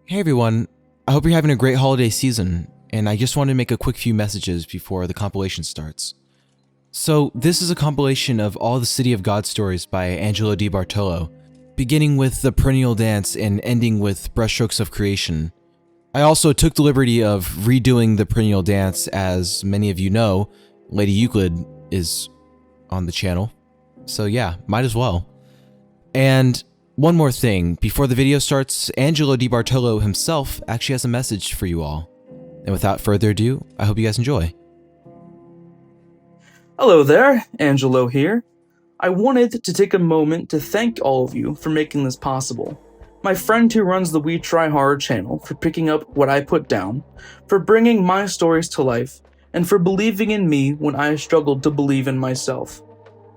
Hey everyone, I hope you're having a great holiday season, and I just wanted to make a quick few messages before the compilation starts. So, this is a compilation of all the City of God stories by Angelo DiBartolo, beginning with the Perennial Dance and ending with Brushstrokes of Creation. I also took the liberty of redoing the Perennial Dance, as many of you know, Lady Euclid is on the channel, so yeah, might as well. And one more thing, before the video starts, Angelo DiBartolo himself actually has a message for you all. And without further ado, I hope you guys enjoy. Hello there, Angelo here. I wanted to take a moment to thank all of you for making this possible. My friend who runs the We Try Horror channel for picking up what I put down, for bringing my stories to life, and for believing in me when I struggled to believe in myself.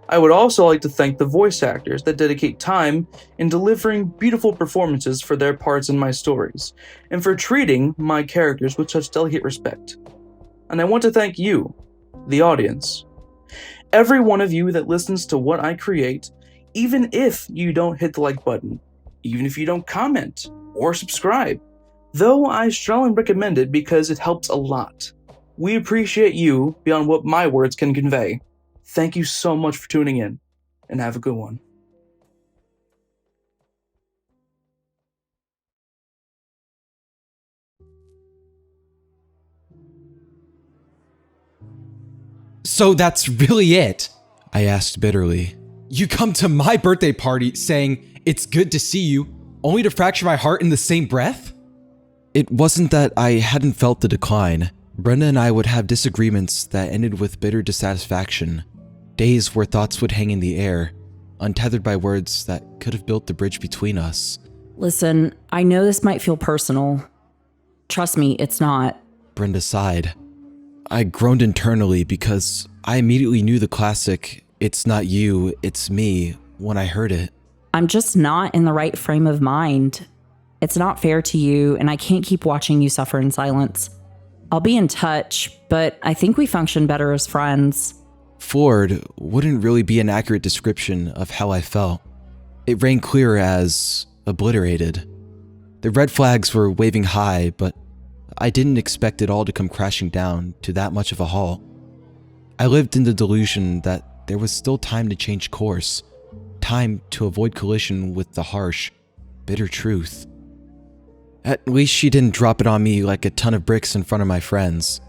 I would also like to thank the voice actors that dedicate time in delivering beautiful performances for their parts in my stories, and for treating my characters with such delicate respect. And I want to thank you, the audience. Every one of you that listens to what I create, even if you don't hit the like button, even if you don't comment or subscribe, though I strongly recommend it because it helps a lot. We appreciate you beyond what my words can convey. Thank you so much for tuning in, and have a good one. So that's really it? I asked bitterly. You come to my birthday party saying, "It's good to see you," only to fracture my heart in the same breath? It wasn't that I hadn't felt the decline. Brenda and I would have disagreements that ended with bitter dissatisfaction. Days where thoughts would hang in the air, untethered by words that could have built the bridge between us. Listen, I know this might feel personal. Trust me, it's not. Brenda sighed. I groaned internally because I immediately knew the classic, "It's not you, it's me," when I heard it. I'm just not in the right frame of mind. It's not fair to you, and I can't keep watching you suffer in silence. I'll be in touch, but I think we function better as friends. Floored wouldn't really be an accurate description of how I felt. It rang clear as obliterated. The red flags were waving high, but I didn't expect it all to come crashing down to that much of a halt. I lived in the delusion that there was still time to change course, time to avoid collision with the harsh, bitter truth. At least she didn't drop it on me like a ton of bricks in front of my friends.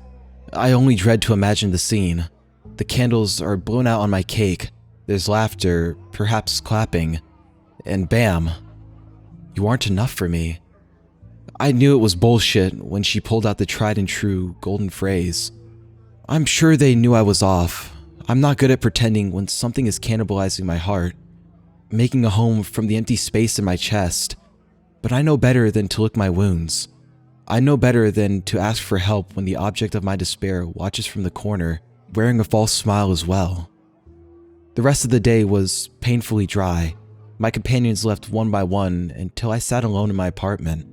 I only dread to imagine the scene. The candles are blown out on my cake, there's laughter, perhaps clapping, and bam, you aren't enough for me. I knew it was bullshit when she pulled out the tried and true golden phrase. I'm sure they knew I was off. I'm not good at pretending when something is cannibalizing my heart, making a home from the empty space in my chest. But I know better than to lick my wounds. I know better than to ask for help when the object of my despair watches from the corner, wearing a false smile as well. The rest of the day was painfully dry. My companions left one by one until I sat alone in my apartment,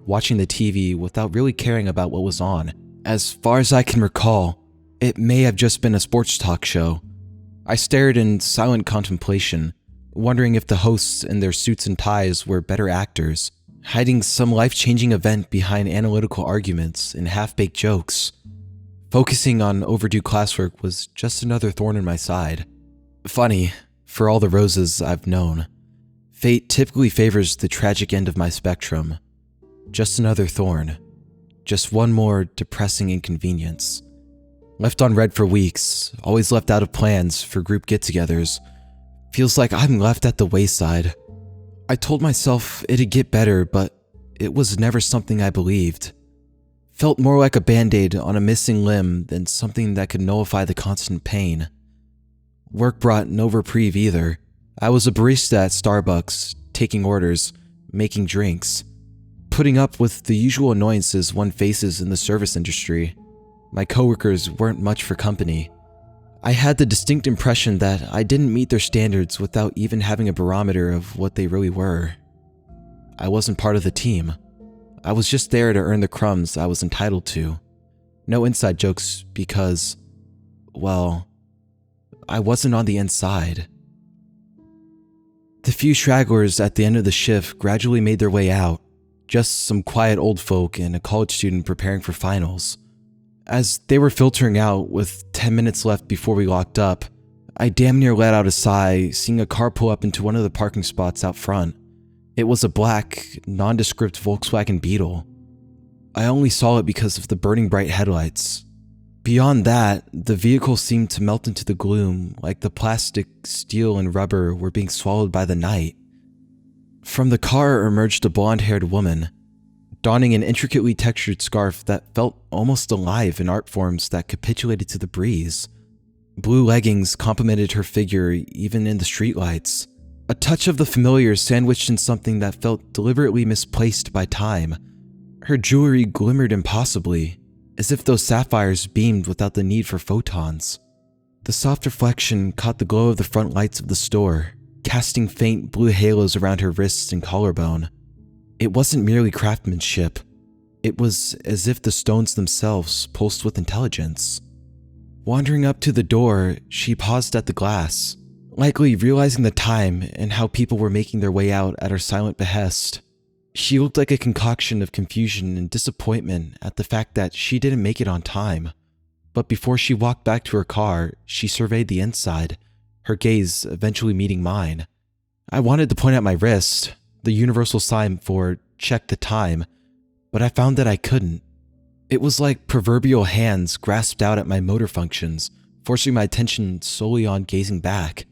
watching the TV without really caring about what was on. As far as I can recall, it may have just been a sports talk show. I stared in silent contemplation, wondering if the hosts in their suits and ties were better actors, hiding some life-changing event behind analytical arguments and half-baked jokes. Focusing on overdue classwork was just another thorn in my side. Funny, for all the roses I've known, fate typically favors the tragic end of my spectrum. Just another thorn. Just one more depressing inconvenience. Left on red for weeks, always left out of plans for group get-togethers. Feels like I'm left at the wayside. I told myself it'd get better, but it was never something I believed. Felt more like a band-aid on a missing limb than something that could nullify the constant pain. Work brought no reprieve either. I was a barista at Starbucks, taking orders, making drinks, putting up with the usual annoyances one faces in the service industry. My coworkers weren't much for company. I had the distinct impression that I didn't meet their standards without even having a barometer of what they really were. I wasn't part of the team. I was just there to earn the crumbs I was entitled to. No inside jokes because, well, I wasn't on the inside. The few stragglers at the end of the shift gradually made their way out, just some quiet old folk and a college student preparing for finals. As they were filtering out with 10 minutes left before we locked up, I damn near let out a sigh seeing a car pull up into one of the parking spots out front. It was a black, nondescript Volkswagen Beetle. I only saw it because of the burning bright headlights. Beyond that, the vehicle seemed to melt into the gloom like the plastic, steel, and rubber were being swallowed by the night. From the car emerged a blonde-haired woman, donning an intricately textured scarf that felt almost alive in art forms that capitulated to the breeze. Blue leggings complemented her figure even in the streetlights. A touch of the familiar sandwiched in something that felt deliberately misplaced by time. Her jewelry glimmered impossibly, as if those sapphires beamed without the need for photons. The soft reflection caught the glow of the front lights of the store, casting faint blue halos around her wrists and collarbone. It wasn't merely craftsmanship. It was as if the stones themselves pulsed with intelligence. Wandering up to the door, she paused at the glass, likely realizing the time and how people were making their way out at her silent behest. She looked like a concoction of confusion and disappointment at the fact that she didn't make it on time. But before she walked back to her car, she surveyed the inside, her gaze eventually meeting mine. I wanted to point at my wrist, the universal sign for check the time, but I found that I couldn't. It was like proverbial hands grasped out at my motor functions, forcing my attention solely on gazing back.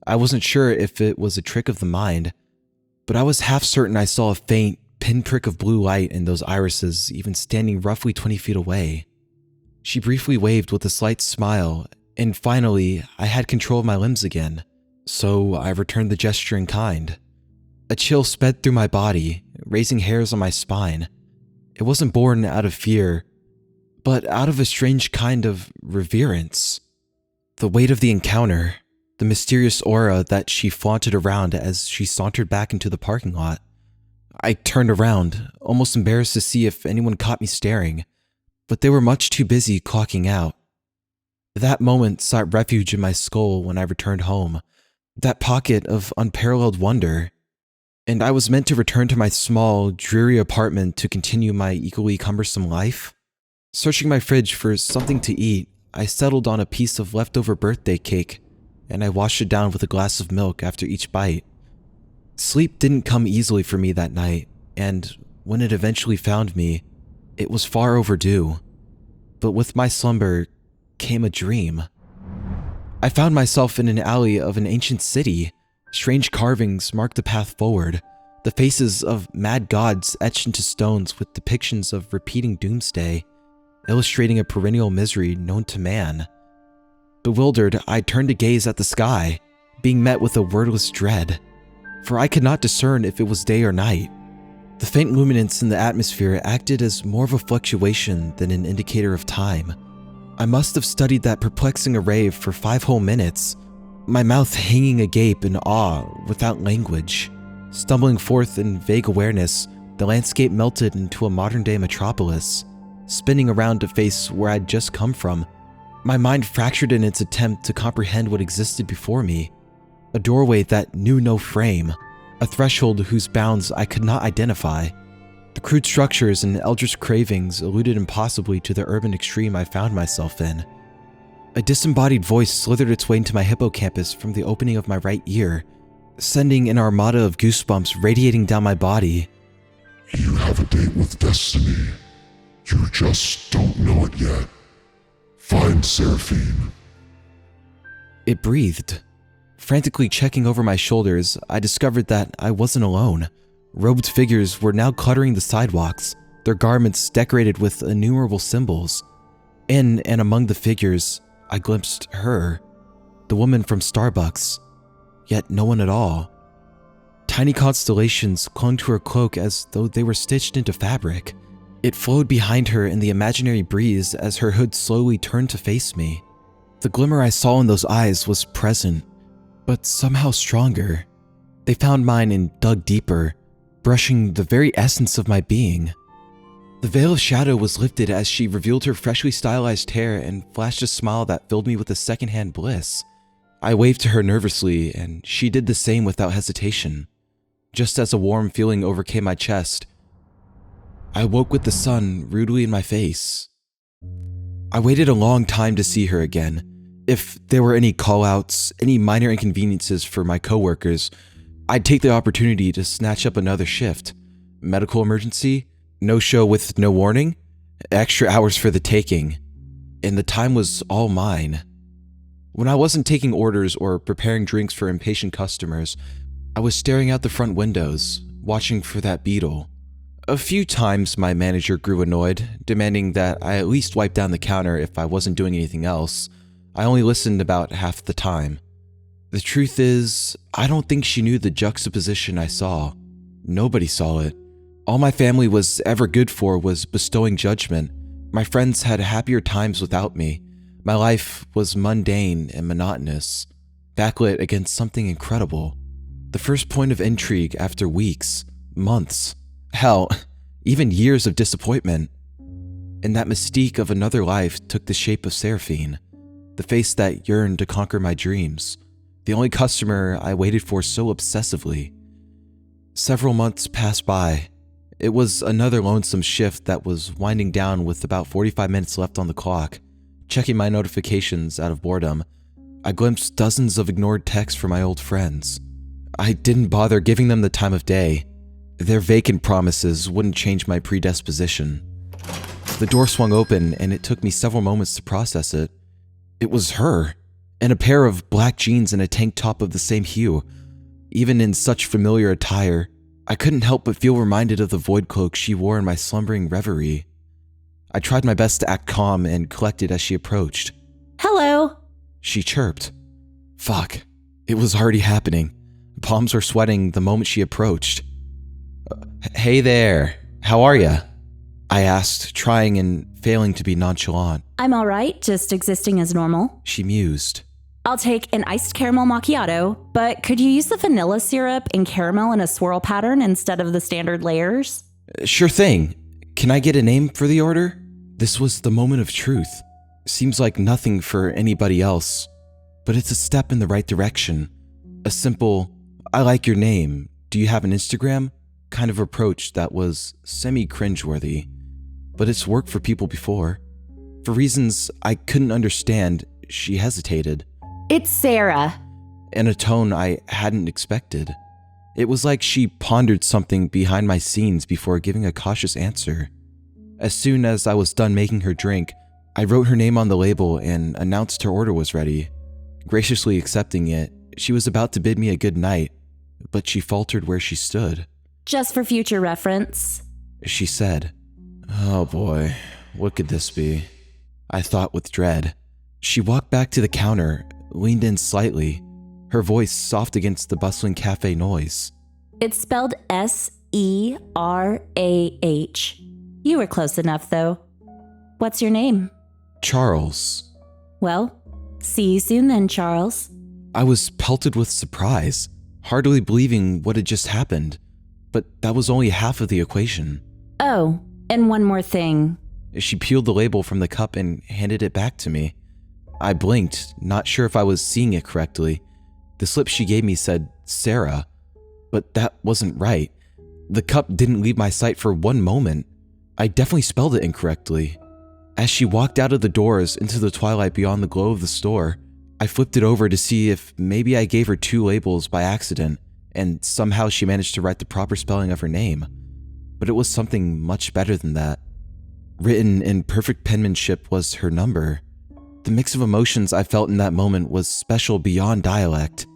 I wasn't sure if it was a trick of the mind, but I was half certain I saw a faint pinprick of blue light in those irises even standing roughly 20 feet away. She briefly waved with a slight smile, and finally, I had control of my limbs again, so I returned the gesture in kind. A chill sped through my body, raising hairs on my spine. It wasn't born out of fear, but out of a strange kind of reverence. The weight of the encounter, the mysterious aura that she flaunted around as she sauntered back into the parking lot. I turned around, almost embarrassed to see if anyone caught me staring, but they were much too busy clocking out. That moment sought refuge in my skull when I returned home, that pocket of unparalleled wonder, and I was meant to return to my small, dreary apartment to continue my equally cumbersome life. Searching my fridge for something to eat, I settled on a piece of leftover birthday cake, and I washed it down with a glass of milk after each bite. Sleep didn't come easily for me that night, and when it eventually found me, it was far overdue. But with my slumber came a dream. I found myself in an alley of an ancient city. Strange carvings marked the path forward, the faces of mad gods etched into stones with depictions of repeating doomsday, illustrating a perennial misery known to man. Bewildered, I turned to gaze at the sky, being met with a wordless dread, for I could not discern if it was day or night. The faint luminance in the atmosphere acted as more of a fluctuation than an indicator of time. I must have studied that perplexing array for 5 whole minutes, my mouth hanging agape in awe without language. Stumbling forth in vague awareness, the landscape melted into a modern-day metropolis, spinning around to face where I'd just come from. My mind fractured in its attempt to comprehend what existed before me. A doorway that knew no frame, a threshold whose bounds I could not identify. The crude structures and eldritch cravings alluded impossibly to the urban extreme I found myself in. A disembodied voice slithered its way into my hippocampus from the opening of my right ear, sending an armada of goosebumps radiating down my body. You have a date with destiny. You just don't know it yet. Find Seraphine. It breathed. Frantically checking over my shoulders, I discovered that I wasn't alone. Robed figures were now cluttering the sidewalks, their garments decorated with innumerable symbols. In and among the figures, I glimpsed her, the woman from Starbucks, yet no one at all. Tiny constellations clung to her cloak as though they were stitched into fabric. It flowed behind her in the imaginary breeze as her hood slowly turned to face me. The glimmer I saw in those eyes was present, but somehow stronger. They found mine and dug deeper, brushing the very essence of my being. The veil of shadow was lifted as she revealed her freshly stylized hair and flashed a smile that filled me with a secondhand bliss. I waved to her nervously, and she did the same without hesitation. Just as a warm feeling overcame my chest, I woke with the sun rudely in my face. I waited a long time to see her again. If there were any call-outs, any minor inconveniences for my coworkers, I'd take the opportunity to snatch up another shift. Medical emergency, no show with no warning, extra hours for the taking. And the time was all mine. When I wasn't taking orders or preparing drinks for impatient customers, I was staring out the front windows, watching for that beetle. A few times my manager grew annoyed, demanding that I at least wipe down the counter if I wasn't doing anything else. I only listened about half the time. The truth is, I don't think she knew the juxtaposition I saw. Nobody saw it. All my family was ever good for was bestowing judgment. My friends had happier times without me. My life was mundane and monotonous, backlit against something incredible. The first point of intrigue after weeks, months, hell, even years of disappointment. And that mystique of another life took the shape of Seraphine, the face that yearned to conquer my dreams, the only customer I waited for so obsessively. Several months passed by. It was another lonesome shift that was winding down with about 45 minutes left on the clock. Checking my notifications out of boredom, I glimpsed dozens of ignored texts from my old friends. I didn't bother giving them the time of day. Their vacant promises wouldn't change my predisposition. The door swung open, and it took me several moments to process it. It was her, in a pair of black jeans and a tank top of the same hue. Even in such familiar attire, I couldn't help but feel reminded of the void cloak she wore in my slumbering reverie. I tried my best to act calm and collected as she approached. Hello. She chirped. Fuck, it was already happening. Palms were sweating the moment she approached. Hey there, how are ya? I asked, trying and failing to be nonchalant. I'm all right, just existing as normal. She mused. I'll take an iced caramel macchiato, but could you use the vanilla syrup and caramel in a swirl pattern instead of the standard layers? Sure thing. Can I get a name for the order? This was the moment of truth. Seems like nothing for anybody else, but it's a step in the right direction. A simple, I like your name, do you have an Instagram? Kind of approach that was semi-cringeworthy, but it's worked for people before. For reasons I couldn't understand, she hesitated. It's Sarah. In a tone I hadn't expected. It was like she pondered something behind my scenes before giving a cautious answer. As soon as I was done making her drink, I wrote her name on the label and announced her order was ready. Graciously accepting it, she was about to bid me a good night, but she faltered where she stood. Just for future reference. She said. Oh boy, what could this be? I thought with dread. She walked back to the counter, leaned in slightly, her voice soft against the bustling cafe noise. It's spelled S-E-R-A-H. You were close enough, though. What's your name? Charles. Well, see you soon then, Charles. I was pelted with surprise, hardly believing what had just happened. But that was only half of the equation. Oh, and one more thing. She peeled the label from the cup and handed it back to me. I blinked, not sure if I was seeing it correctly. The slip she gave me said Sarah, but that wasn't right. The cup didn't leave my sight for one moment. I definitely spelled it incorrectly. As she walked out of the doors into the twilight beyond the glow of the store, I flipped it over to see if maybe I gave her two labels by accident, and somehow she managed to write the proper spelling of her name. But it was something much better than that. Written in perfect penmanship was her number. The mix of emotions I felt in that moment was special beyond dialect.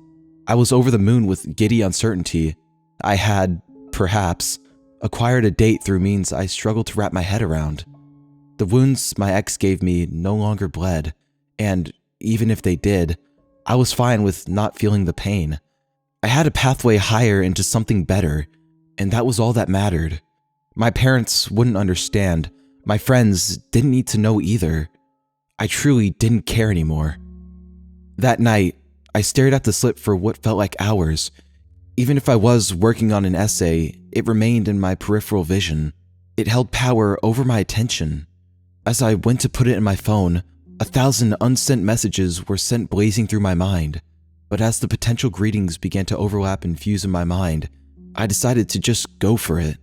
I was over the moon with giddy uncertainty. I had, perhaps, acquired a date through means I struggled to wrap my head around. The wounds my ex gave me no longer bled, and even if they did, I was fine with not feeling the pain. I had a pathway higher into something better, and that was all that mattered. My parents wouldn't understand. My friends didn't need to know either. I truly didn't care anymore. That night, I stared at the slip for what felt like hours. Even if I was working on an essay, it remained in my peripheral vision. It held power over my attention. As I went to put it in my phone, 1,000 unsent messages were sent blazing through my mind. But as the potential greetings began to overlap and fuse in my mind, I decided to just go for it.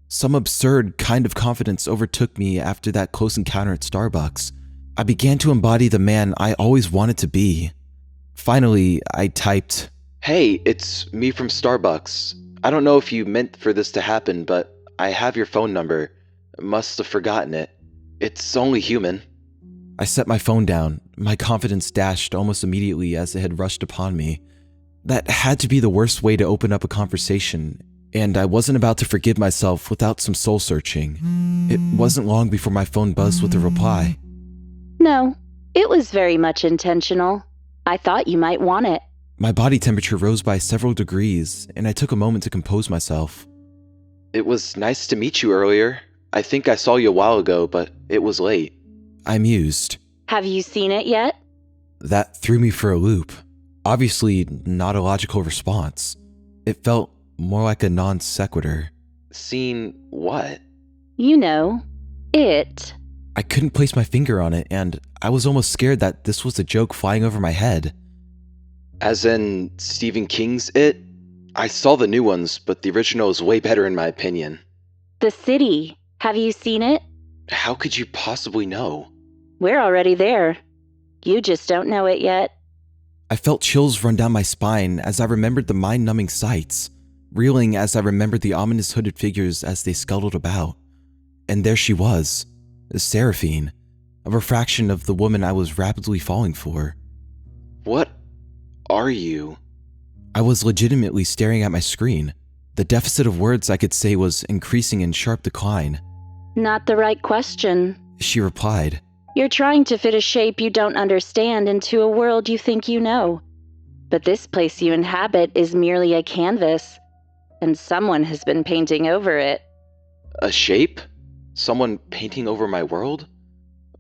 Some absurd kind of confidence overtook me after that close encounter at Starbucks. I began to embody the man I always wanted to be. Finally, I typed, "Hey, it's me from Starbucks. I don't know if you meant for this to happen, but I have your phone number. Must have forgotten it. It's only human." I set my phone down, my confidence dashed almost immediately as it had rushed upon me. That had to be the worst way to open up a conversation, and I wasn't about to forgive myself without some soul searching. It wasn't long before my phone buzzed with a reply. No, it was very much intentional. I thought you might want it. My body temperature rose by several degrees, and I took a moment to compose myself. "It was nice to meet you earlier. I think I saw you a while ago, but it was late." I mused. Have you seen it yet? That threw me for a loop. Obviously, not a logical response. It felt more like a non sequitur. "Seen what?" You know, it. I couldn't place my finger on it, and I was almost scared that this was a joke flying over my head. "As in Stephen King's It? I saw the new ones, but the original is way better in my opinion." The city. Have you seen it? "How could you possibly know?" We're already there. You just don't know it yet. I felt chills run down my spine as I remembered the mind-numbing sights, reeling as I remembered the ominous hooded figures as they scuttled about. And there she was, Seraphine, a refraction of the woman I was rapidly falling for. "What are you?" I was legitimately staring at my screen. The deficit of words I could say was increasing in sharp decline. Not the right question. She replied. You're trying to fit a shape you don't understand into a world you think you know. But this place you inhabit is merely a canvas, and someone has been painting over it. "A shape? Someone painting over my world?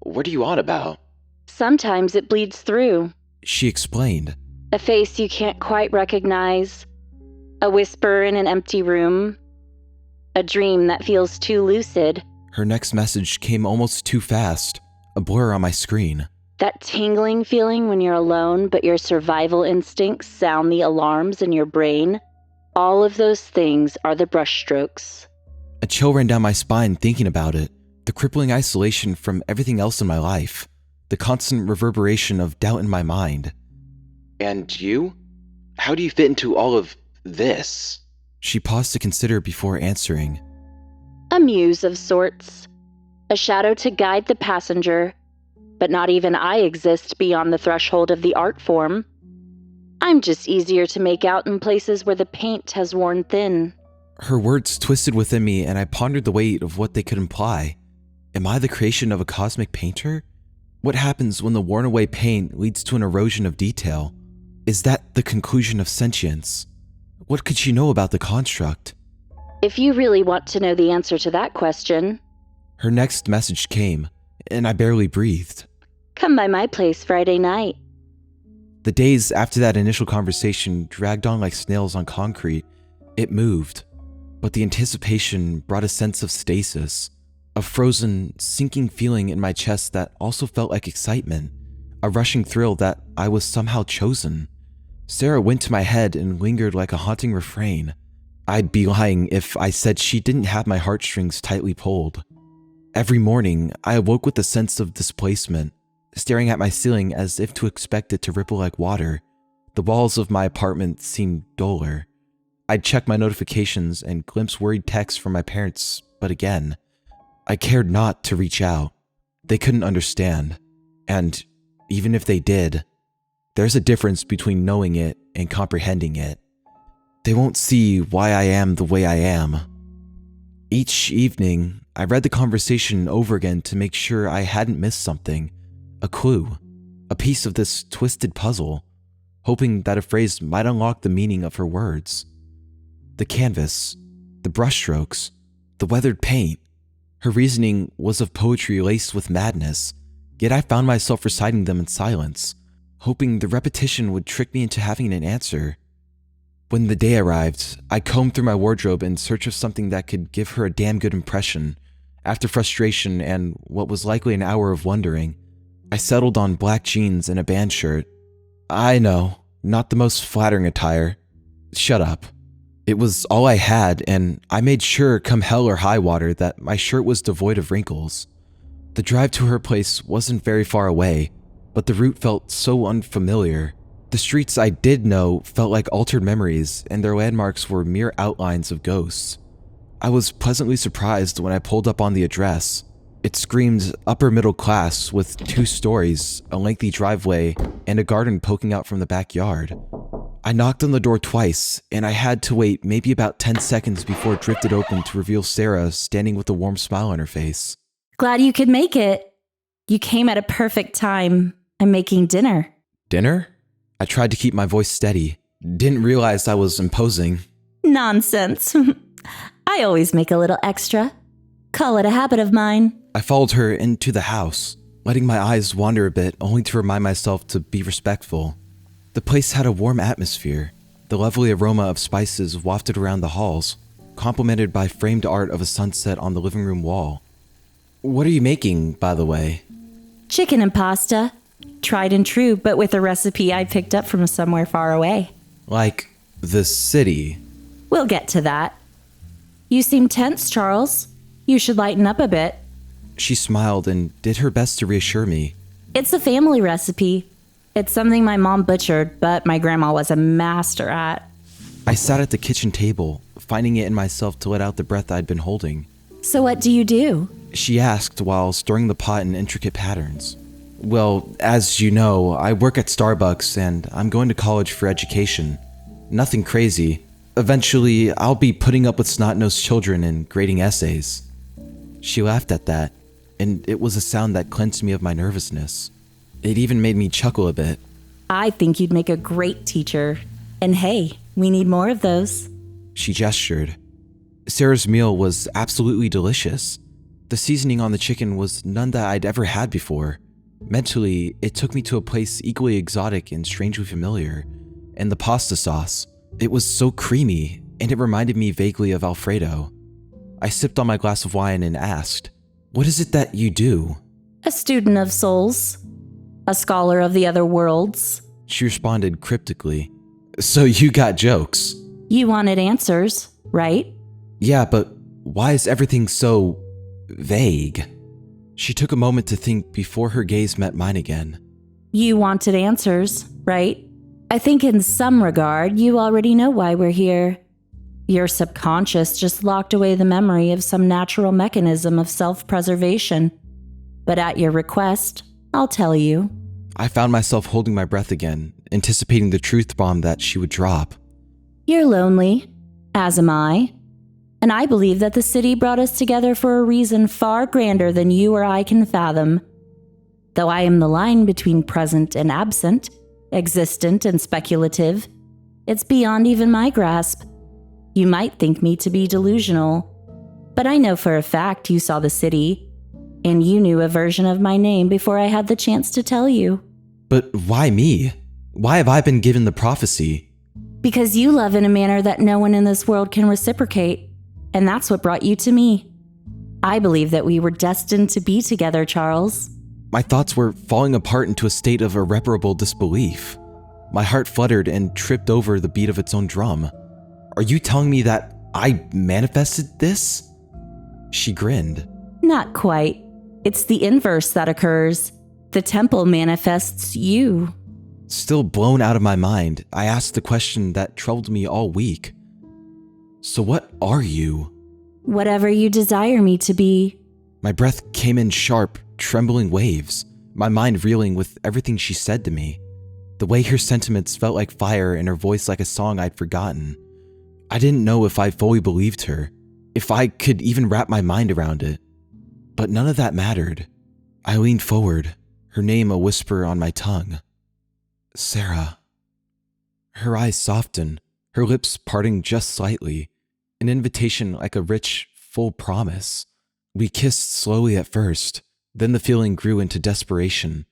What are you on about?" Sometimes it bleeds through. She explained. A face you can't quite recognize. A whisper in an empty room. A dream that feels too lucid. Her next message came almost too fast, a blur on my screen. That tingling feeling when you're alone, but your survival instincts sound the alarms in your brain. All of those things are the brushstrokes. A chill ran down my spine thinking about it. The crippling isolation from everything else in my life. The constant reverberation of doubt in my mind. "And you? How do you fit into all of this?" She paused to consider before answering. A muse of sorts. A shadow to guide the passenger. But not even I exist beyond the threshold of the art form. I'm just easier to make out in places where the paint has worn thin. Her words twisted within me, and I pondered the weight of what they could imply. Am I the creation of a cosmic painter? What happens when the worn-away paint leads to an erosion of detail? Is that the conclusion of sentience? What could she know about the construct? If you really want to know the answer to that question... Her next message came, and I barely breathed. Come by my place Friday night. The days after that initial conversation dragged on like snails on concrete. It moved, but the anticipation brought a sense of stasis, a frozen, sinking feeling in my chest that also felt like excitement, a rushing thrill that I was somehow chosen. Sarah went to my head and lingered like a haunting refrain. I'd be lying if I said she didn't have my heartstrings tightly pulled. Every morning, I awoke with a sense of displacement, staring at my ceiling as if to expect it to ripple like water. The walls of my apartment seemed duller. I'd check my notifications and glimpse worried texts from my parents, but again, I cared not to reach out. They couldn't understand. And even if they did, there's a difference between knowing it and comprehending it. They won't see why I am the way I am. Each evening, I read the conversation over again to make sure I hadn't missed something, a clue, a piece of this twisted puzzle, hoping that a phrase might unlock the meaning of her words. The canvas, the brushstrokes, the weathered paint. Her reasoning was of poetry laced with madness, yet I found myself reciting them in silence, hoping the repetition would trick me into having an answer. When the day arrived, I combed through my wardrobe in search of something that could give her a damn good impression. After frustration and what was likely an hour of wondering, I settled on black jeans and a band shirt. I know, not the most flattering attire. Shut up. It was all I had, and I made sure, come hell or high water, that my shirt was devoid of wrinkles. The drive to her place wasn't very far away, but the route felt so unfamiliar. The streets I did know felt like altered memories, and their landmarks were mere outlines of ghosts. I was pleasantly surprised when I pulled up on the address. It screamed upper middle class with 2 stories, a lengthy driveway, and a garden poking out from the backyard. I knocked on the door twice, and I had to wait maybe about 10 seconds before it drifted open to reveal Sarah standing with a warm smile on her face. Glad you could make it. You came at a perfect time. I'm making dinner. Dinner? I tried to keep my voice steady. Didn't realize I was imposing. Nonsense. I always make a little extra. Call it a habit of mine. I followed her into the house, letting my eyes wander a bit only to remind myself to be respectful. The place had a warm atmosphere. The lovely aroma of spices wafted around the halls, complemented by framed art of a sunset on the living room wall. What are you making, by the way? Chicken and pasta. Tried and true, but with a recipe I picked up from somewhere far away. Like the city? We'll get to that. You seem tense, Charles. You should lighten up a bit. She smiled and did her best to reassure me. It's a family recipe. It's something my mom butchered, but my grandma was a master at. I sat at the kitchen table, finding it in myself to let out the breath I'd been holding. So what do you do? She asked while stirring the pot in intricate patterns. Well, as you know, I work at Starbucks and I'm going to college for education. Nothing crazy. Eventually, I'll be putting up with snot-nosed children and grading essays. She laughed at that, and it was a sound that cleansed me of my nervousness. It even made me chuckle a bit. I think you'd make a great teacher. And hey, we need more of those. She gestured. Sarah's meal was absolutely delicious. The seasoning on the chicken was none that I'd ever had before. Mentally, it took me to a place equally exotic and strangely familiar. And the pasta sauce, it was so creamy, and it reminded me vaguely of Alfredo. I sipped on my glass of wine and asked, "What is it that you do?" A student of souls. A scholar of the other worlds. She responded cryptically. "So you got jokes?" You wanted answers, right? "Yeah, but why is everything so vague?" She took a moment to think before her gaze met mine again. You wanted answers, right? I think in some regard, you already know why we're here. Your subconscious just locked away the memory of some natural mechanism of self-preservation. But at your request, I'll tell you. I found myself holding my breath again, anticipating the truth bomb that she would drop. You're lonely, as am I. And I believe that the city brought us together for a reason far grander than you or I can fathom. Though I am the line between present and absent, existent and speculative, it's beyond even my grasp. You might think me to be delusional, but I know for a fact you saw the city, and you knew a version of my name before I had the chance to tell you. But why me? Why have I been given the prophecy? Because you love in a manner that no one in this world can reciprocate. And that's what brought you to me. I believe that we were destined to be together, Charles. My thoughts were falling apart into a state of irreparable disbelief. My heart fluttered and tripped over the beat of its own drum. Are you telling me that I manifested this? She grinned. Not quite. It's the inverse that occurs. The temple manifests you. Still blown out of my mind, I asked the question that troubled me all week. So what are you? Whatever you desire me to be. My breath came in sharp, trembling waves, my mind reeling with everything she said to me. The way her sentiments felt like fire and her voice like a song I'd forgotten. I didn't know if I fully believed her, if I could even wrap my mind around it. But none of that mattered. I leaned forward, her name a whisper on my tongue. Sarah. Her eyes softened, her lips parting just slightly, an invitation like a rich, full promise. We kissed slowly at first, then the feeling grew into desperation,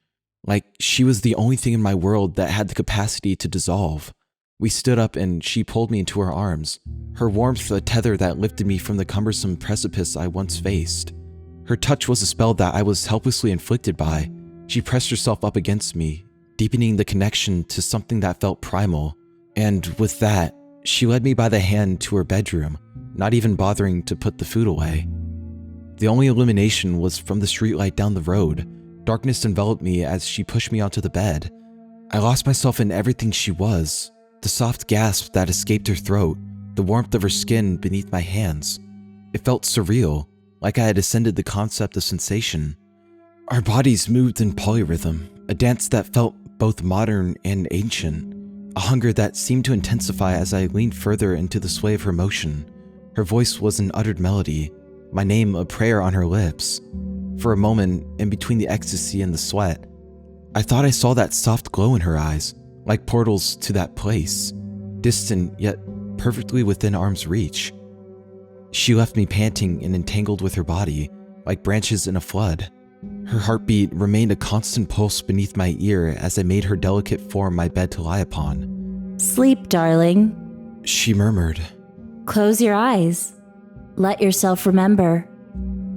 like she was the only thing in my world that had the capacity to dissolve. We stood up and she pulled me into her arms, her warmth a tether that lifted me from the cumbersome precipice I once faced. Her touch was a spell that I was helplessly inflicted by. She pressed herself up against me, deepening the connection to something that felt primal. And with that, She led me by the hand to her bedroom, not even bothering to put the food away. The only illumination was from the streetlight down the road. Darkness enveloped me as she pushed me onto the bed. I lost myself in everything she was, the soft gasp that escaped her throat, the warmth of her skin beneath my hands. It felt surreal, like I had ascended the concept of sensation. Our bodies moved in polyrhythm, a dance that felt both modern and ancient, a hunger that seemed to intensify as I leaned further into the sway of her motion. Her voice was an uttered melody, my name a prayer on her lips. For a moment, in between the ecstasy and the sweat, I thought I saw that soft glow in her eyes, like portals to that place, distant yet perfectly within arm's reach. She left me panting and entangled with her body, like branches in a flood. Her heartbeat remained a constant pulse beneath my ear as I made her delicate form my bed to lie upon. Sleep, darling. She murmured. Close your eyes. Let yourself remember.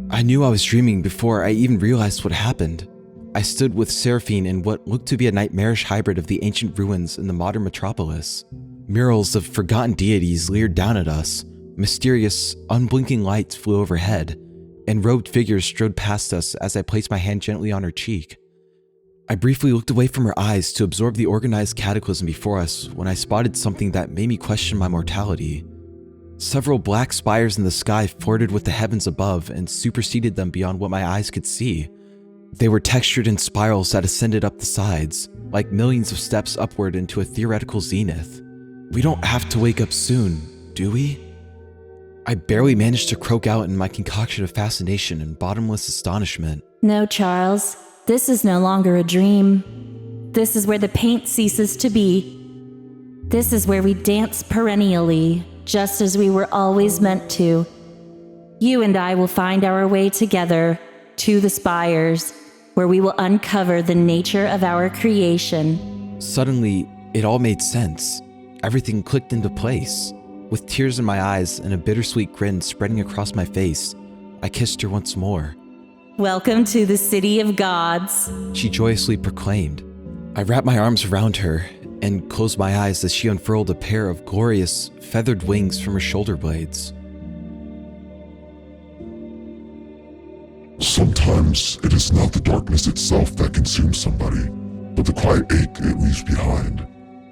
I knew I was dreaming before I even realized what happened. I stood with Seraphine in what looked to be a nightmarish hybrid of the ancient ruins in the modern metropolis. Murals of forgotten deities leered down at us. Mysterious, unblinking lights flew overhead, and robed figures strode past us as I placed my hand gently on her cheek. I briefly looked away from her eyes to absorb the organized cataclysm before us when I spotted something that made me question my mortality. Several black spires in the sky flirted with the heavens above and superseded them beyond what my eyes could see. They were textured in spirals that ascended up the sides, like millions of steps upward into a theoretical zenith. We don't have to wake up soon, do we? I barely managed to croak out in my concoction of fascination and bottomless astonishment. No, Charles. This is no longer a dream. This is where the paint ceases to be. This is where we dance perennially, just as we were always meant to. You and I will find our way together to the spires, where we will uncover the nature of our creation. Suddenly, it all made sense. Everything clicked into place. With tears in my eyes and a bittersweet grin spreading across my face, I kissed her once more. Welcome to the city of gods, she joyously proclaimed. I wrapped my arms around her and closed my eyes as she unfurled a pair of glorious, feathered wings from her shoulder blades. Sometimes it is not the darkness itself that consumes somebody, but the quiet ache it leaves behind.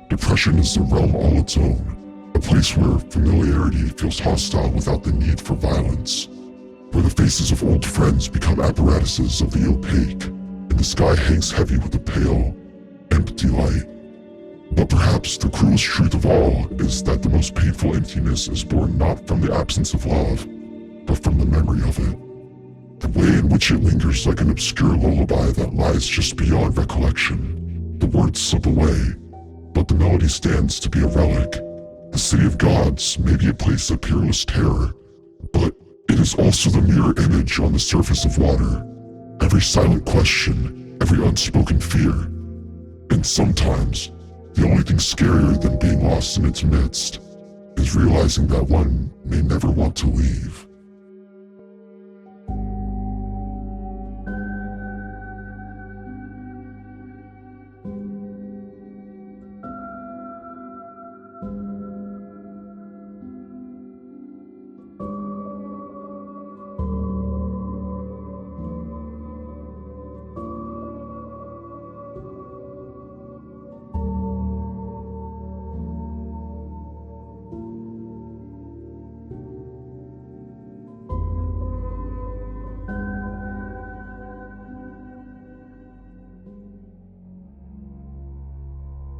Depression is a realm all its own. A place where familiarity feels hostile without the need for violence. Where the faces of old friends become apparatuses of the opaque, and the sky hangs heavy with a pale, empty light. But perhaps the cruelest truth of all is that the most painful emptiness is born not from the absence of love, but from the memory of it. The way in which it lingers like an obscure lullaby that lies just beyond recollection. The words slip away, but the melody stands to be a relic. The city of gods may be a place of peerless terror, but it is also the mirror image on the surface of water. Every silent question, every unspoken fear. And sometimes, the only thing scarier than being lost in its midst is realizing that one may never want to leave.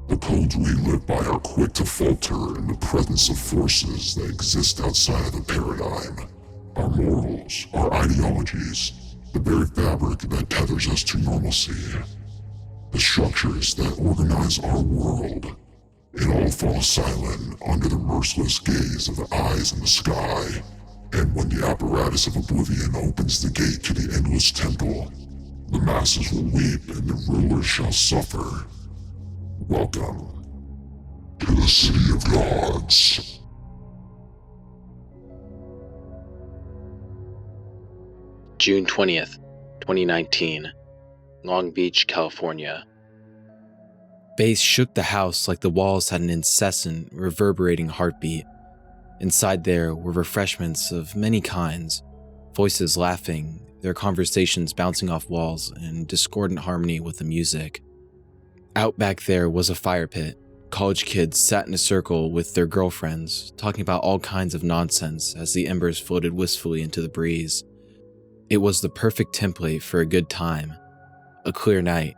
The codes we live by are quick to falter in the presence of forces that exist outside of the paradigm. Our morals, our ideologies, the very fabric that tethers us to normalcy. The structures that organize our world. It all falls silent under the merciless gaze of the eyes in the sky. And when the apparatus of oblivion opens the gate to the endless temple, the masses will weep and the rulers shall suffer. Welcome to the City of Gods. June 20th, 2019, Long Beach, California. Bass shook the house like the walls had an incessant, reverberating heartbeat. Inside there were refreshments of many kinds, voices laughing, their conversations bouncing off walls in discordant harmony with the music. Out back there was a fire pit. College kids sat in a circle with their girlfriends, talking about all kinds of nonsense as the embers floated wistfully into the breeze. It was the perfect template for a good time. A clear night,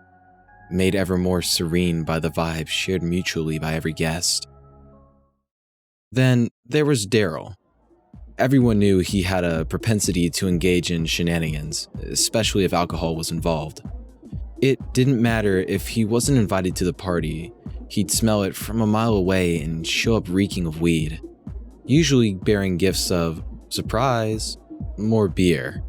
made ever more serene by the vibe shared mutually by every guest. Then there was Daryl. Everyone knew he had a propensity to engage in shenanigans, especially if alcohol was involved. It didn't matter if he wasn't invited to the party, he'd smell it from a mile away and show up reeking of weed, usually bearing gifts of, surprise, more beer.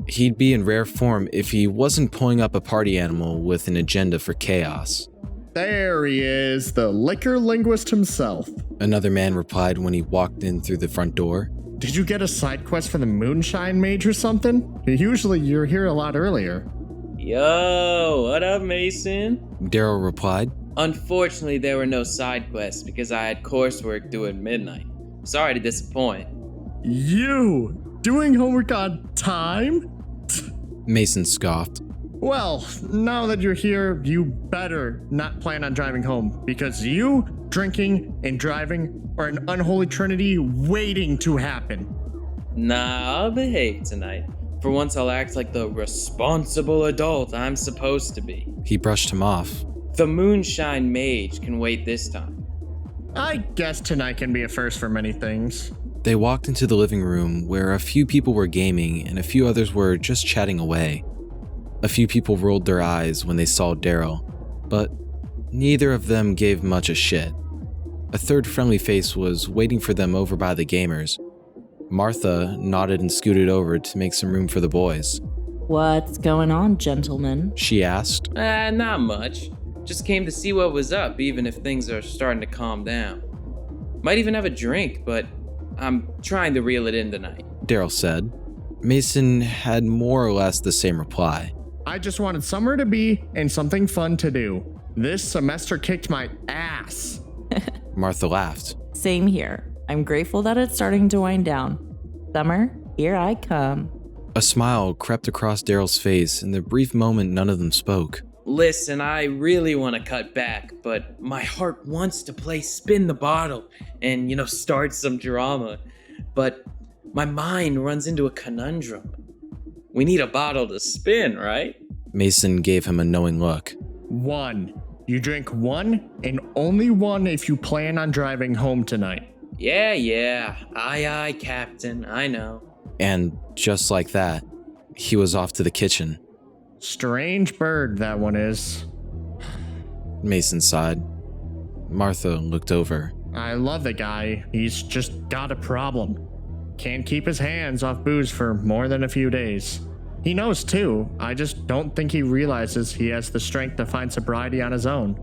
He'd be in rare form if he wasn't pulling up a party animal with an agenda for chaos. There he is, the liquor linguist himself. Another man replied when he walked in through the front door. Did you get a side quest for the moonshine mage or something? Usually you're here a lot earlier. Yo, what up, Mason? Daryl replied. Unfortunately, there were no side quests because I had coursework due at midnight. Sorry to disappoint. You? Doing homework on time? Mason scoffed. Well, now that you're here, you better not plan on driving home, because you, drinking, and driving are an unholy trinity waiting to happen. Nah, I'll behave tonight. For once, I'll act like the responsible adult I'm supposed to be. He brushed him off. The moonshine mage can wait this time. I guess tonight can be a first for many things. They walked into the living room where a few people were gaming and a few others were just chatting away. A few people rolled their eyes when they saw Daryl, but neither of them gave much a shit. A third friendly face was waiting for them over by the gamers. Martha nodded and scooted over to make some room for the boys. What's going on, gentlemen? She asked. Not much. Just came to see what was up, even if things are starting to calm down. Might even have a drink, but I'm trying to reel it in tonight. Daryl said. Mason had more or less the same reply. I just wanted somewhere to be and something fun to do. This semester kicked my ass. Martha laughed. Same here. I'm grateful that it's starting to wind down. Summer, here I come. A smile crept across Daryl's face in the brief moment none of them spoke. Listen, I really want to cut back, but my heart wants to play spin the bottle and, start some drama. But my mind runs into a conundrum. We need a bottle to spin, right? Mason gave him a knowing look. 1. You drink 1 and only 1 if you plan on driving home tonight. Yeah. Aye, Captain, I know. And just like that, he was off to the kitchen. Strange bird, that one is. Mason sighed. Martha looked over. I love the guy. He's just got a problem. Can't keep his hands off booze for more than a few days. He knows too. I just don't think he realizes he has the strength to find sobriety on his own.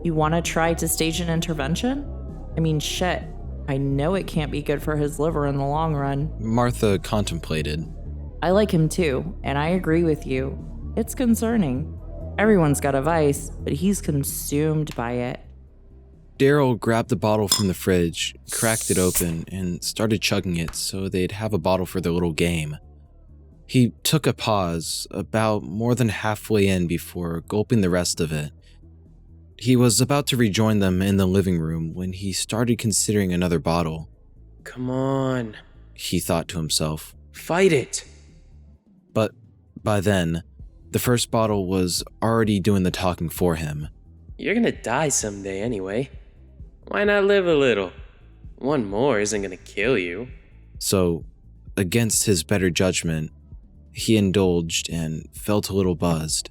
You want to try to stage an intervention? I mean, shit. I know it can't be good for his liver in the long run. Martha contemplated. I like him too, and I agree with you. It's concerning. Everyone's got a vice, but he's consumed by it. Daryl grabbed the bottle from the fridge, cracked it open, and started chugging it so they'd have a bottle for their little game. He took a pause, about more than halfway in before gulping the rest of it. He was about to rejoin them in the living room when he started considering another bottle. Come on, he thought to himself. Fight it. But by then, the first bottle was already doing the talking for him. You're gonna die someday anyway. Why not live a little? One more isn't gonna kill you. So, against his better judgment, he indulged and felt a little buzzed.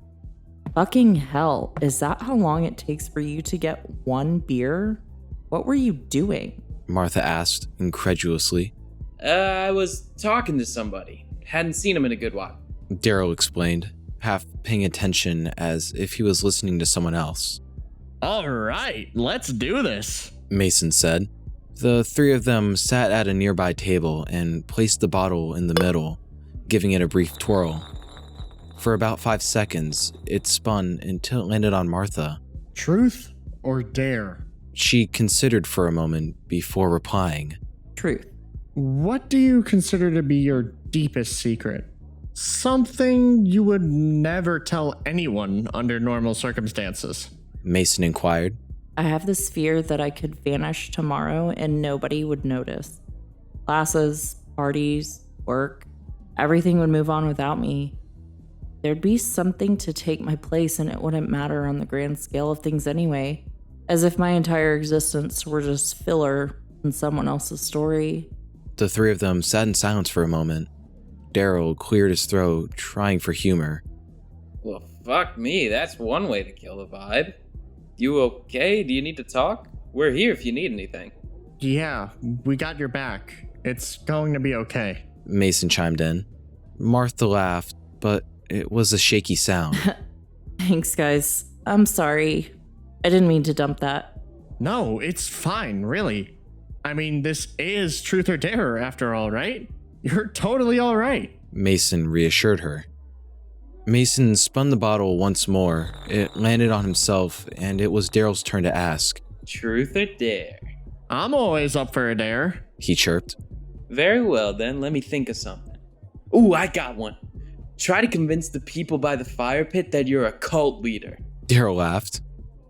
Fucking hell, is that how long it takes for you to get 1 beer? What were you doing? Martha asked incredulously. I was talking to somebody. Hadn't seen him in a good while. Daryl explained, half paying attention as if he was listening to someone else. All right, let's do this, Mason said. The three of them sat at a nearby table and placed the bottle in the middle, giving it a brief twirl. For about 5 seconds, it spun until it landed on Martha. Truth or dare? She considered for a moment before replying. Truth. What do you consider to be your deepest secret? Something you would never tell anyone under normal circumstances. Mason inquired. I have this fear that I could vanish tomorrow and nobody would notice. Classes, parties, work, everything would move on without me. There'd be something to take my place and it wouldn't matter on the grand scale of things anyway. As if my entire existence were just filler in someone else's story. The three of them sat in silence for a moment. Daryl cleared his throat, trying for humor. Well, fuck me, that's one way to kill the vibe. You okay? Do you need to talk? We're here if you need anything. Yeah, we got your back. It's going to be okay. Mason chimed in. Martha laughed, but it was a shaky sound. Thanks, guys. I'm sorry. I didn't mean to dump that. No, it's fine, really. I mean, this is truth or dare after all, right? You're totally all right. Mason reassured her. Mason spun the bottle once more. It landed on himself, and it was Daryl's turn to ask. Truth or dare? I'm always up for a dare. He chirped. Very well then, let me think of something. Ooh, I got one. Try to convince the people by the fire pit that you're a cult leader. Daryl laughed.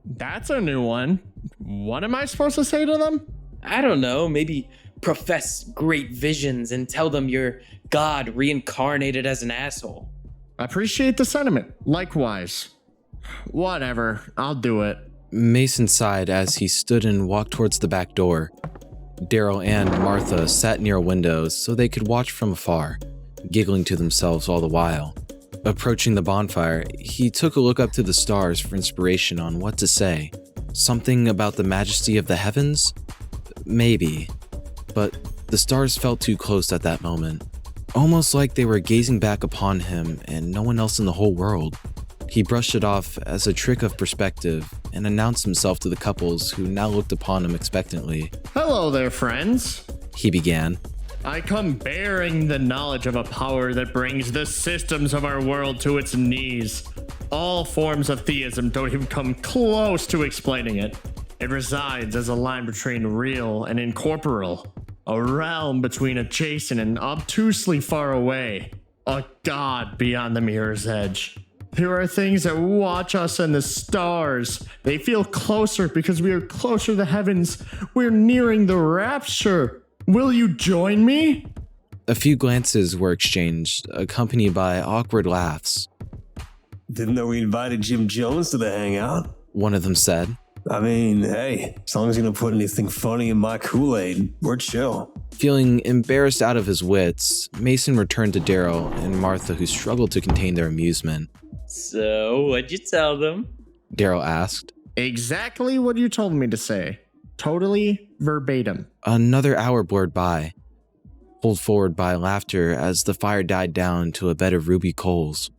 That's a new one. What am I supposed to say to them? I don't know, maybe profess great visions and tell them you're God reincarnated as an asshole. Appreciate the sentiment. Likewise. Whatever, I'll do it. Mason sighed as he stood and walked towards the back door. Daryl and Martha sat near a window so they could watch from afar, giggling to themselves all the while. Approaching the bonfire, he took a look up to the stars for inspiration on what to say. Something about the majesty of the heavens? Maybe. But the stars felt too close at that moment. Almost like they were gazing back upon him and no one else in the whole world. He brushed it off as a trick of perspective and announced himself to the couples who now looked upon him expectantly. Hello there, friends. He began. I come bearing the knowledge of a power that brings the systems of our world to its knees. All forms of theism don't even come close to explaining it. It resides as a line between real and incorporeal, a realm between adjacent and obtusely far away, a god beyond the mirror's edge. There are things that watch us in the stars. They feel closer because we are closer to the heavens. We're nearing the rapture. Will you join me? A few glances were exchanged, accompanied by awkward laughs. Didn't know we invited Jim Jones to the hangout. One of them said. I mean, hey, as long as you don't put anything funny in my Kool-Aid, we're chill. Feeling embarrassed out of his wits, Mason returned to Daryl and Martha, who struggled to contain their amusement. So, what'd you tell them? Daryl asked. Exactly what you told me to say. Totally verbatim. Another hour blurred by, pulled forward by laughter as the fire died down to a bed of ruby coals.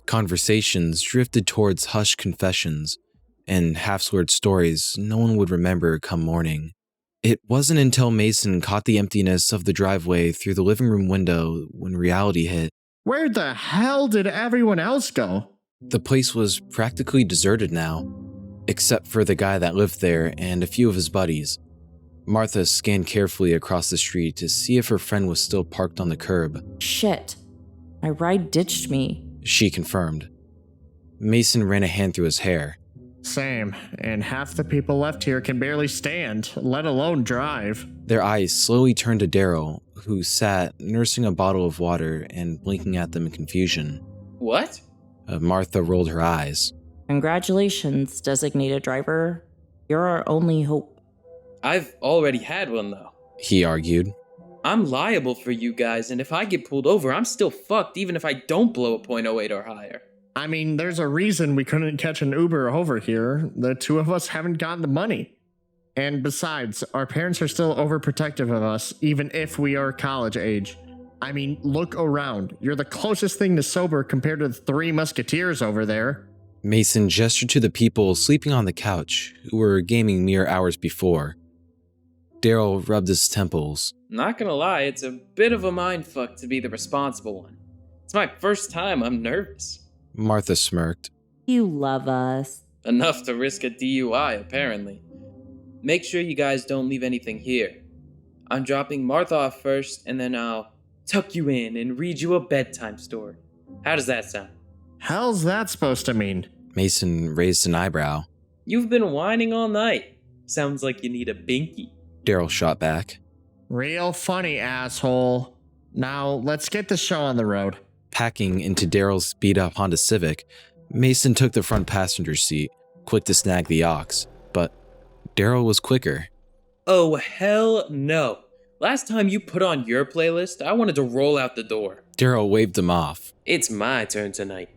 Conversations drifted towards hushed confessions and half-slurred stories no one would remember come morning. It wasn't until Mason caught the emptiness of the driveway through the living room window when reality hit. Where the hell did everyone else go? The place was practically deserted now, except for the guy that lived there and a few of his buddies. Martha scanned carefully across the street to see if her friend was still parked on the curb. Shit. My ride ditched me. She confirmed. Mason ran a hand through his hair. Same, and half the people left here can barely stand, let alone drive. Their eyes slowly turned to Daryl, who sat nursing a bottle of water and blinking at them in confusion. What? Martha rolled her eyes. Congratulations, designated driver. You're our only hope. I've already had one though. He argued. I'm liable for you guys, and if I get pulled over, I'm still fucked even if I don't blow a .08 or higher. I mean, there's a reason we couldn't catch an Uber over here. The two of us haven't got the money. And besides, our parents are still overprotective of us, even if we are college age. I mean, look around. You're the closest thing to sober compared to the Three Musketeers over there. Mason gestured to the people sleeping on the couch, who were gaming mere hours before. Daryl rubbed his temples. Not gonna lie, it's a bit of a mindfuck to be the responsible one. It's my first time, I'm nervous. Martha smirked. You love us. Enough to risk a DUI, apparently. Make sure you guys don't leave anything here. I'm dropping Martha off first, and then I'll tuck you in and read you a bedtime story. How does that sound? Hell's that supposed to mean? Mason raised an eyebrow. You've been whining all night. Sounds like you need a binky. Daryl shot back. Real funny, asshole. Now, let's get the show on the road. Packing into Daryl's beat-up Honda Civic, Mason took the front passenger seat, quick to snag the aux, but Daryl was quicker. Oh, hell no. Last time you put on your playlist, I wanted to roll out the door. Daryl waved him off. It's my turn tonight.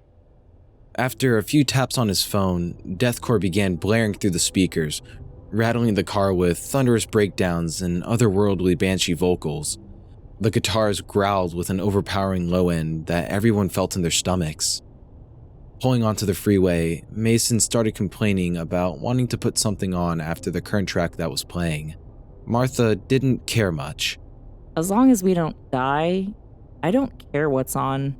After a few taps on his phone, deathcore began blaring through the speakers, rattling the car with thunderous breakdowns and otherworldly banshee vocals. The guitars growled with an overpowering low end that everyone felt in their stomachs. Pulling onto the freeway, Mason started complaining about wanting to put something on after the current track that was playing. Martha didn't care much. As long as we don't die, I don't care what's on.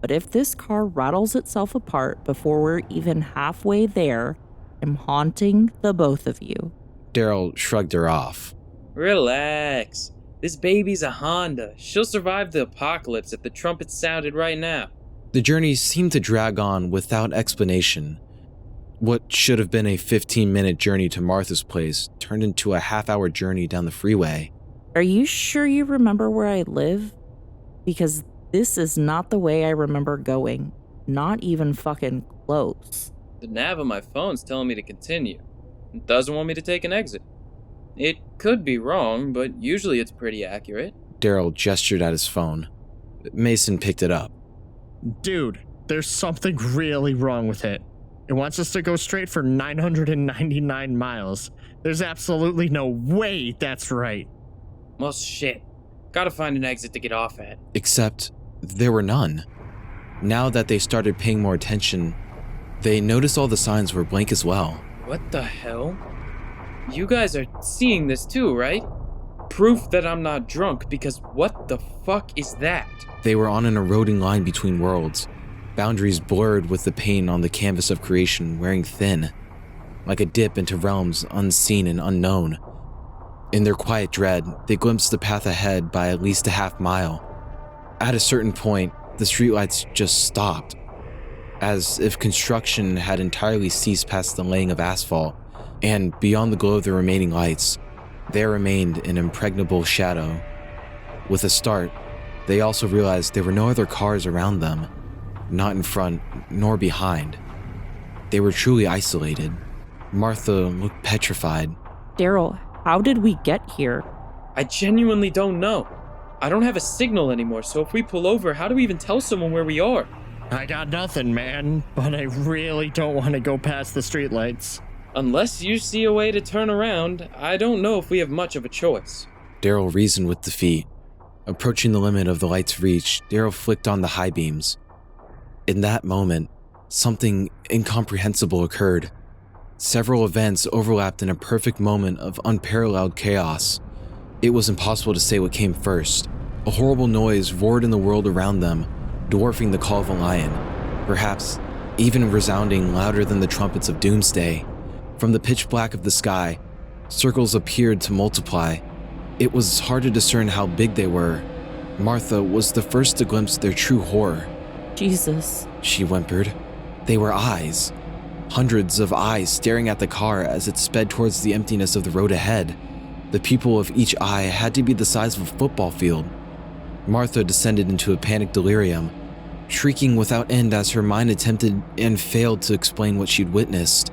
But if this car rattles itself apart before we're even halfway there, I'm haunting the both of you. Daryl shrugged her off. Relax. This baby's a Honda. She'll survive the apocalypse if the trumpet sounded right now. The journey seemed to drag on without explanation. What should have been a 15-minute journey to Martha's place turned into a half-hour journey down the freeway. Are you sure you remember where I live? Because this is not the way I remember going. Not even fucking close. The nav on my phone's telling me to continue. It doesn't want me to take an exit. It could be wrong, but usually it's pretty accurate. Daryl gestured at his phone. Mason picked it up. Dude, there's something really wrong with it. It wants us to go straight for 999 miles. There's absolutely no way that's right. Well, shit. Gotta find an exit to get off at. Except there were none. Now that they started paying more attention, they noticed all the signs were blank as well. What the hell? You guys are seeing this too, right? Proof that I'm not drunk, because what the fuck is that? They were on an eroding line between worlds, boundaries blurred with the paint on the canvas of creation wearing thin, like a dip into realms unseen and unknown. In their quiet dread, they glimpsed the path ahead by at least a half mile. At a certain point, the streetlights just stopped, as if construction had entirely ceased past the laying of asphalt, and beyond the glow of the remaining lights, there remained an impregnable shadow. With a start, they also realized there were no other cars around them, not in front nor behind. They were truly isolated. Martha looked petrified. Daryl, how did we get here? I genuinely don't know. I don't have a signal anymore, so if we pull over, how do we even tell someone where we are? I got nothing, man, but I really don't want to go past the streetlights. Unless you see a way to turn around, I don't know if we have much of a choice. Daryl reasoned with defeat. Approaching the limit of the light's reach, Daryl flicked on the high beams. In that moment, something incomprehensible occurred. Several events overlapped in a perfect moment of unparalleled chaos. It was impossible to say what came first. A horrible noise roared in the world around them, dwarfing the call of a lion, perhaps even resounding louder than the trumpets of doomsday. From the pitch black of the sky, circles appeared to multiply. It was hard to discern how big they were. Martha was the first to glimpse their true horror. Jesus, She whimpered. They were eyes. Hundreds of eyes staring at the car as it sped towards the emptiness of the road ahead. The pupil of each eye had to be the size of a football field. Martha descended into a panic delirium, shrieking without end as her mind attempted and failed to explain what she'd witnessed.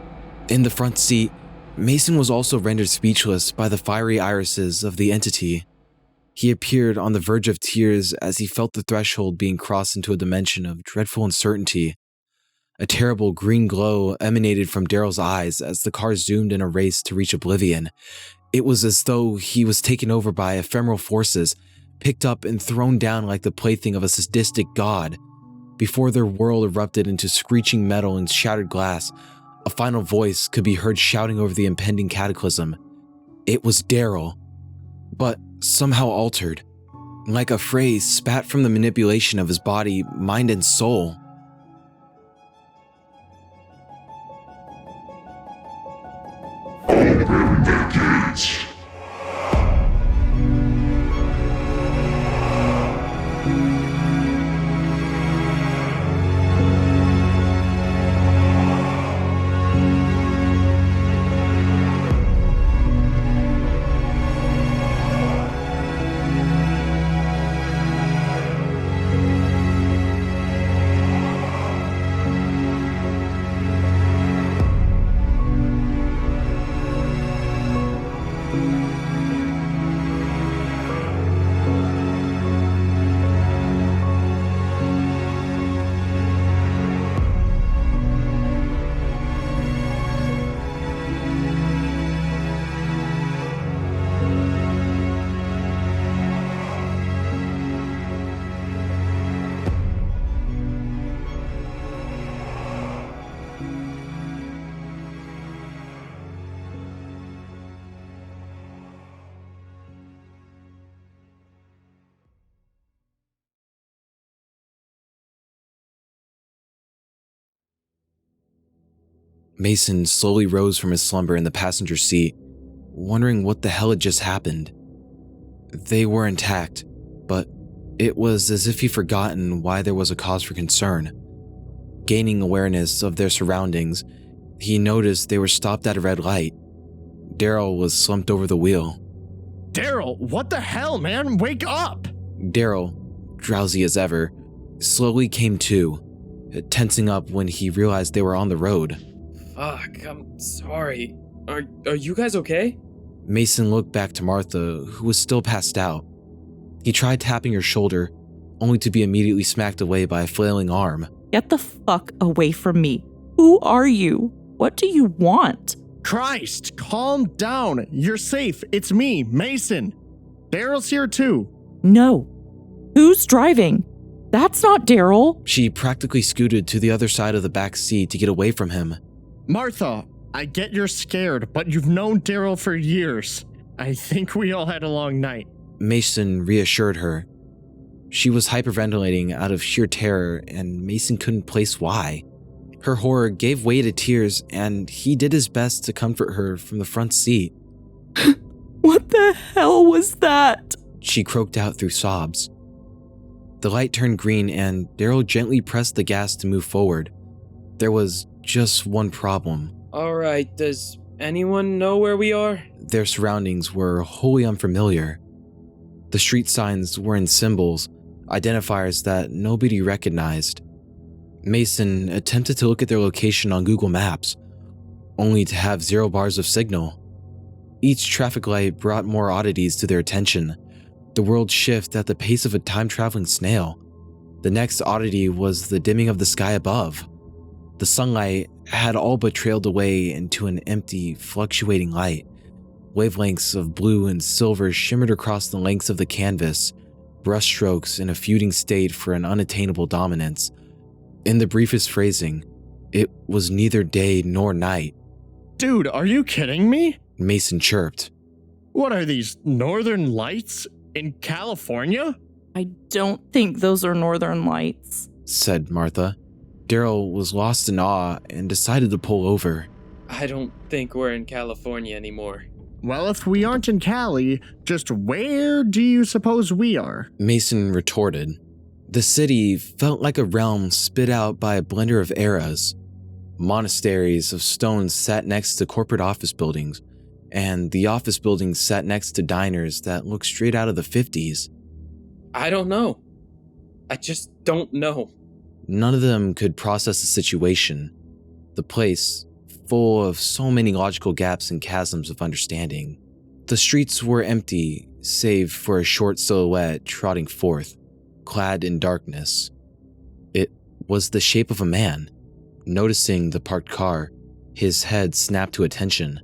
In the front seat, Mason was also rendered speechless by the fiery irises of the entity. He appeared on the verge of tears as he felt the threshold being crossed into a dimension of dreadful uncertainty. A terrible green glow emanated from Daryl's eyes as the car zoomed in a race to reach oblivion. It was as though he was taken over by ephemeral forces, picked up and thrown down like the plaything of a sadistic god. Before their world erupted into screeching metal and shattered glass, a final voice could be heard shouting over the impending cataclysm. It was Daryl, but somehow altered, like a phrase spat from the manipulation of his body, mind, and soul. Mason slowly rose from his slumber in the passenger seat, wondering what the hell had just happened. They were intact, but it was as if he'd forgotten why there was a cause for concern. Gaining awareness of their surroundings, he noticed they were stopped at a red light. Daryl was slumped over the wheel. Daryl, what the hell, man? Wake up! Daryl, drowsy as ever, slowly came to, tensing up when he realized they were on the road. Fuck, I'm sorry. Are you guys okay? Mason looked back to Martha, who was still passed out. He tried tapping her shoulder, only to be immediately smacked away by a flailing arm. Get the fuck away from me. Who are you? What do you want? Christ, calm down. You're safe. It's me, Mason. Daryl's here too. No. Who's driving? That's not Daryl. She practically scooted to the other side of the back seat to get away from him. Martha, I get you're scared, but you've known Daryl for years. I think we all had a long night. Mason reassured her. She was hyperventilating out of sheer terror, and Mason couldn't place why. Her horror gave way to tears, and he did his best to comfort her from the front seat. What the hell was that? She croaked out through sobs. The light turned green, and Daryl gently pressed the gas to move forward. There was just one problem. Alright, does anyone know where we are? Their surroundings were wholly unfamiliar. The street signs were in symbols, identifiers that nobody recognized. Mason attempted to look at their location on Google Maps, only to have 0 bars of signal. Each traffic light brought more oddities to their attention. The world shifted at the pace of a time-traveling snail. The next oddity was the dimming of the sky above. The sunlight had all but trailed away into an empty, fluctuating light. Wavelengths of blue and silver shimmered across the lengths of the canvas, brushstrokes in a feuding state for an unattainable dominance. In the briefest phrasing, it was neither day nor night. Dude, are you kidding me? Mason chirped. What are these, northern lights? In California? I don't think those are northern lights, said Martha. Daryl was lost in awe and decided to pull over. I don't think we're in California anymore. Well, if we aren't in Cali, just where do you suppose we are? Mason retorted. The city felt like a realm spit out by a blender of eras. Monasteries of stone sat next to corporate office buildings, and the office buildings sat next to diners that looked straight out of the 50s. I don't know. I just don't know. None of them could process the situation. The place, full of so many logical gaps and chasms of understanding. The streets were empty, save for a short silhouette trotting forth, clad in darkness. It was the shape of a man. Noticing the parked car, his head snapped to attention.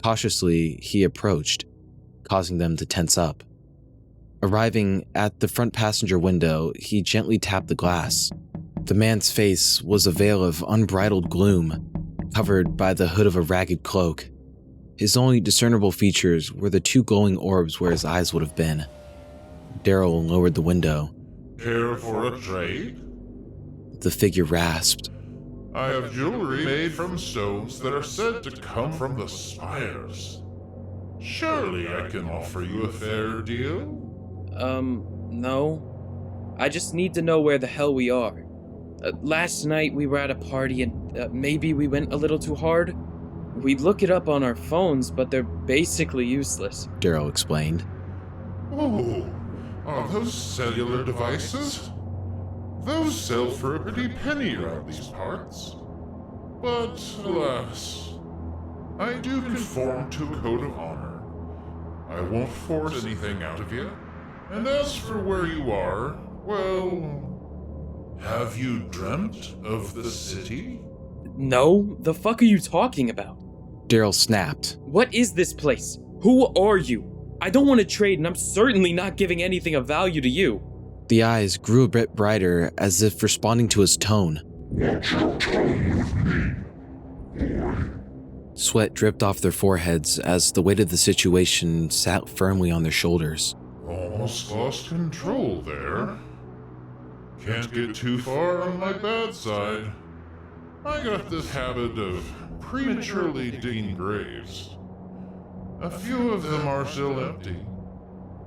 Cautiously, he approached, causing them to tense up. Arriving at the front passenger window, he gently tapped the glass. The man's face was a veil of unbridled gloom, covered by the hood of a ragged cloak. His only discernible features were the 2 glowing orbs where his eyes would have been. Daryl lowered the window. Care for a trade? The figure rasped. I have jewelry made from stones that are said to come from the spires. Surely I can offer you a fair deal? No. I just need to know where the hell we are. Last night we were at a party and maybe we went a little too hard. We look it up on our phones, but they're basically useless. Daryl explained. Oh, are those cellular devices? Those sell for a pretty penny around these parts. But, alas, I do conform to a code of honor. I won't force anything out of you. And as for where you are, well, have you dreamt of the city? No, the fuck are you talking about? Daryl snapped. What is this place? Who are you? I don't want to trade, and I'm certainly not giving anything of value to you. The eyes grew a bit brighter, as if responding to his tone. What's your tone with me, boy? Sweat dripped off their foreheads as the weight of the situation sat firmly on their shoulders. Almost lost control there. Can't get too far on my bad side. I got this habit of prematurely digging graves. A few of them are still empty.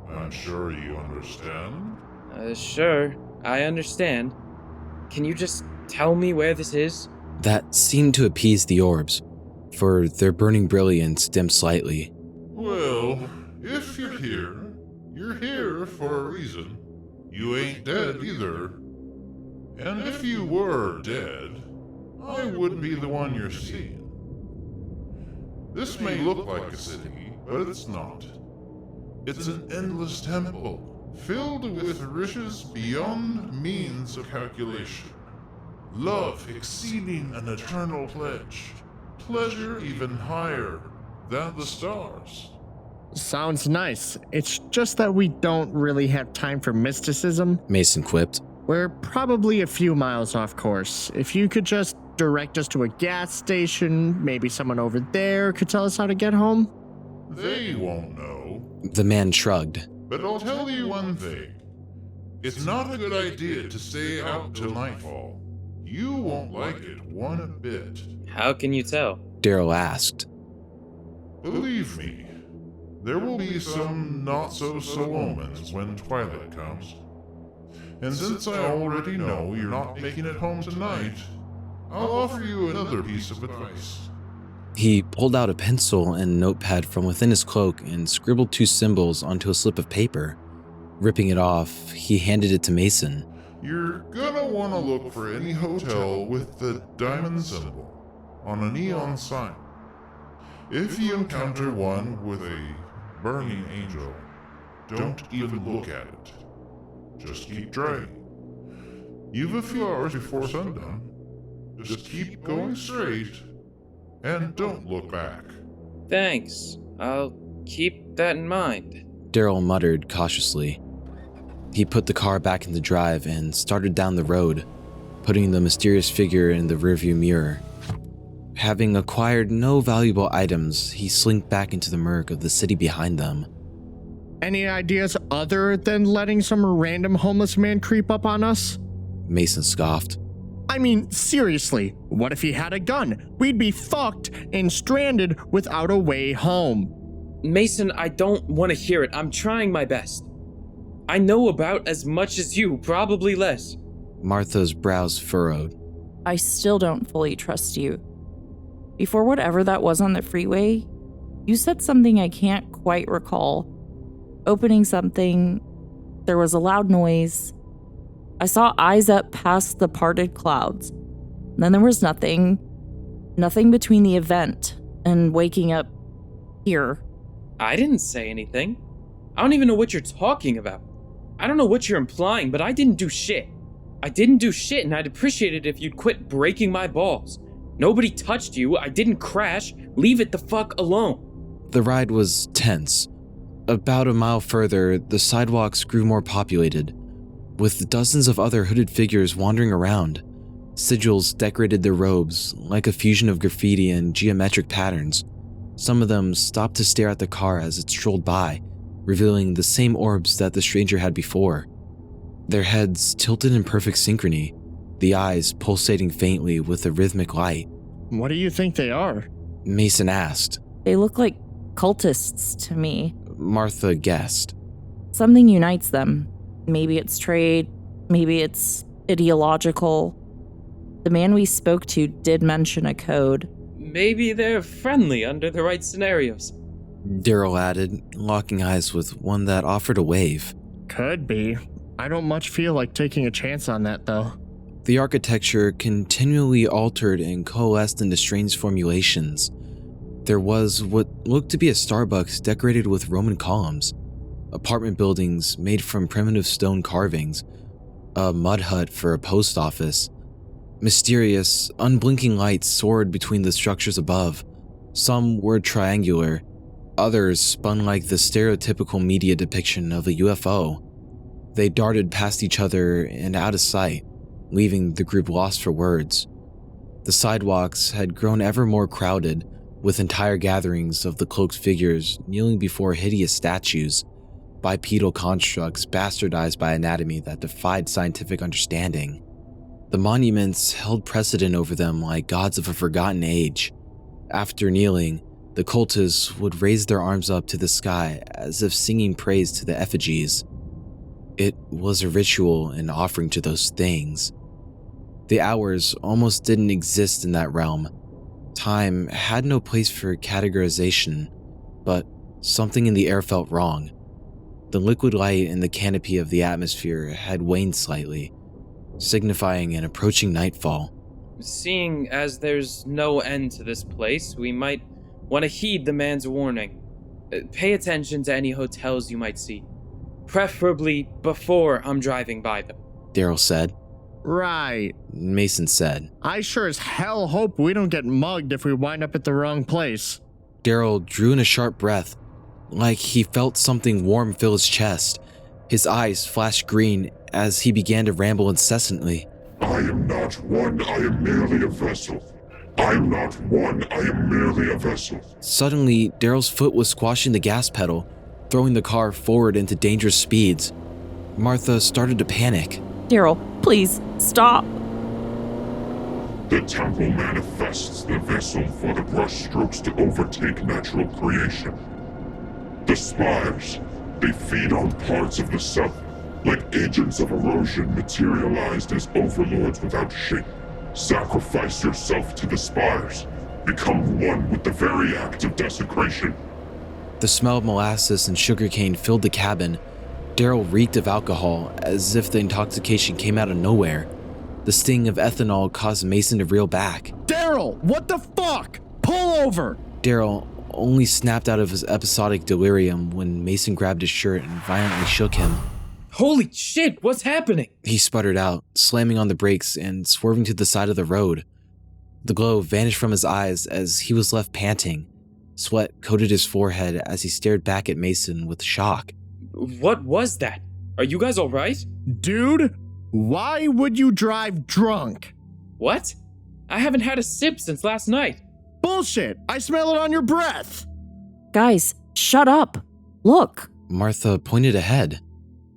I'm sure you understand. Sure, I understand. Can you just tell me where this is? That seemed to appease the orbs, for their burning brilliance dimmed slightly. Well, if you're here for a reason. You ain't dead either. And if you were dead, I wouldn't be the one you're seeing. This may look like a city, but it's not. It's an endless temple, filled with riches beyond means of calculation. Love exceeding an eternal pledge. Pleasure even higher than the stars. Sounds nice. It's just that we don't really have time for mysticism, Mason quipped. We're probably a few miles off course. If you could just direct us to a gas station, maybe someone over there could tell us how to get home. They won't know. The man shrugged. But I'll tell you one thing. It's not a good idea to stay out till nightfall. You won't like it one bit. How can you tell? Daryl asked. Believe me, there will be some not-so-so omens when twilight comes. And since I already know you're not making it home tonight, I'll offer you another piece of advice. He pulled out a pencil and notepad from within his cloak and scribbled 2 symbols onto a slip of paper. Ripping it off, he handed it to Mason. You're gonna want to look for any hotel with the diamond symbol on a neon sign. If you encounter one with a burning angel, don't even look at it. Just keep trying. You've a few hours before sundown. Just keep going straight and don't look back. Thanks. I'll keep that in mind. Daryl muttered cautiously. He put the car back in the drive and started down the road, putting the mysterious figure in the rearview mirror. Having acquired no valuable items, he slinked back into the murk of the city behind them. Any ideas other than letting some random homeless man creep up on us? Mason scoffed. I mean, seriously, what if he had a gun? We'd be fucked and stranded without a way home. Mason, I don't want to hear it. I'm trying my best. I know about as much as you, probably less. Martha's brows furrowed. I still don't fully trust you. Before whatever that was on the freeway, you said something I can't quite recall. Opening something, there was a loud noise. I saw eyes up past the parted clouds. Then there was nothing between the event and waking up here. I didn't say anything. I don't even know what you're talking about. I don't know what you're implying, but I didn't do shit. I didn't do shit, and I'd appreciate it if you'd quit breaking my balls. Nobody touched you. I didn't crash. Leave it the fuck alone. The ride was tense. About a mile further, the sidewalks grew more populated, with dozens of other hooded figures wandering around. Sigils decorated their robes, like a fusion of graffiti and geometric patterns. Some of them stopped to stare at the car as it strolled by, revealing the same orbs that the stranger had before. Their heads tilted in perfect synchrony, the eyes pulsating faintly with a rhythmic light. What do you think they are? Mason asked. They look like cultists to me. Martha guessed. Something unites them. Maybe it's trade, maybe it's ideological. The man we spoke to did mention a code. Maybe they're friendly under the right scenarios. Daryl added, locking eyes with one that offered a wave. Could be. I don't much feel like taking a chance on that, though. The architecture continually altered and coalesced into strange formulations. There was what looked to be a Starbucks decorated with Roman columns, apartment buildings made from primitive stone carvings, a mud hut for a post office. Mysterious, unblinking lights soared between the structures above. Some were triangular, others spun like the stereotypical media depiction of a UFO. They darted past each other and out of sight, leaving the group lost for words. The sidewalks had grown ever more crowded, with entire gatherings of the cloaked figures kneeling before hideous statues, bipedal constructs bastardized by anatomy that defied scientific understanding. The monuments held precedent over them like gods of a forgotten age. After kneeling, the cultists would raise their arms up to the sky as if singing praise to the effigies. It was a ritual and offering to those things. The hours almost didn't exist in that realm. Time had no place for categorization, but something in the air felt wrong. The liquid light in the canopy of the atmosphere had waned slightly, signifying an approaching nightfall. Seeing as there's no end to this place, we might want to heed the man's warning. Pay attention to any hotels you might see, preferably before I'm driving by them, Daryl said. Right. Mason said. I sure as hell hope we don't get mugged if we wind up at the wrong place. Daryl drew in a sharp breath, like he felt something warm fill his chest. His eyes flashed green as he began to ramble incessantly. I am not one, I am merely a vessel. I am not one, I am merely a vessel. Suddenly, Daryl's foot was squashing the gas pedal, throwing the car forward into dangerous speeds. Martha started to panic. Daryl, please, stop. The temple manifests the vessel for the brushstrokes to overtake natural creation. The spires, they feed on parts of the self, like agents of erosion materialized as overlords without shape. Sacrifice yourself to the spires. Become one with the very act of desecration. The smell of molasses and sugarcane filled the cabin. Daryl reeked of alcohol, as if the intoxication came out of nowhere. The sting of ethanol caused Mason to reel back. Daryl, what the fuck? Pull over! Daryl only snapped out of his episodic delirium when Mason grabbed his shirt and violently shook him. Holy shit, what's happening? He sputtered out, slamming on the brakes and swerving to the side of the road. The glow vanished from his eyes as he was left panting. Sweat coated his forehead as he stared back at Mason with shock. What was that? Are you guys alright? Dude, why would you drive drunk? What? I haven't had a sip since last night. Bullshit! I smell it on your breath! Guys, shut up. Look. Martha pointed ahead.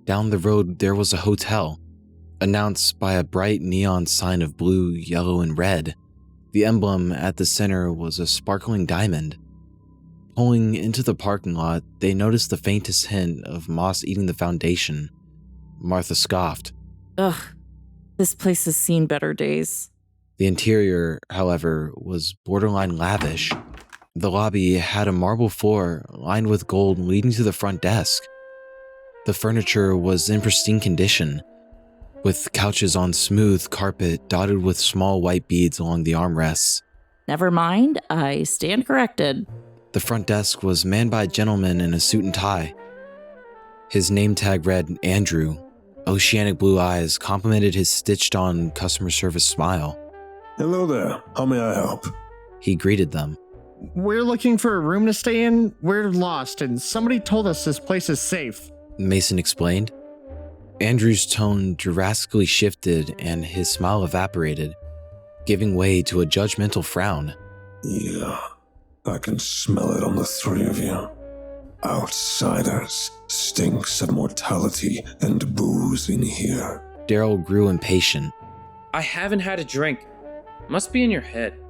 Down the road, there was a hotel, announced by a bright neon sign of blue, yellow, and red. The emblem at the center was a sparkling diamond. Pulling into the parking lot, they noticed the faintest hint of moss eating the foundation. Martha scoffed. Ugh, this place has seen better days. The interior, however, was borderline lavish. The lobby had a marble floor lined with gold leading to the front desk. The furniture was in pristine condition, with couches on smooth carpet dotted with small white beads along the armrests. Never mind, I stand corrected. The front desk was manned by a gentleman in a suit and tie. His name tag read Andrew. Oceanic blue eyes complemented his stitched-on customer service smile. Hello there. How may I help? He greeted them. We're looking for a room to stay in. We're lost, and somebody told us this place is safe. Mason explained. Andrew's tone drastically shifted and his smile evaporated, giving way to a judgmental frown. Yeah, I can smell it on the three of you. Outsiders, stinks of mortality and booze in here. Daryl grew impatient. I haven't had a drink. Must be in your head.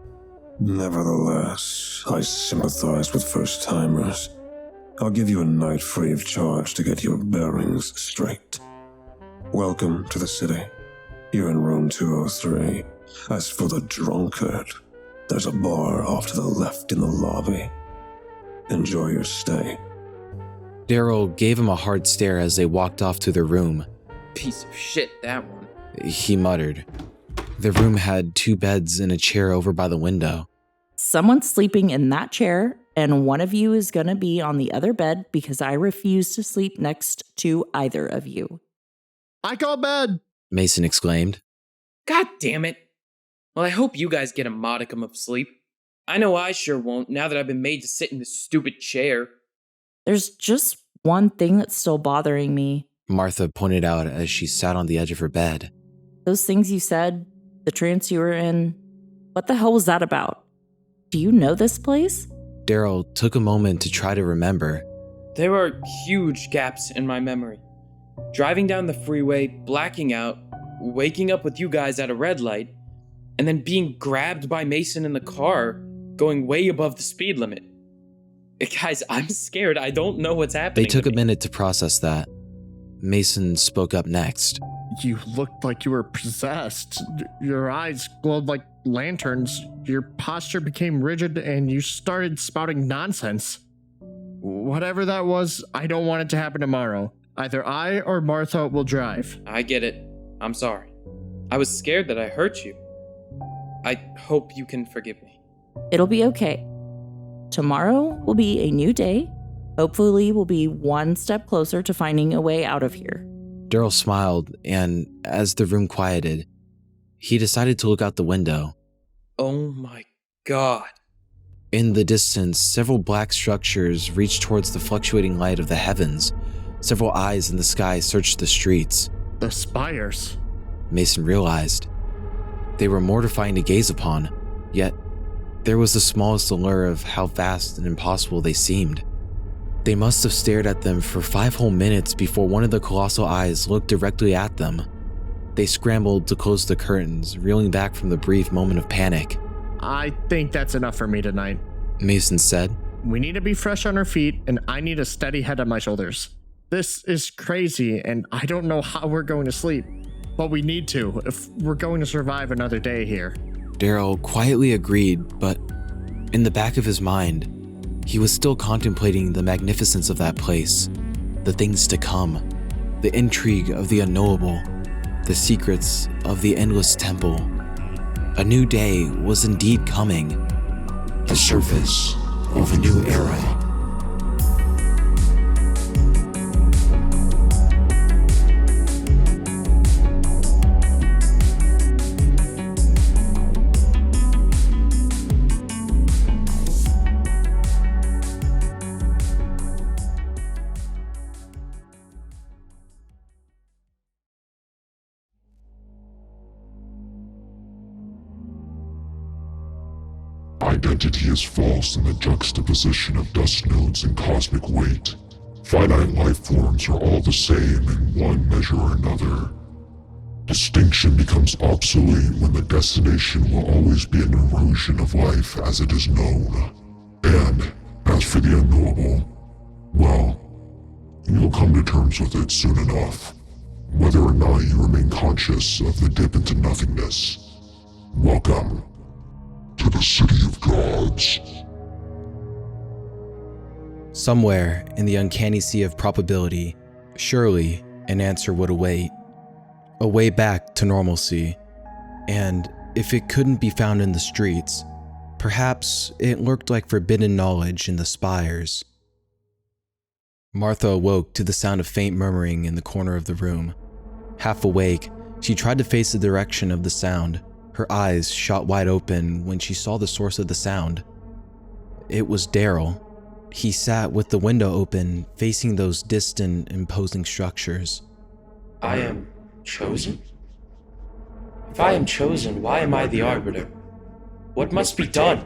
Nevertheless, I sympathize with first-timers. I'll give you a night free of charge to get your bearings straight. Welcome to the city. You're in room 203. As for the drunkard, there's a bar off to the left in the lobby. Enjoy your stay. Daryl gave him a hard stare as they walked off to their room. Piece of shit, that one. He muttered. The room had 2 beds and a chair over by the window. Someone's sleeping in that chair, and one of you is going to be on the other bed because I refuse to sleep next to either of you. I call bed, Mason exclaimed. God damn it. Well, I hope you guys get a modicum of sleep. I know I sure won't now that I've been made to sit in this stupid chair. There's just one thing that's still bothering me. Martha pointed out as she sat on the edge of her bed. Those things you said, the trance you were in, what the hell was that about? Do you know this place? Daryl took a moment to try to remember. There are huge gaps in my memory. Driving down the freeway, blacking out, waking up with you guys at a red light, and then being grabbed by Mason in the car, going way above the speed limit. Guys, I'm scared. I don't know what's happening. They took a minute to process that. Mason spoke up next. You looked like you were possessed. Your eyes glowed like lanterns. Your posture became rigid and you started spouting nonsense. Whatever that was, I don't want it to happen tomorrow. Either I or Martha will drive. I get it. I'm sorry. I was scared that I hurt you. I hope you can forgive me. It'll be okay. Tomorrow will be a new day. Hopefully, we'll be one step closer to finding a way out of here. Daryl smiled, and as the room quieted, he decided to look out the window. Oh my god. In the distance, several black structures reached towards the fluctuating light of the heavens. Several eyes in the sky searched the streets. The spires. Mason realized. They were mortifying to gaze upon, yet there was the smallest allure of how vast and impossible they seemed. They must have stared at them for 5 whole minutes before one of the colossal eyes looked directly at them. They scrambled to close the curtains, reeling back from the brief moment of panic. I think that's enough for me tonight, Mason said. We need to be fresh on our feet, and I need a steady head on my shoulders. This is crazy, and I don't know how we're going to sleep, but we need to if we're going to survive another day here. Daryl quietly agreed, but in the back of his mind, he was still contemplating the magnificence of that place, the things to come, the intrigue of the unknowable, the secrets of the endless temple. A new day was indeed coming, the surface of a new era. Identity is false in the juxtaposition of dust nodes and cosmic weight. Finite life forms are all the same in one measure or another. Distinction becomes obsolete when the destination will always be an erosion of life as it is known. And, as for the unknowable, well, you'll come to terms with it soon enough, whether or not you remain conscious of the dip into nothingness. Welcome to the City of Gods. Somewhere in the uncanny sea of probability, surely an answer would await. A way back to normalcy. And if it couldn't be found in the streets, perhaps it lurked like forbidden knowledge in the spires. Martha awoke to the sound of faint murmuring in the corner of the room. Half awake, she tried to face the direction of the sound. Her eyes shot wide open when she saw the source of the sound. It was Daryl. He sat with the window open, facing those distant, imposing structures. I am chosen? If I am chosen, why am I the arbiter? What must be done?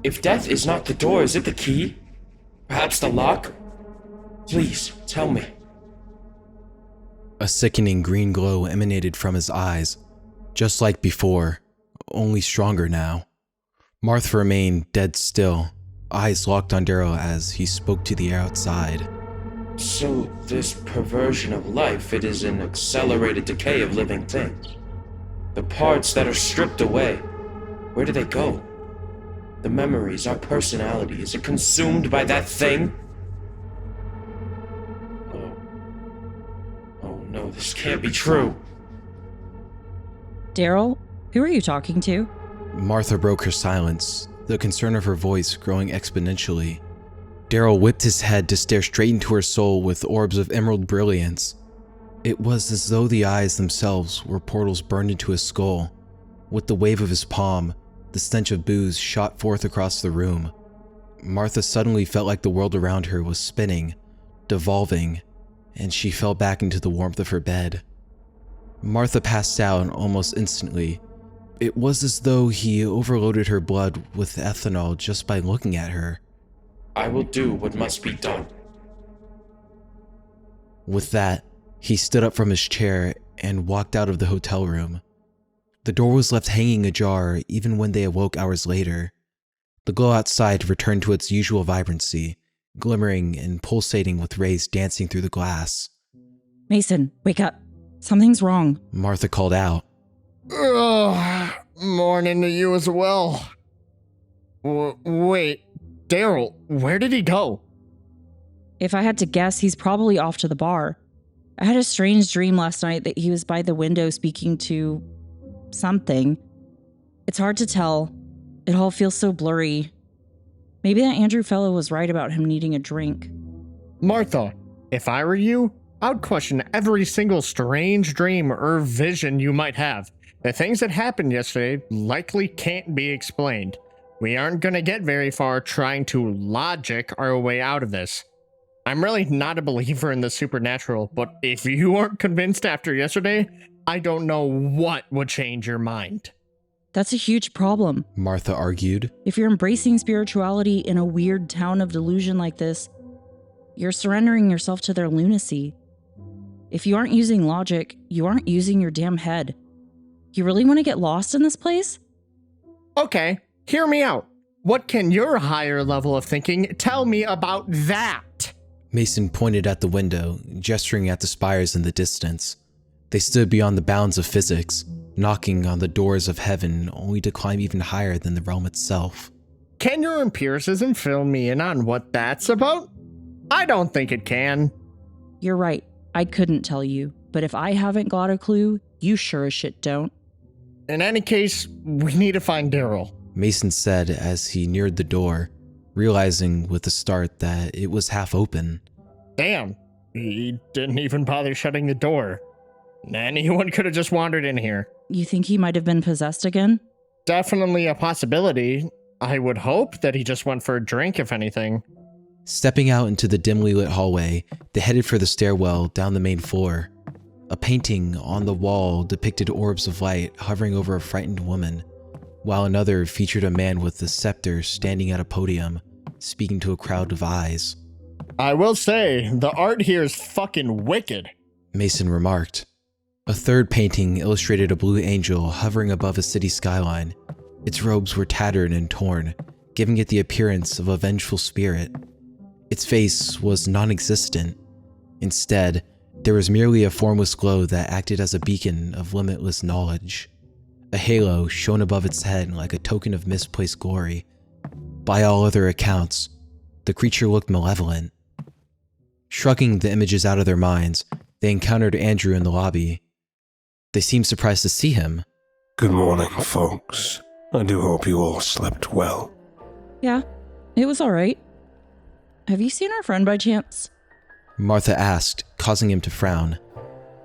If death is not the door, is it the key? Perhaps the lock? Please, tell me. A sickening green glow emanated from his eyes. Just like before, only stronger now. Martha remained dead still, eyes locked on Daryl as he spoke to the air outside. So, this perversion of life, it is an accelerated decay of living things. The parts that are stripped away, where do they go? The memories, our personality, is it consumed by that thing? Oh no, this can't be true. Daryl, who are you talking to? Martha broke her silence, the concern of her voice growing exponentially. Daryl whipped his head to stare straight into her soul with orbs of emerald brilliance. It was as though the eyes themselves were portals burned into his skull. With the wave of his palm, the stench of booze shot forth across the room. Martha suddenly felt like the world around her was spinning, devolving, and she fell back into the warmth of her bed. Martha passed out almost instantly. It was as though he overloaded her blood with ethanol just by looking at her. I will do what must be done. With that, he stood up from his chair and walked out of the hotel room. The door was left hanging ajar even when they awoke hours later. The glow outside returned to its usual vibrancy, glimmering and pulsating with rays dancing through the glass. Mason, wake up. Something's wrong. Martha called out. Ugh, morning to you as well. Wait, Daryl, where did he go? If I had to guess, he's probably off to the bar. I had a strange dream last night that he was by the window speaking to something. It's hard to tell. It all feels so blurry. Maybe that Andrew fellow was right about him needing a drink. Martha, if I were you, I would question every single strange dream or vision you might have. The things that happened yesterday likely can't be explained. We aren't gonna get very far trying to logic our way out of this. I'm really not a believer in the supernatural, but if you aren't convinced after yesterday, I don't know what would change your mind. That's a huge problem, Martha argued. If you're embracing spirituality in a weird town of delusion like this, you're surrendering yourself to their lunacy. If you aren't using logic, you aren't using your damn head. You really want to get lost in this place? Okay, hear me out. What can your higher level of thinking tell me about that? Mason pointed at the window, gesturing at the spires in the distance. They stood beyond the bounds of physics, knocking on the doors of heaven only to climb even higher than the realm itself. Can your empiricism fill me in on what that's about? I don't think it can. You're right. I couldn't tell you. But if I haven't got a clue, you sure as shit don't. In any case, we need to find Daryl, Mason said as he neared the door, realizing with a start that it was half open. Damn, he didn't even bother shutting the door. Anyone could have just wandered in here. You think he might have been possessed again? Definitely a possibility. I would hope that he just went for a drink, if anything. Stepping out into the dimly lit hallway, they headed for the stairwell down the main floor. A painting on the wall depicted orbs of light hovering over a frightened woman, while another featured a man with a scepter standing at a podium, speaking to a crowd of eyes. I will say, the art here is fucking wicked, Mason remarked. A third painting illustrated a blue angel hovering above a city skyline. Its robes were tattered and torn, giving it the appearance of a vengeful spirit. Its face was non-existent. Instead, there was merely a formless glow that acted as a beacon of limitless knowledge. A halo shone above its head like a token of misplaced glory. By all other accounts, the creature looked malevolent. Shrugging the images out of their minds, they encountered Andrew in the lobby. They seemed surprised to see him. Good morning, folks. I do hope you all slept well. Yeah, it was all right. Have you seen our friend by chance? Martha asked, causing him to frown.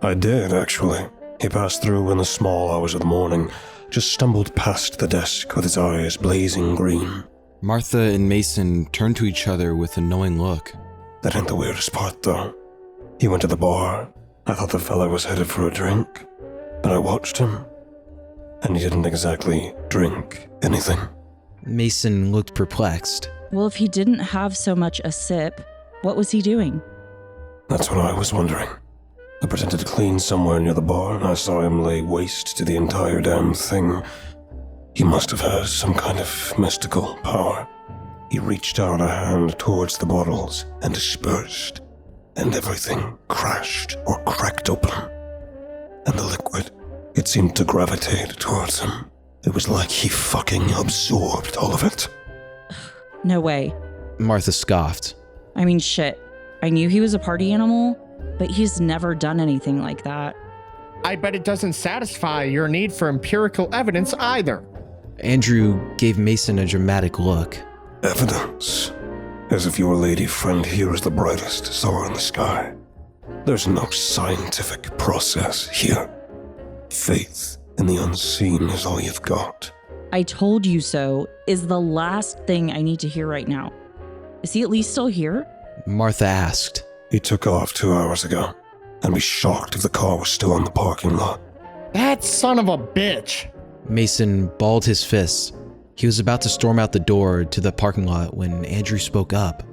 I did, actually. He passed through in the small hours of the morning, just stumbled past the desk with his eyes blazing green. Martha and Mason turned to each other with a knowing look. That ain't the weirdest part, though. He went to the bar. I thought the fella was headed for a drink, but I watched him, and he didn't exactly drink anything. Mason looked perplexed. Well, if he didn't have so much a sip, what was he doing? That's what I was wondering. I pretended to clean somewhere near the bar, and I saw him lay waste to the entire damn thing. He must have had some kind of mystical power. He reached out a hand towards the bottles and dispersed, and everything crashed or cracked open. And the liquid, it seemed to gravitate towards him. It was like he fucking absorbed all of it. No way. Martha scoffed. I mean, shit. I knew he was a party animal, but he's never done anything like that. I bet it doesn't satisfy your need for empirical evidence either. Andrew gave Mason a dramatic look. Evidence? As if your lady friend here is the brightest star in the sky. There's no scientific process here. Faith in the unseen is all you've got. I told you so is the last thing I need to hear right now. Is he at least still here? Martha asked. He took off 2 hours ago. I'd be shocked if the car was still in the parking lot. That son of a bitch! Mason balled his fists. He was about to storm out the door to the parking lot when Andrew spoke up.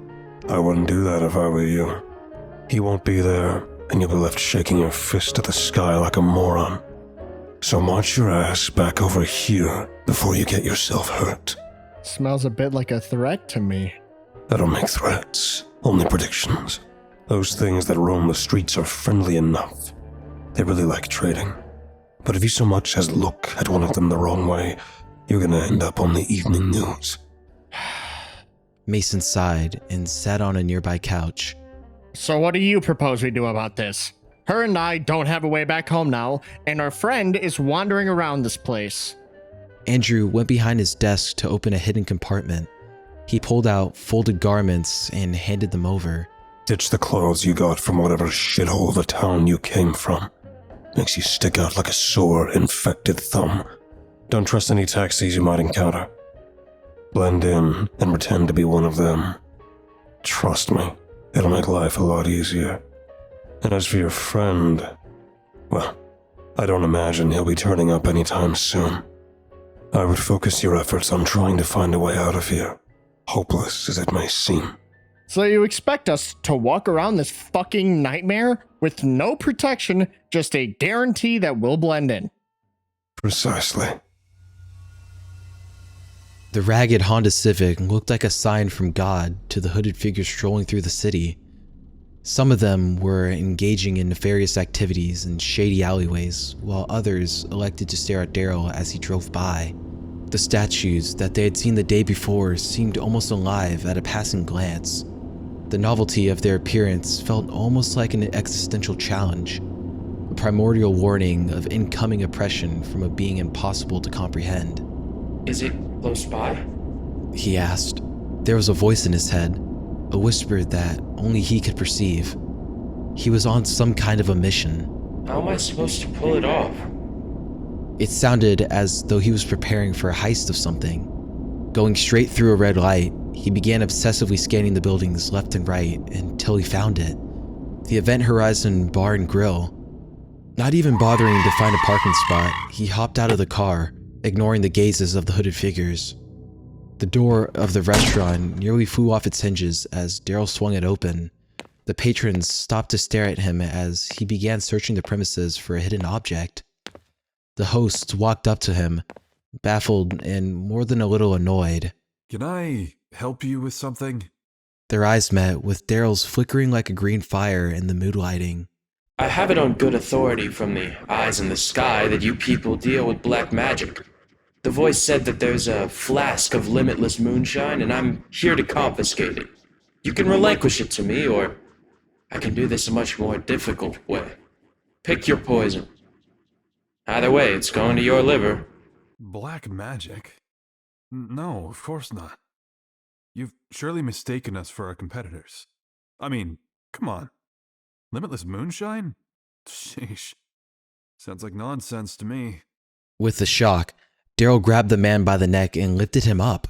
I wouldn't do that if I were you. He won't be there, and you'll be left shaking your fist at the sky like a moron. So march your ass back over here before you get yourself hurt. Smells a bit like a threat to me. I don't make threats, only predictions. Those things that roam the streets are friendly enough. They really like trading. But if you so much as look at one of them the wrong way, you're gonna end up on the evening news. Mason sighed and sat on a nearby couch. So what do you propose we do about this? Her and I don't have a way back home now, and our friend is wandering around this place. Andrew went behind his desk to open a hidden compartment. He pulled out folded garments and handed them over. Ditch the clothes you got from whatever shithole of a town you came from. Makes you stick out like a sore, infected thumb. Don't trust any taxis you might encounter. Blend in and pretend to be one of them. Trust me, it'll make life a lot easier. And as for your friend, well, I don't imagine he'll be turning up anytime soon. I would focus your efforts on trying to find a way out of here, hopeless as it may seem. So you expect us to walk around this fucking nightmare with no protection, just a guarantee that we'll blend in? Precisely. The ragged Honda Civic looked like a sign from God to the hooded figures strolling through the city. Some of them were engaging in nefarious activities in shady alleyways, while others elected to stare at Daryl as he drove by. The statues that they had seen the day before seemed almost alive at a passing glance. The novelty of their appearance felt almost like an existential challenge, a primordial warning of incoming oppression from a being impossible to comprehend. Is it close by? He asked. There was a voice in his head, a whisper that only he could perceive. He was on some kind of a mission. How am I supposed to pull it off? It sounded as though he was preparing for a heist of something. Going straight through a red light, he began obsessively scanning the buildings left and right until he found it. The Event Horizon Bar and Grill. Not even bothering to find a parking spot, he hopped out of the car, ignoring the gazes of the hooded figures. The door of the restaurant nearly flew off its hinges as Daryl swung it open. The patrons stopped to stare at him as he began searching the premises for a hidden object. The host walked up to him, baffled and more than a little annoyed. Can I help you with something? Their eyes met, with Daryl's flickering like a green fire in the mood lighting. I have it on good authority from the eyes in the sky that you people deal with black magic. The voice said that there's a flask of limitless moonshine, and I'm here to confiscate it. You can relinquish it to me, or I can do this a much more difficult way. Pick your poison. Either way, it's going to your liver. Black magic? No, of course not. You've surely mistaken us for our competitors. I mean, come on. Limitless moonshine? Sheesh. Sounds like nonsense to me. With a shock, Daryl grabbed the man by the neck and lifted him up.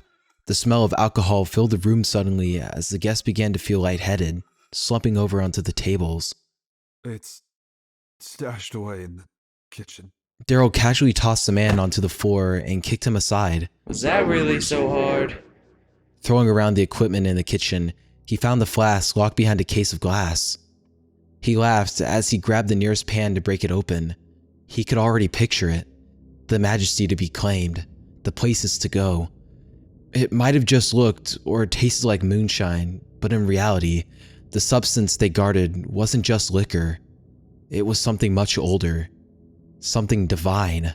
The smell of alcohol filled the room suddenly as the guests began to feel lightheaded, slumping over onto the tables. It's stashed away in the kitchen. Daryl casually tossed the man onto the floor and kicked him aside. Was that really so hard? Throwing around the equipment in the kitchen, he found the flask locked behind a case of glass. He laughed as he grabbed the nearest pan to break it open. He could already picture it. The majesty to be claimed, the places to go. It might have just looked or tasted like moonshine, but in reality, the substance they guarded wasn't just liquor. It was something much older. Something divine.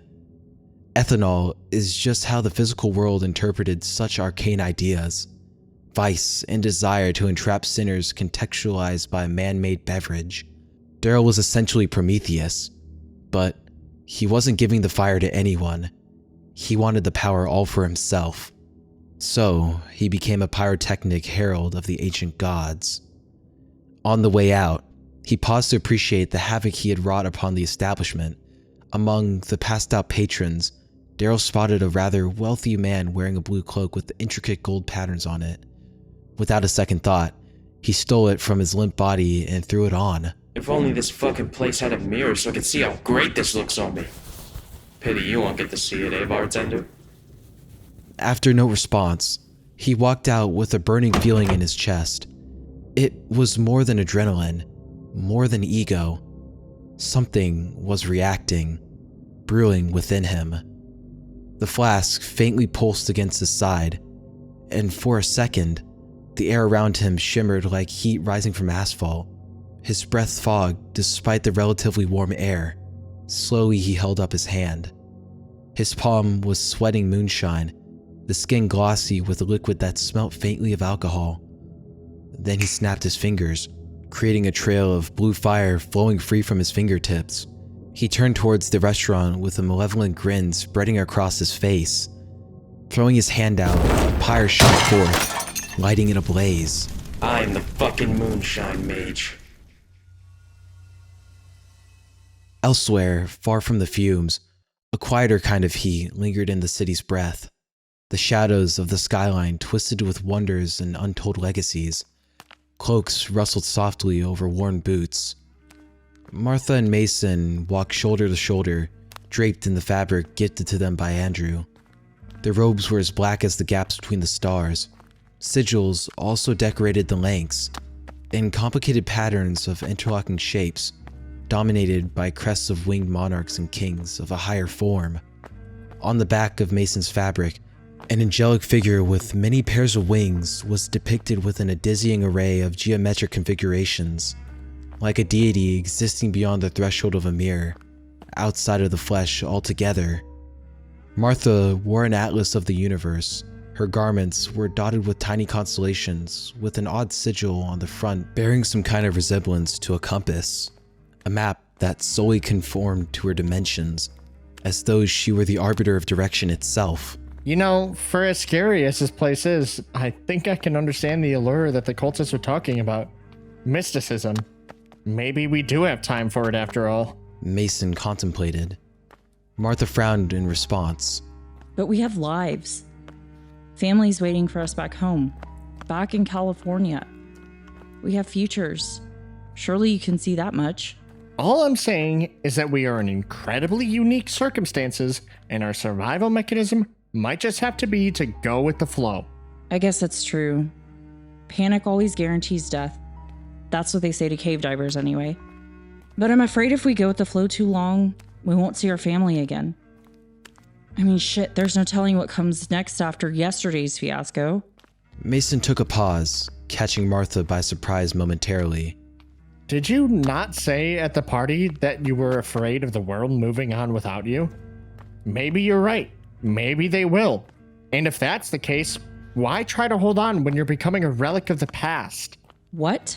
Ethanol is just how the physical world interpreted such arcane ideas. Vice and desire to entrap sinners contextualized by a man-made beverage. Daryl was essentially Prometheus, but he wasn't giving the fire to anyone. He wanted the power all for himself. So, he became a pyrotechnic herald of the ancient gods. On the way out, he paused to appreciate the havoc he had wrought upon the establishment. Among the passed-out patrons, Daryl spotted a rather wealthy man wearing a blue cloak with intricate gold patterns on it. Without a second thought, he stole it from his limp body and threw it on. If only this fucking place had a mirror so I could see how great this looks on me. Pity you won't get to see it, eh, bartender? After no response, he walked out with a burning feeling in his chest. It was more than adrenaline. more than ego. Something was reacting, brewing within him. The flask faintly pulsed against his side, and for a second, the air around him shimmered like heat rising from asphalt. His breath fogged despite the relatively warm air. Slowly he held up his hand. His palm was sweating moonshine, the skin glossy with a liquid that smelt faintly of alcohol. Then he snapped his fingers, creating a trail of blue fire flowing free from his fingertips. He turned towards the restaurant with a malevolent grin spreading across his face. Throwing his hand out, a pyre shot forth, lighting it ablaze. I'm the fucking moonshine mage. Elsewhere, far from the fumes, a quieter kind of heat lingered in the city's breath. The shadows of the skyline twisted with wonders and untold legacies. Cloaks rustled softly over worn boots. Martha and Mason walked shoulder to shoulder, draped in the fabric gifted to them by Andrew. Their robes were as black as the gaps between the stars. Sigils also decorated the lengths, in complicated patterns of interlocking shapes, dominated by crests of winged monarchs and kings of a higher form. On the back of Mason's fabric, an angelic figure with many pairs of wings was depicted within a dizzying array of geometric configurations, like a deity existing beyond the threshold of a mirror, outside of the flesh altogether. Martha wore an atlas of the universe. Her garments were dotted with tiny constellations, with an odd sigil on the front bearing some kind of resemblance to a compass, a map that solely conformed to her dimensions, as though she were the arbiter of direction itself. You know, for as scary as this place is, I think I can understand the allure that the cultists are talking about. Mysticism. Maybe we do have time for it after all. Mason contemplated. Martha frowned in response. But we have lives. Families waiting for us back home, back in California. We have futures. Surely you can see that much. All I'm saying is that we are in incredibly unique circumstances, and our survival mechanism might just have to be to go with the flow. I guess that's true. Panic always guarantees death. That's what they say to cave divers anyway. But I'm afraid if we go with the flow too long, we won't see our family again. I mean, shit, there's no telling what comes next after yesterday's fiasco. Mason took a pause, catching Martha by surprise momentarily. Did you not say at the party that you were afraid of the world moving on without you? Maybe you're right. Maybe they will. And if that's the case, why try to hold on when you're becoming a relic of the past? What?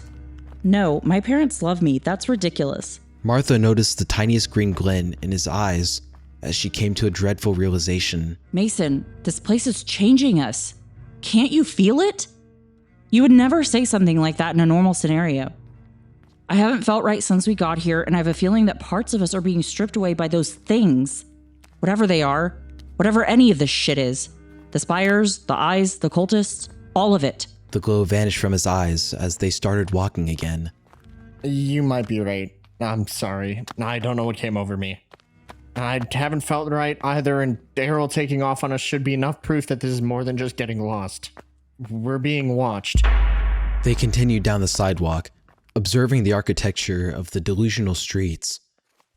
No, my parents love me. That's ridiculous. Martha noticed the tiniest green glint in his eyes as she came to a dreadful realization. Mason, this place is changing us. Can't you feel it? You would never say something like that in a normal scenario. I haven't felt right since we got here, and I have a feeling that parts of us are being stripped away by those things. Whatever they are, whatever any of this shit is. The spires, the eyes, the cultists, all of it. The glow vanished from his eyes as they started walking again. You might be right. I'm sorry. I don't know what came over me. I haven't felt right either, and Daryl taking off on us should be enough proof that this is more than just getting lost. We're being watched. They continued down the sidewalk, observing the architecture of the delusional streets.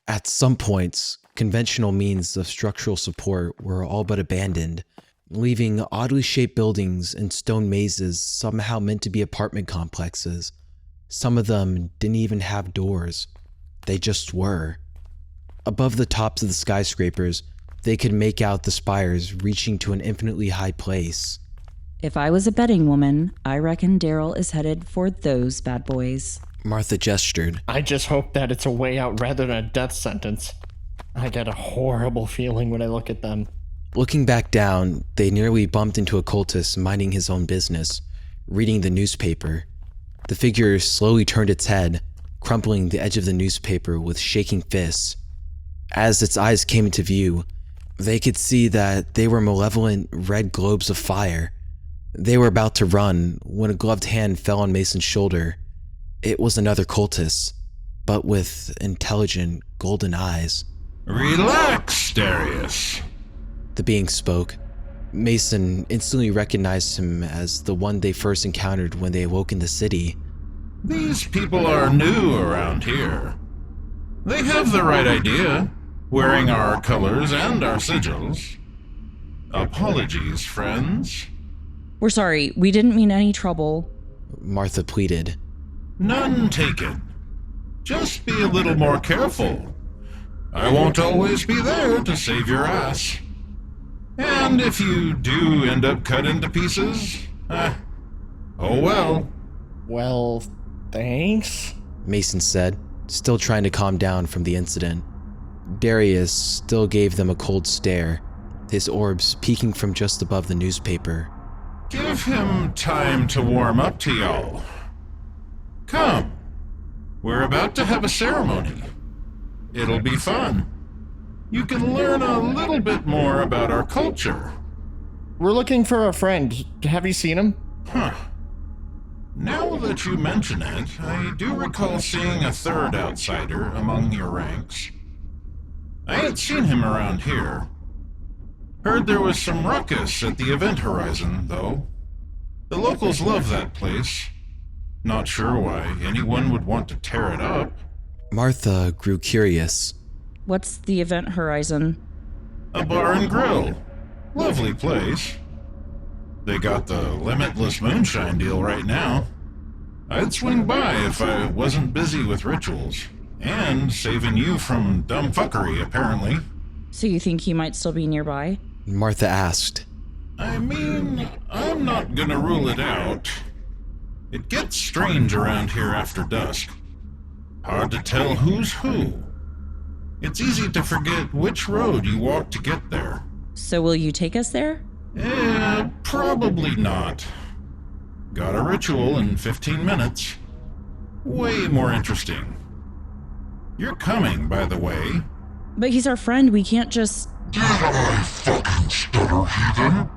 At some points, conventional means of structural support were all but abandoned, leaving oddly shaped buildings and stone mazes somehow meant to be apartment complexes. Some of them didn't even have doors. They just were. Above the tops of the skyscrapers, they could make out the spires reaching to an infinitely high place. If I was a betting woman, I reckon Daryl is headed for those bad boys. Martha gestured. I just hope that it's a way out rather than a death sentence. I get a horrible feeling when I look at them. Looking back down, they nearly bumped into a cultist minding his own business, reading the newspaper. The figure slowly turned its head, crumpling the edge of the newspaper with shaking fists. As its eyes came into view, they could see that they were malevolent red globes of fire. They were about to run when a gloved hand fell on Mason's shoulder. It was another cultist, but with intelligent golden eyes. Relax, Darius. The being spoke. Mason instantly recognized him as the one they first encountered when they awoke in the city. These people are new around here. They have the right idea, wearing our colors and our sigils. Apologies, friends. We're sorry, we didn't mean any trouble. Martha pleaded. None taken. Just be a little more careful. I won't always be there to save your ass. And if you do end up cut into pieces, oh well. Well, thanks, Mason said, still trying to calm down from the incident. Darius still gave them a cold stare, his orbs peeking from just above the newspaper. Give him time to warm up to y'all. Come. We're about to have a ceremony. It'll be fun. You can learn a little bit more about our culture. We're looking for a friend. Have you seen him? Huh. Now that you mention it, I do recall seeing a third outsider among your ranks. I ain't seen him around here. Heard there was some ruckus at the event horizon, though. The locals love that place. Not sure why anyone would want to tear it up. Martha grew curious. What's the event horizon? A bar and grill. Lovely place. They got the limitless moonshine deal right now. I'd swing by if I wasn't busy with rituals. And saving you from dumb fuckery, apparently. So you think he might still be nearby? Martha asked. I mean, I'm not gonna rule it out. It gets strange around here after dusk. Hard to tell who's who. It's easy to forget which road you walk to get there. So will you take us there? Probably not. Got a ritual in 15 minutes. Way more interesting. You're coming, by the way. But he's our friend, we can't just... Did I fucking stutter, heathen?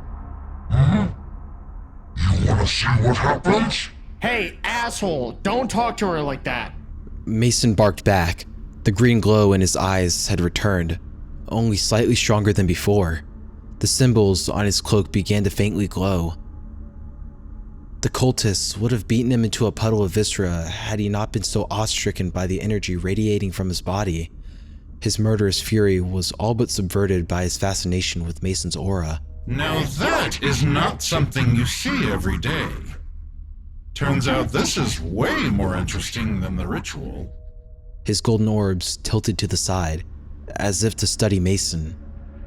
You wanna see what happens? Hey, asshole! Don't talk to her like that! Mason barked back. The green glow in his eyes had returned, only slightly stronger than before. The symbols on his cloak began to faintly glow. The cultists would have beaten him into a puddle of viscera had he not been so awe-stricken by the energy radiating from his body. His murderous fury was all but subverted by his fascination with Mason's aura. Now that is not something you see every day. Turns out this is way more interesting than the ritual. His golden orbs tilted to the side, as if to study Mason.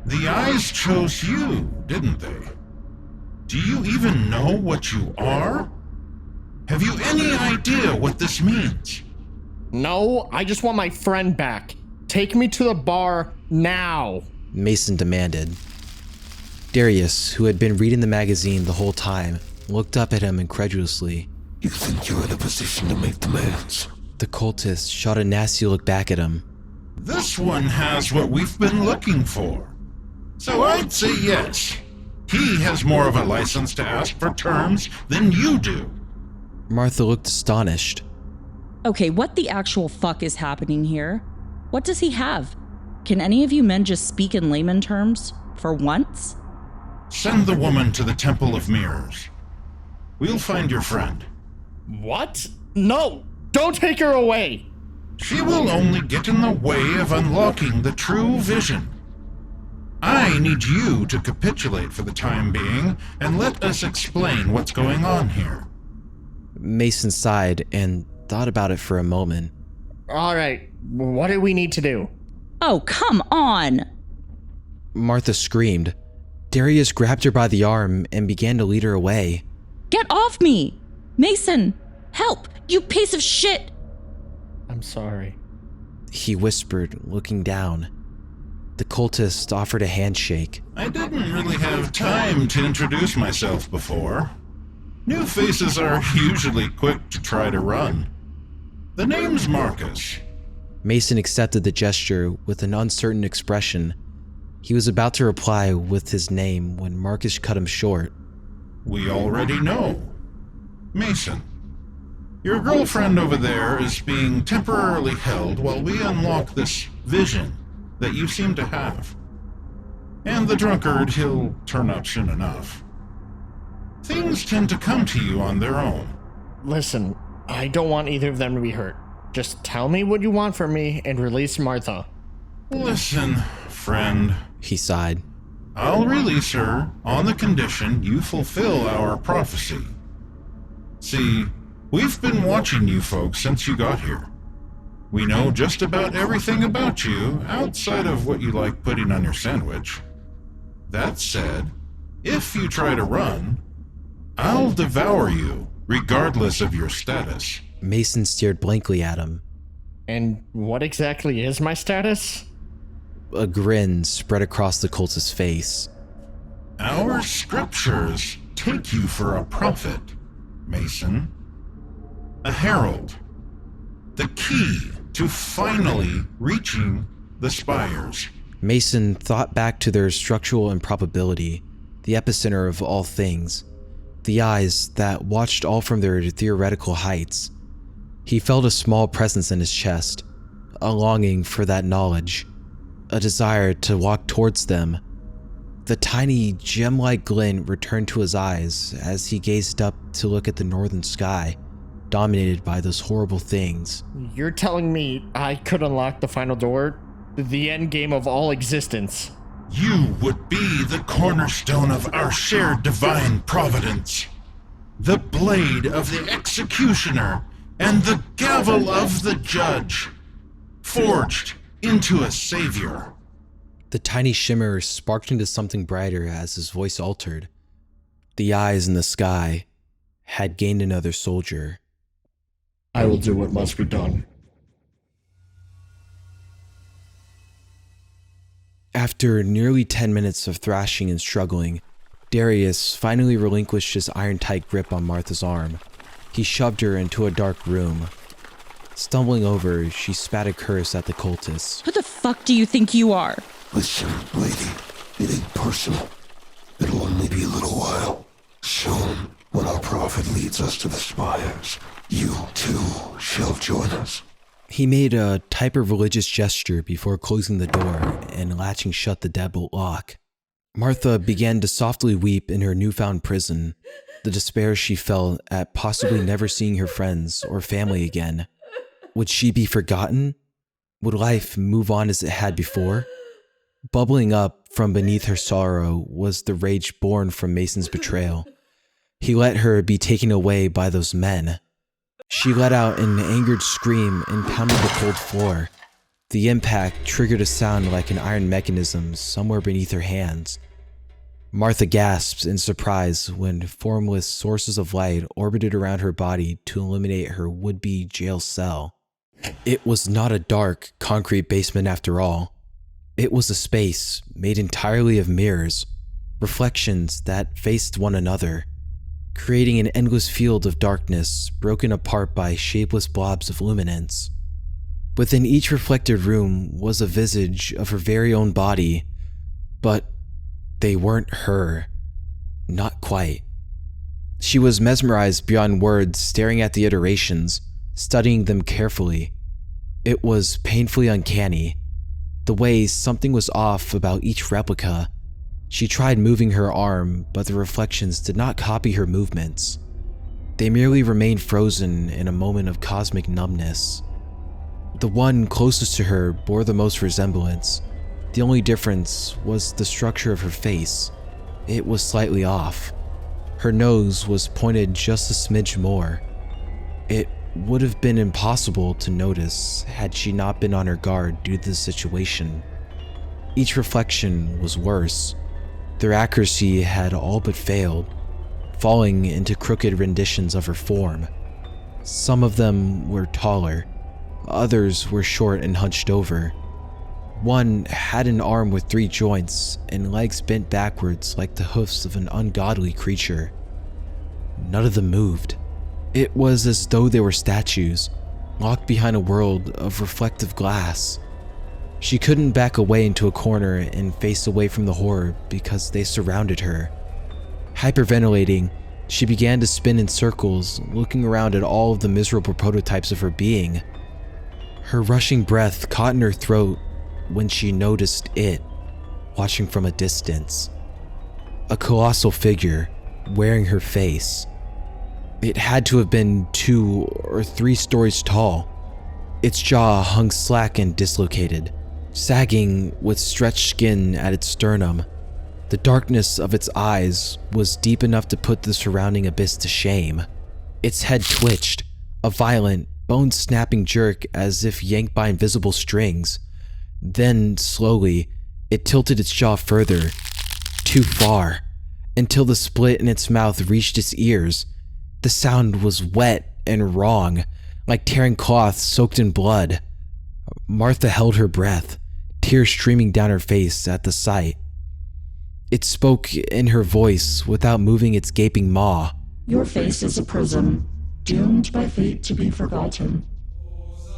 The eyes chose you, didn't they? Do you even know what you are? Have you any idea what this means? No, I just want my friend back. Take me to the bar now. Mason demanded. Darius, who had been reading the magazine the whole time, looked up at him incredulously. You think you're in a position to make demands? The cultist shot a nasty look back at him. This one has what we've been looking for. So I'd say yes. He has more of a license to ask for terms than you do. Martha looked astonished. Okay, what the actual fuck is happening here? What does he have? Can any of you men just speak in layman terms? For once? Send the woman to the Temple of Mirrors. We'll find your friend. What? No! Don't take her away! She will only get in the way of unlocking the true vision. I need you to capitulate for the time being and let us explain what's going on here. Mason sighed and thought about it for a moment. Alright, what do we need to do? Oh, come on! Martha screamed. Darius grabbed her by the arm and began to lead her away. Get off me! Mason! Help! You piece of shit! I'm sorry. He whispered, looking down. The cultist offered a handshake. I didn't really have time to introduce myself before. New faces are usually quick to try to run. The name's Marcus. Mason accepted the gesture with an uncertain expression. He was about to reply with his name when Marcus cut him short. We already know. Mason, your girlfriend over there is being temporarily held while we unlock this vision that you seem to have. And the drunkard, he'll turn up soon enough. Things tend to come to you on their own. Listen, I don't want either of them to be hurt. Just tell me what you want from me and release Martha. Listen, friend, he sighed. I'll release her on the condition you fulfill our prophecy. See, we've been watching you folks since you got here. We know just about everything about you outside of what you like putting on your sandwich. That said, if you try to run, I'll devour you, regardless of your status. Mason stared blankly at him. And what exactly is my status? A grin spread across the cultist's face. Our scriptures take you for a prophet, Mason. A herald. The key to finally reaching the spires. Mason thought back to their structural improbability, the epicenter of all things, the eyes that watched all from their theoretical heights. He felt a small presence in his chest, a longing for that knowledge, a desire to walk towards them. The tiny gem-like glint returned to his eyes as he gazed up to look at the northern sky, dominated by those horrible things. You're telling me I could unlock the final door? The end game of all existence? You would be the cornerstone of our shared divine providence. The blade of the executioner and the gavel of the judge. Forged into a savior. The tiny shimmer sparked into something brighter as his voice altered. The eyes in the sky had gained another soldier. I will do what must be done. After nearly 10 minutes of thrashing and struggling, Darius finally relinquished his iron-tight grip on Martha's arm. He shoved her into a dark room. Stumbling over, she spat a curse at the cultists. Who the fuck do you think you are? Listen, lady, it ain't personal. It'll only be a little while. Soon, when our prophet leads us to the spires, you too shall join us. He made a type of religious gesture before closing the door and latching shut the deadbolt lock. Martha began to softly weep in her newfound prison, the despair she felt at possibly never seeing her friends or family again. Would she be forgotten? Would life move on as it had before? Bubbling up from beneath her sorrow was the rage born from Mason's betrayal. He let her be taken away by those men. She let out an angered scream and pounded the cold floor. The impact triggered a sound like an iron mechanism somewhere beneath her hands. Martha gasped in surprise when formless sources of light orbited around her body to illuminate her would-be jail cell. It was not a dark, concrete basement after all. It was a space made entirely of mirrors, reflections that faced one another, creating an endless field of darkness broken apart by shapeless blobs of luminance. Within each reflected room was a visage of her very own body, but they weren't her. Not quite. She was mesmerized beyond words, staring at the iterations, studying them carefully. It was painfully uncanny, the way something was off about each replica. She tried moving her arm, but the reflections did not copy her movements. They merely remained frozen in a moment of cosmic numbness. The one closest to her bore the most resemblance. The only difference was the structure of her face. It was slightly off. Her nose was pointed just a smidge more. It would have been impossible to notice had she not been on her guard due to the situation. Each reflection was worse. Their accuracy had all but failed, falling into crooked renditions of her form. Some of them were taller, others were short and hunched over. One had an arm with 3 joints and legs bent backwards like the hoofs of an ungodly creature. None of them moved. It was as though they were statues, locked behind a world of reflective glass. She couldn't back away into a corner and face away from the horror because they surrounded her. Hyperventilating, she began to spin in circles, looking around at all of the miserable prototypes of her being. Her rushing breath caught in her throat when she noticed it, watching from a distance. A colossal figure, wearing her face. It had to have been 2 or 3 stories tall. Its jaw hung slack and dislocated, sagging with stretched skin at its sternum. The darkness of its eyes was deep enough to put the surrounding abyss to shame. Its head twitched, a violent, bone-snapping jerk as if yanked by invisible strings. Then, slowly, it tilted its jaw further, too far, until the split in its mouth reached its ears. The sound was wet and wrong, like tearing cloth soaked in blood. Martha held her breath, tears streaming down her face at the sight. It spoke in her voice without moving its gaping maw. Your face is a prism, doomed by fate to be forgotten.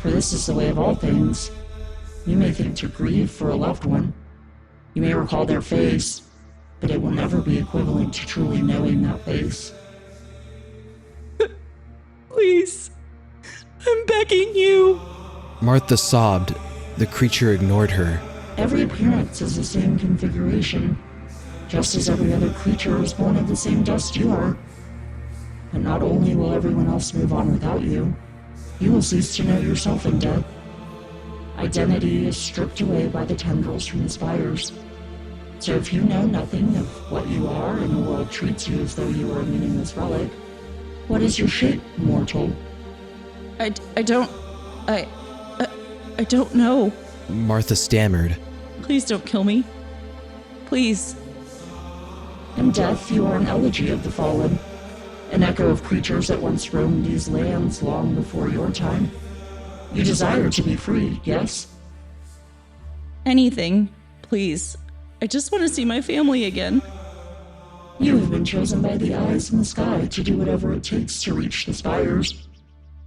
For this is the way of all things. You may think to grieve for a loved one. You may recall their face, but it will never be equivalent to truly knowing that face. Please, I'm begging you. Martha sobbed. The creature ignored her. Every appearance is the same configuration, just as every other creature is born of the same dust you are. But not only will everyone else move on without you, you will cease to know yourself in death. Identity is stripped away by the tendrils from the spires. So if you know nothing of what you are and the world treats you as though you were a meaningless relic, what is your shape, mortal? I don't know. Martha stammered. Please don't kill me. Please. In death, you are an elegy of the fallen, an echo of creatures that once roamed these lands long before your time. You desire to be free, yes? Anything, please. I just want to see my family again. You have been chosen by the eyes in the sky to do whatever it takes to reach the spires.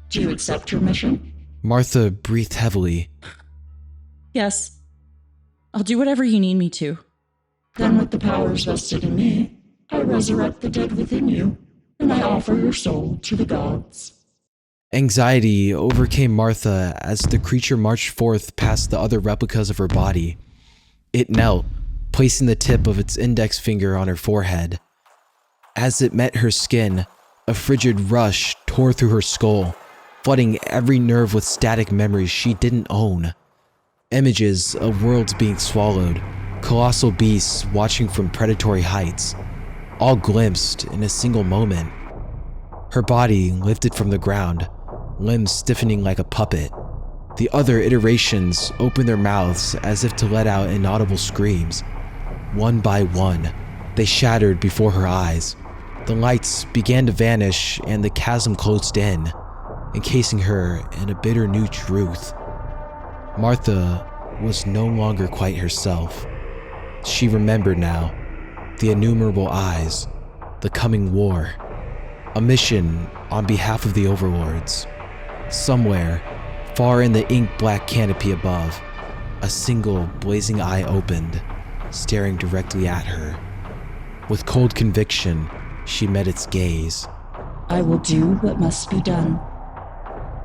Do you accept your mission? Martha breathed heavily. Yes. I'll do whatever you need me to. Then with the powers vested in me, I resurrect the dead within you, and I offer your soul to the gods. Anxiety overcame Martha as the creature marched forth past the other replicas of her body. It knelt, placing the tip of its index finger on her forehead. As it met her skin, a frigid rush tore through her skull, flooding every nerve with static memories she didn't own. Images of worlds being swallowed, colossal beasts watching from predatory heights, all glimpsed in a single moment. Her body lifted from the ground, limbs stiffening like a puppet. The other iterations opened their mouths as if to let out inaudible screams. One by one, they shattered before her eyes. The lights began to vanish and the chasm closed in, encasing her in a bitter new truth. Martha was no longer quite herself. She remembered now, the innumerable eyes, the coming war, a mission on behalf of the overlords. Somewhere, far in the ink-black canopy above, a single blazing eye opened, staring directly at her. With cold conviction, she met its gaze. I will do what must be done.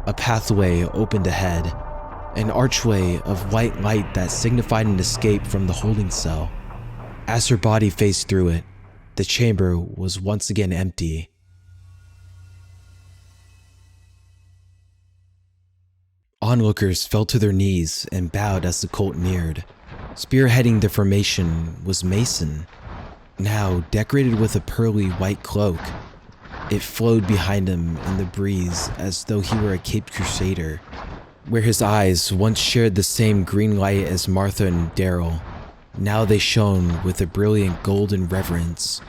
A pathway opened ahead, an archway of white light that signified an escape from the holding cell. As her body faced through it, the chamber was once again empty. Onlookers fell to their knees and bowed as the cult neared. Spearheading the formation was Mason, now decorated with a pearly white cloak. It flowed behind him in the breeze as though he were a caped crusader. Where his eyes once shared the same green light as Martha and Daryl, now they shone with a brilliant golden reverence.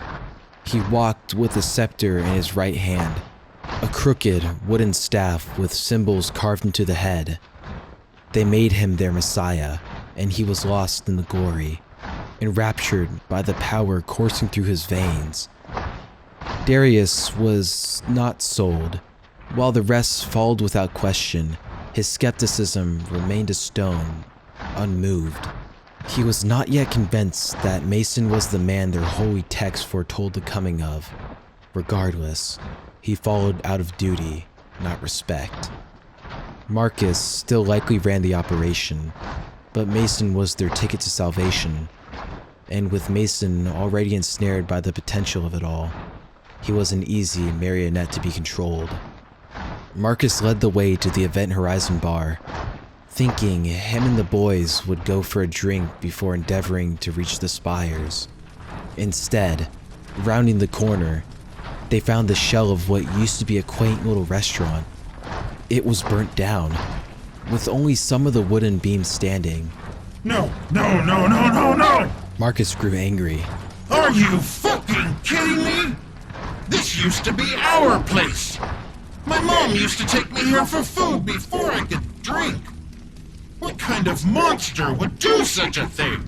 He walked with a scepter in his right hand, a crooked wooden staff with symbols carved into the head. They made him their messiah, and he was lost in the glory, enraptured by the power coursing through his veins. Darius was not sold. While the rest followed without question, his skepticism remained a stone, unmoved. He was not yet convinced that Mason was the man their holy texts foretold the coming of. Regardless, he followed out of duty, not respect. Marcus still likely ran the operation, but Mason was their ticket to salvation, and with Mason already ensnared by the potential of it all, he was an easy marionette to be controlled. Marcus led the way to the Event Horizon bar, thinking him and the boys would go for a drink before endeavoring to reach the spires. Instead, rounding the corner, they found the shell of what used to be a quaint little restaurant. It was burnt down, with only some of the wooden beams standing. No! Marcus grew angry. Are you fucking kidding me? This used to be our place. My mom used to take me here for food before I could drink. What kind of monster would do such a thing?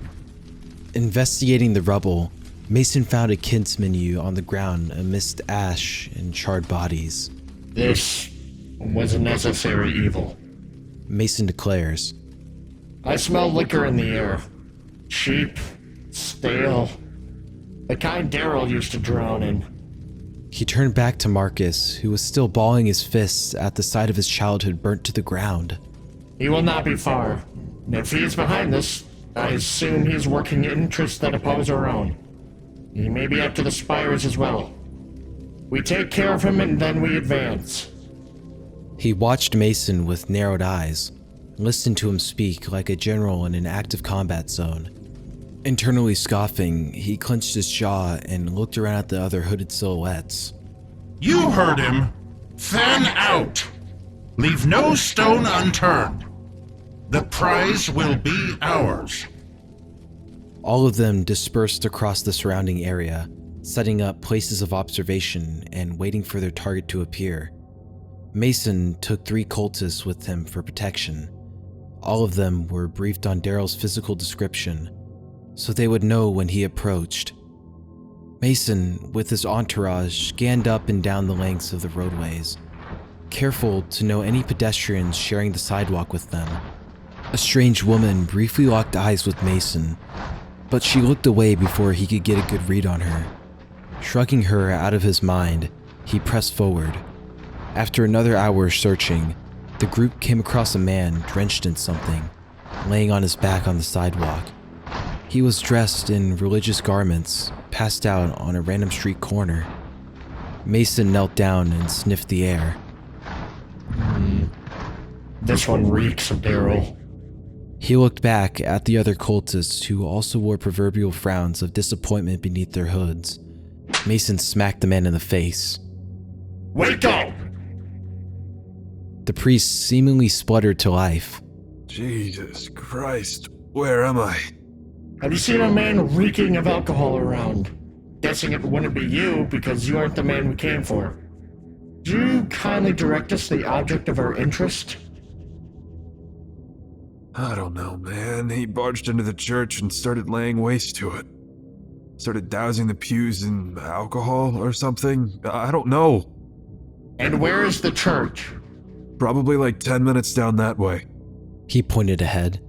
Investigating the rubble, Mason found a kid's menu on the ground amidst ash and charred bodies. This was a necessary evil, Mason declares. I smell liquor in the air. Cheap, stale, the kind Daryl used to drown in. He turned back to Marcus, who was still balling his fists at the sight of his childhood burnt to the ground. He will not be far. And if he is behind this, I assume he is working interests that oppose our own. He may be up to the spires as well. We take care of him and then we advance. He watched Mason with narrowed eyes, listened to him speak like a general in an active combat zone. Internally scoffing, he clenched his jaw and looked around at the other hooded silhouettes. You heard him. Fan out. Leave no stone unturned. The prize will be ours. All of them dispersed across the surrounding area, setting up places of observation and waiting for their target to appear. Mason took 3 cultists with him for protection. All of them were briefed on Daryl's physical description, so they would know when he approached. Mason, with his entourage, scanned up and down the lengths of the roadways, careful to know any pedestrians sharing the sidewalk with them. A strange woman briefly locked eyes with Mason, but she looked away before he could get a good read on her. Shrugging her out of his mind, he pressed forward. After another hour searching, the group came across a man drenched in something, laying on his back on the sidewalk. He was dressed in religious garments, passed out on a random street corner. Mason knelt down and sniffed the air. This one reeks of Daryl. He looked back at the other cultists who also wore proverbial frowns of disappointment beneath their hoods. Mason smacked the man in the face. Wake up! The priest seemingly spluttered to life. Jesus Christ, where am I? Have you seen a man reeking of alcohol around? Guessing it wouldn't be you because you aren't the man we came for. Do you kindly direct us to the object of our interest? I don't know, man. He barged into the church and started laying waste to it. Started dousing the pews in alcohol or something. I don't know. And where is the church? Probably like 10 minutes down that way. He pointed ahead.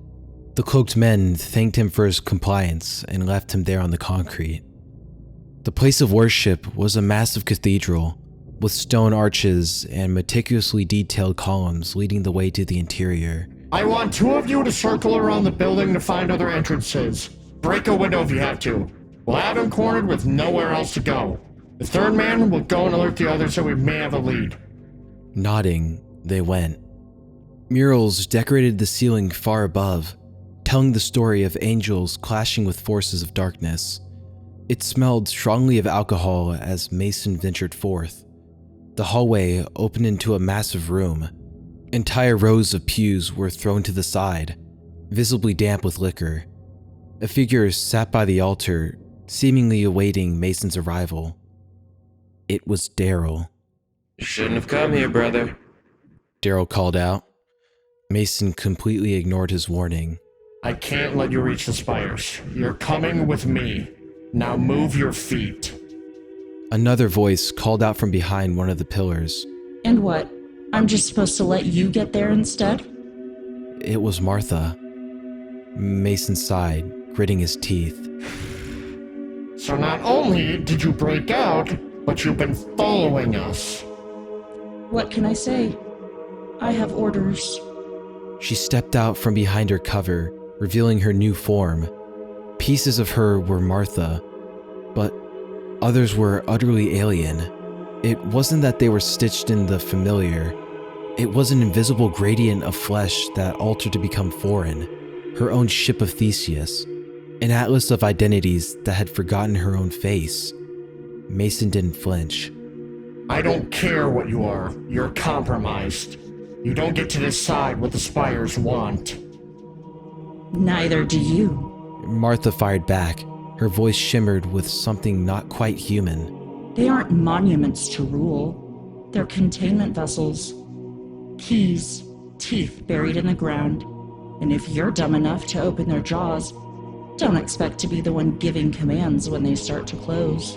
The cloaked men thanked him for his compliance and left him there on the concrete. The place of worship was a massive cathedral with stone arches and meticulously detailed columns leading the way to the interior. I want 2 of you to circle around the building to find other entrances. Break a window if you have to. We'll have him cornered with nowhere else to go. The 3rd man will go and alert the others so we may have a lead. Nodding, they went. Murals decorated the ceiling far above, telling the story of angels clashing with forces of darkness. It smelled strongly of alcohol as Mason ventured forth. The hallway opened into a massive room. Entire rows of pews were thrown to the side, visibly damp with liquor. A figure sat by the altar, seemingly awaiting Mason's arrival. It was Daryl. You shouldn't have come here, brother. Daryl called out. Mason completely ignored his warning. I can't let you reach the spires. You're coming with me. Now move your feet. Another voice called out from behind one of the pillars. And what? I'm just supposed to let you get there instead? It was Martha. Mason sighed, gritting his teeth. So not only did you break out, but you've been following us. What can I say? I have orders. She stepped out from behind her cover, revealing her new form. Pieces of her were Martha, but Others were utterly alien. It wasn't that they were stitched in the familiar. It was an invisible gradient of flesh that altered to become foreign, her own ship of Theseus, an atlas of identities that had forgotten her own face. Mason didn't flinch. I don't care what you are. You're compromised. You don't get to decide what the Spires want. Neither do you. Martha fired back. Her voice shimmered with something not quite human. They aren't monuments to rule. They're containment vessels. Keys, teeth buried in the ground. And if you're dumb enough to open their jaws, don't expect to be the one giving commands when they start to close.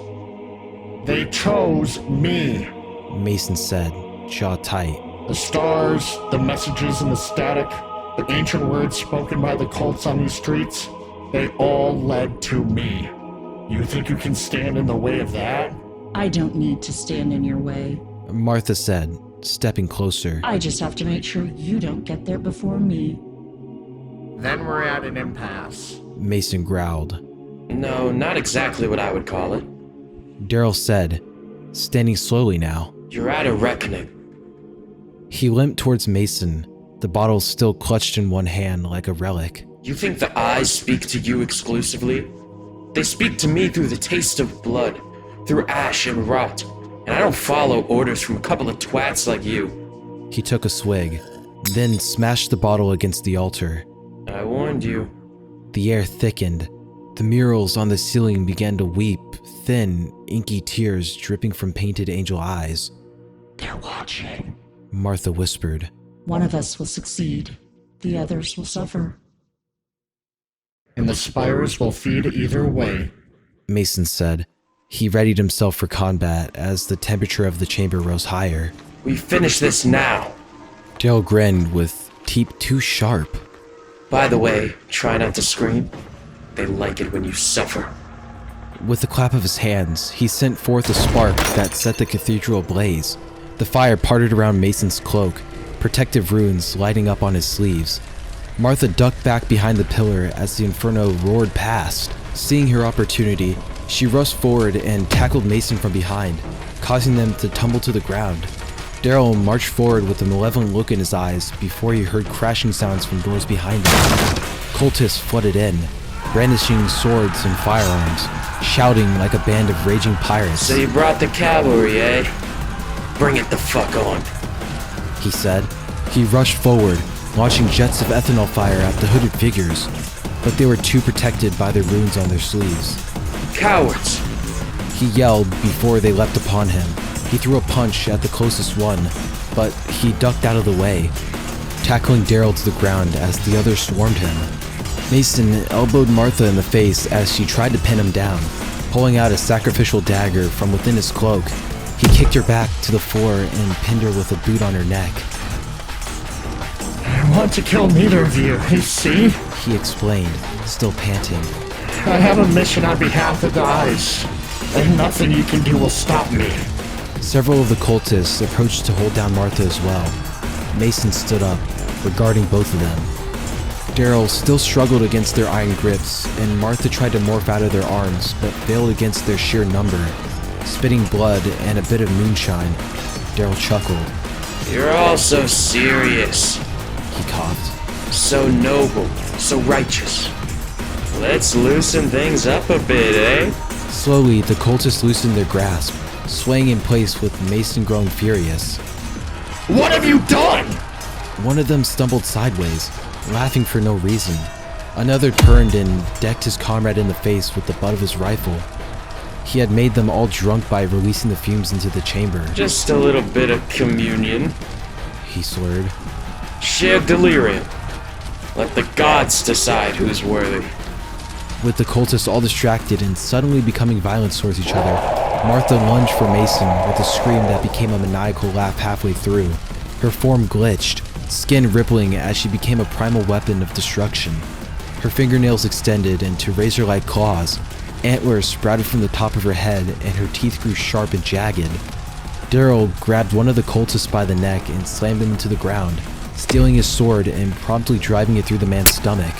They chose me, Mason said, jaw tight. The stars, the messages in the static, the ancient words spoken by the cults on these streets, they all led to me. You think you can stand in the way of that? I don't need to stand in your way. Martha said, stepping closer. I just have to make sure you don't get there before me. Then we're at an impasse. Mason growled. No, not exactly what I would call it. Daryl said, standing slowly now. You're at a reckoning. He limped towards Mason, the bottle still clutched in one hand like a relic. You think the eyes speak to you exclusively? They speak to me through the taste of blood, through ash and rot, and I don't follow orders from a couple of twats like you. He took a swig, then smashed the bottle against the altar. I warned you. The air thickened. The murals on the ceiling began to weep, thin, inky tears dripping from painted angel eyes. They're watching, Martha whispered. One of us will succeed. The others will suffer. And the Spires will feed either way, Mason said. He readied himself for combat as the temperature of the chamber rose higher. We finish this now. Daryl grinned with teeth too sharp. By the way, try not to scream. They like it when you suffer. With a clap of his hands, he sent forth a spark that set the cathedral ablaze. The fire parted around Mason's cloak, protective runes lighting up on his sleeves. Martha ducked back behind the pillar as the inferno roared past. Seeing her opportunity, she rushed forward and tackled Mason from behind, causing them to tumble to the ground. Daryl marched forward with a malevolent look in his eyes before he heard crashing sounds from doors behind him. Cultists flooded in, brandishing swords and firearms, shouting like a band of raging pirates. So you brought the cavalry, eh? Bring it the fuck on, he said. He rushed forward, launching jets of ethanol fire at the hooded figures, but they were too protected by the runes on their sleeves. Cowards! He yelled before they leapt upon him. He threw a punch at the closest one, but he ducked out of the way, tackling Daryl to the ground as the others swarmed him. Mason elbowed Martha in the face as she tried to pin him down, pulling out a sacrificial dagger from within his cloak. He kicked her back to the floor and pinned her with a boot on her neck. I want to kill neither of you, you see? He explained, still panting. I have a mission on behalf of the eyes, and nothing you can do will stop me. Several of the cultists approached to hold down Martha as well. Mason stood up, regarding both of them. Daryl still struggled against their iron grips, and Martha tried to morph out of their arms, but failed against their sheer number. Spitting blood and a bit of moonshine, Daryl chuckled. You're all so serious. He coughed. So noble, so righteous. Let's loosen things up a bit, eh? Slowly, the cultists loosened their grasp, swaying in place with Mason growing furious. What have you done? One of them stumbled sideways, laughing for no reason. Another turned and decked his comrade in the face with the butt of his rifle. He had made them all drunk by releasing the fumes into the chamber. Just a little bit of communion, he slurred. Shared delirium. Let the gods decide who's worthy. With the cultists all distracted and suddenly becoming violent towards each other, Martha lunged for Mason with a scream that became a maniacal laugh halfway through. Her form glitched, skin rippling as she became a primal weapon of destruction. Her fingernails extended into razor-like claws, antlers sprouted from the top of her head, and her teeth grew sharp and jagged. Daryl grabbed one of the cultists by the neck and slammed him into the ground, stealing his sword and promptly driving it through the man's stomach.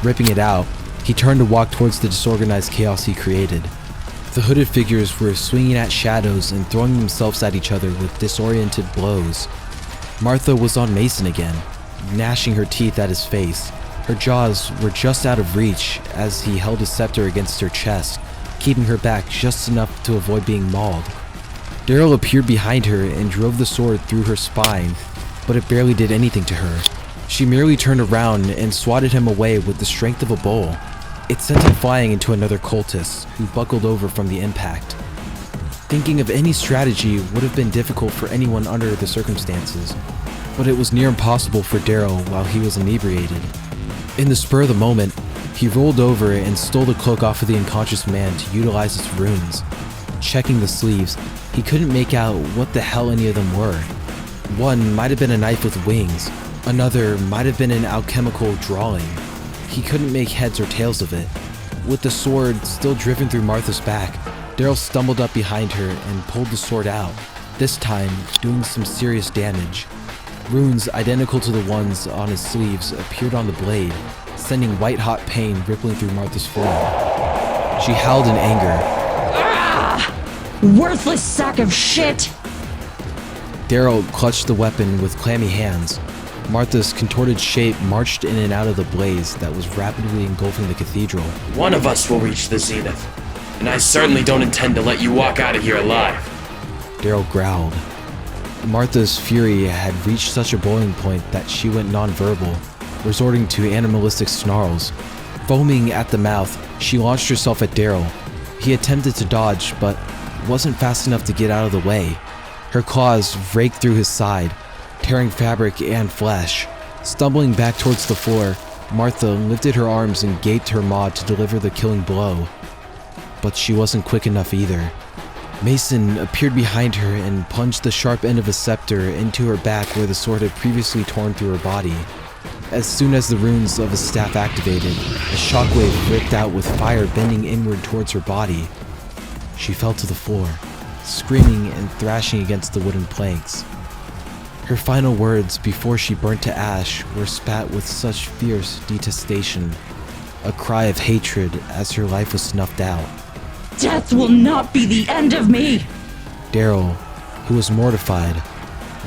Ripping it out, he turned to walk towards the disorganized chaos he created. The hooded figures were swinging at shadows and throwing themselves at each other with disoriented blows. Martha was on Mason again, gnashing her teeth at his face. Her jaws were just out of reach as he held his scepter against her chest, keeping her back just enough to avoid being mauled. Daryl appeared behind her and drove the sword through her spine, but it barely did anything to her. She merely turned around and swatted him away with the strength of a bull. It sent him flying into another cultist, who buckled over from the impact. Thinking of any strategy would have been difficult for anyone under the circumstances, but it was near impossible for Daryl while he was inebriated. In the spur of the moment, he rolled over and stole the cloak off of the unconscious man to utilize its runes. Checking the sleeves, he couldn't make out what the hell any of them were. One might have been a knife with wings, another might have been an alchemical drawing. He couldn't make heads or tails of it. With the sword still driven through Martha's back, Daryl stumbled up behind her and pulled the sword out, this time doing some serious damage. Runes identical to the ones on his sleeves appeared on the blade, sending white-hot pain rippling through Martha's form. She howled in anger. Ah! Worthless sack of shit! Daryl clutched the weapon with clammy hands. Martha's contorted shape marched in and out of the blaze that was rapidly engulfing the cathedral. One of us will reach the Viidith, and I certainly don't intend to let you walk out of here alive. Daryl growled. Martha's fury had reached such a boiling point that she went nonverbal, resorting to animalistic snarls. Foaming at the mouth, she launched herself at Daryl. He attempted to dodge, but wasn't fast enough to get out of the way. Her claws raked through his side, tearing fabric and flesh. Stumbling back towards the floor, Martha lifted her arms and gaped her maw to deliver the killing blow. But she wasn't quick enough either. Mason appeared behind her and plunged the sharp end of his scepter into her back where the sword had previously torn through her body. As soon as the runes of his staff activated, a shockwave ripped out with fire bending inward towards her body. She fell to the floor, screaming and thrashing against the wooden planks. Her final words before she burnt to ash were spat with such fierce detestation, a cry of hatred as her life was snuffed out. Death will not be the end of me! Daryl, who was mortified,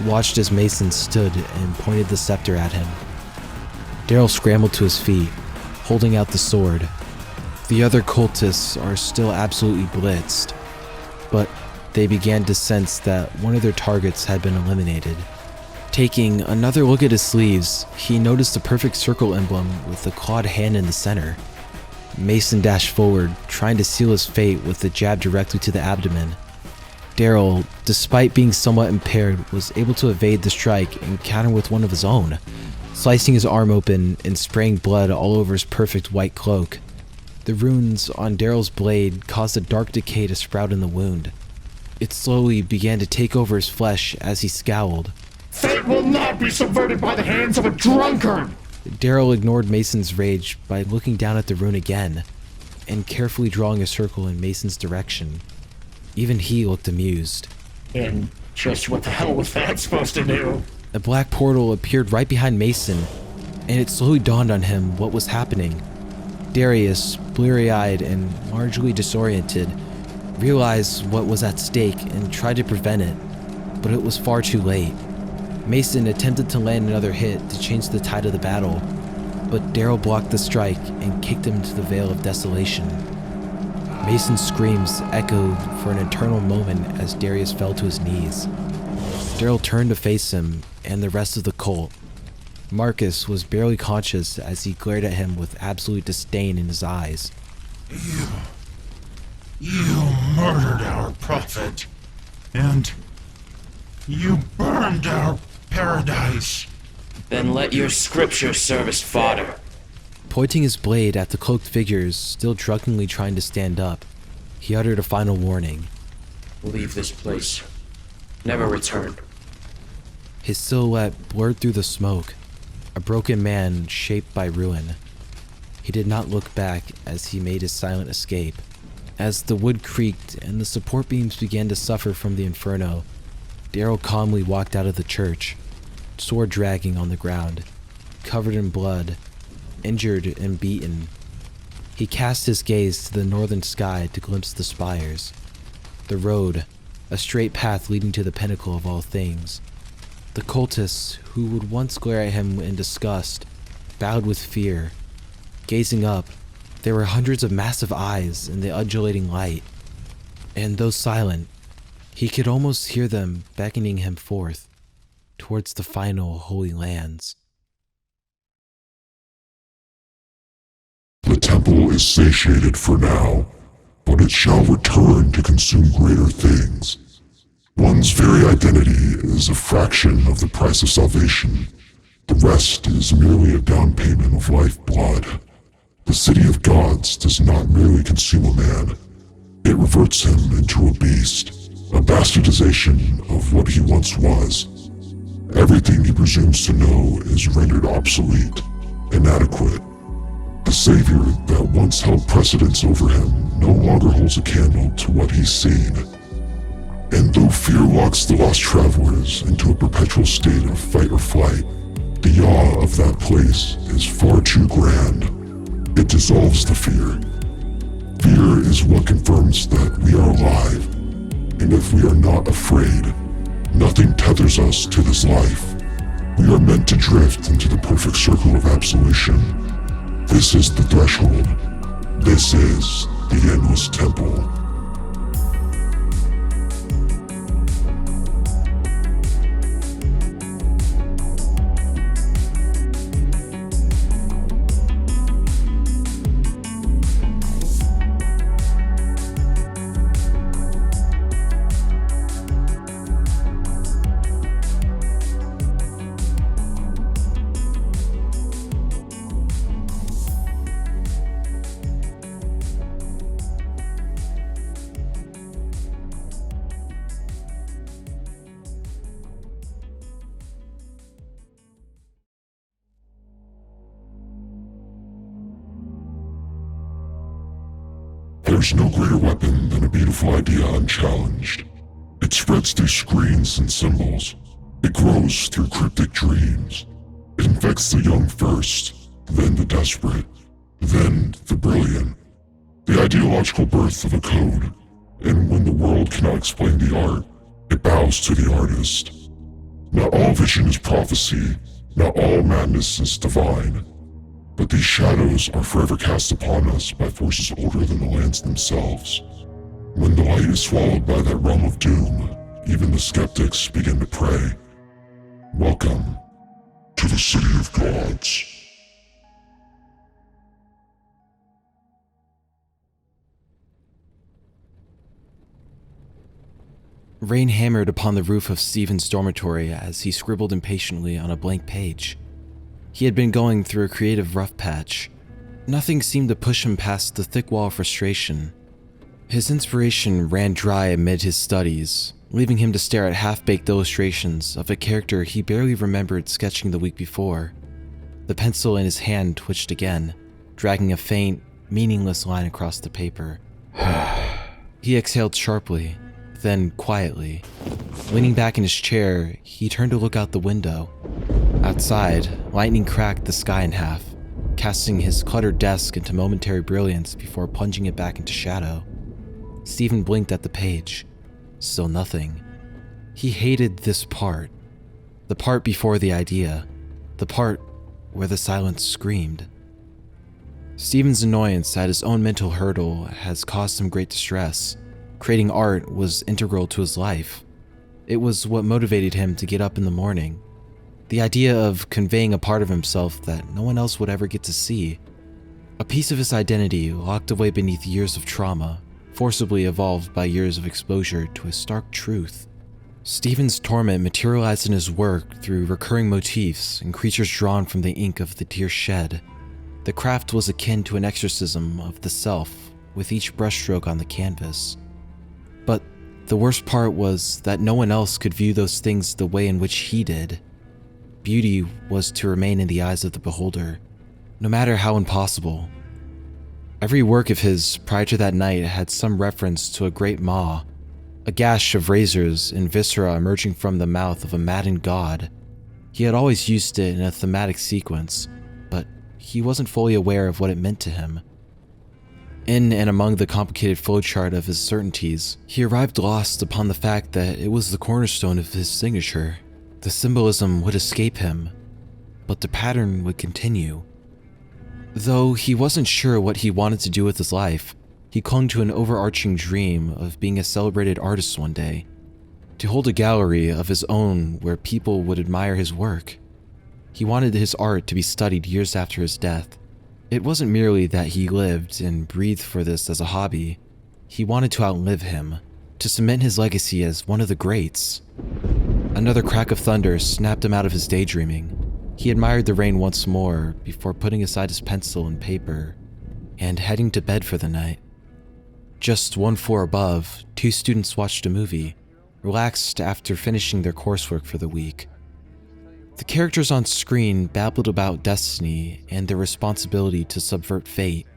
watched as Mason stood and pointed the scepter at him. Daryl scrambled to his feet, holding out the sword. The other cultists are still absolutely blitzed, but they began to sense that one of their targets had been eliminated. Taking another look at his sleeves, he noticed the perfect circle emblem with the clawed hand in the center. Mason dashed forward, trying to seal his fate with a jab directly to the abdomen. Daryl, despite being somewhat impaired, was able to evade the strike and counter with one of his own, slicing his arm open and spraying blood all over his perfect white cloak. The runes on Daryl's blade caused a dark decay to sprout in the wound. It slowly began to take over his flesh as he scowled. Fate will not be subverted by the hands of a drunkard! Daryl ignored Mason's rage by looking down at the rune again, and carefully drawing a circle in Mason's direction. Even he looked amused. And just what the hell was that supposed to do? A black portal appeared right behind Mason, and it slowly dawned on him what was happening. Darius, bleary-eyed and largely disoriented, realized what was at stake and tried to prevent it, but it was far too late. Mason attempted to land another hit to change the tide of the battle, but Daryl blocked the strike and kicked him into the Veil of Desolation. Mason's screams echoed for an eternal moment as Darius fell to his knees. Daryl turned to face him and the rest of the cult. Marcus was barely conscious as he glared at him with absolute disdain in his eyes. You murdered our prophet, and you burned our paradise. Then let your scripture serve as fodder. Pointing his blade at the cloaked figures still drunkenly trying to stand up, he uttered a final warning. Leave this place. Never return. His silhouette blurred through the smoke, a broken man shaped by ruin. He did not look back as he made his silent escape. As the wood creaked and the support beams began to suffer from the inferno, Daryl calmly walked out of the church, sword dragging on the ground, covered in blood, injured and beaten. He cast his gaze to the northern sky to glimpse the spires. The road, a straight path leading to the pinnacle of all things. The cultists, who would once glare at him in disgust, bowed with fear. Gazing up, there were hundreds of massive eyes in the undulating light. And though silent, he could almost hear them beckoning him forth, towards the final holy lands. The temple is satiated for now, but it shall return to consume greater things. One's very identity is a fraction of the price of salvation. The rest is merely a down payment of lifeblood. The city of gods does not merely consume a man. It reverts him into a beast, a bastardization of what he once was. Everything he presumes to know is rendered obsolete, inadequate. The savior that once held precedence over him no longer holds a candle to what he's seen. And though fear locks the lost travelers into a perpetual state of fight or flight, the yaw of that place is far too grand. It dissolves the fear. Fear is what confirms that we are alive, and if we are not afraid, nothing tethers us to this life. We are meant to drift into the perfect circle of absolution. This is the threshold. This is the endless temple. There's no greater weapon than a beautiful idea unchallenged. It spreads through screens and symbols. It grows through cryptic dreams. It infects the young first, then the desperate, then the brilliant. The ideological birth of a code. And when the world cannot explain the art, it bows to the artist. Not all vision is prophecy, not all madness is divine. But these shadows are forever cast upon us by forces older than the lands themselves. When the light is swallowed by that realm of doom, even the skeptics begin to pray. Welcome to the City of Gods. Rain hammered upon the roof of Stephen's dormitory as he scribbled impatiently on a blank page. He had been going through a creative rough patch. Nothing seemed to push him past the thick wall of frustration. His inspiration ran dry amid his studies, leaving him to stare at half-baked illustrations of a character he barely remembered sketching the week before. The pencil in his hand twitched again, dragging a faint, meaningless line across the paper. He exhaled sharply, then quietly. Leaning back in his chair, he turned to look out the window. Outside, lightning cracked the sky in half, casting his cluttered desk into momentary brilliance before plunging it back into shadow. Stephen blinked at the page. Still nothing. He hated this part. The part before the idea. The part where the silence screamed. Stephen's annoyance at his own mental hurdle has caused him great distress. Creating art was integral to his life. It was what motivated him to get up in the morning. The idea of conveying a part of himself that no one else would ever get to see. A piece of his identity locked away beneath years of trauma, forcibly evolved by years of exposure to a stark truth. Stephen's torment materialized in his work through recurring motifs and creatures drawn from the ink of the tear shed. The craft was akin to an exorcism of the self, with each brushstroke on the canvas. But the worst part was that no one else could view those things the way in which he did. Beauty was to remain in the eyes of the beholder, no matter how impossible. Every work of his prior to that night had some reference to a great maw, a gash of razors and viscera emerging from the mouth of a maddened god. He had always used it in a thematic sequence, but he wasn't fully aware of what it meant to him. In and among the complicated flowchart of his certainties, he arrived lost upon the fact that it was the cornerstone of his signature. The symbolism would escape him, but the pattern would continue. Though he wasn't sure what he wanted to do with his life, he clung to an overarching dream of being a celebrated artist one day, to hold a gallery of his own where people would admire his work. He wanted his art to be studied years after his death. It wasn't merely that he lived and breathed for this as a hobby. He wanted to outlive him, to cement his legacy as one of the greats. Another crack of thunder snapped him out of his daydreaming. He admired the rain once more before putting aside his pencil and paper and heading to bed for the night. Just one floor above, two students watched a movie, relaxed after finishing their coursework for the week. The characters on screen babbled about destiny and their responsibility to subvert fate.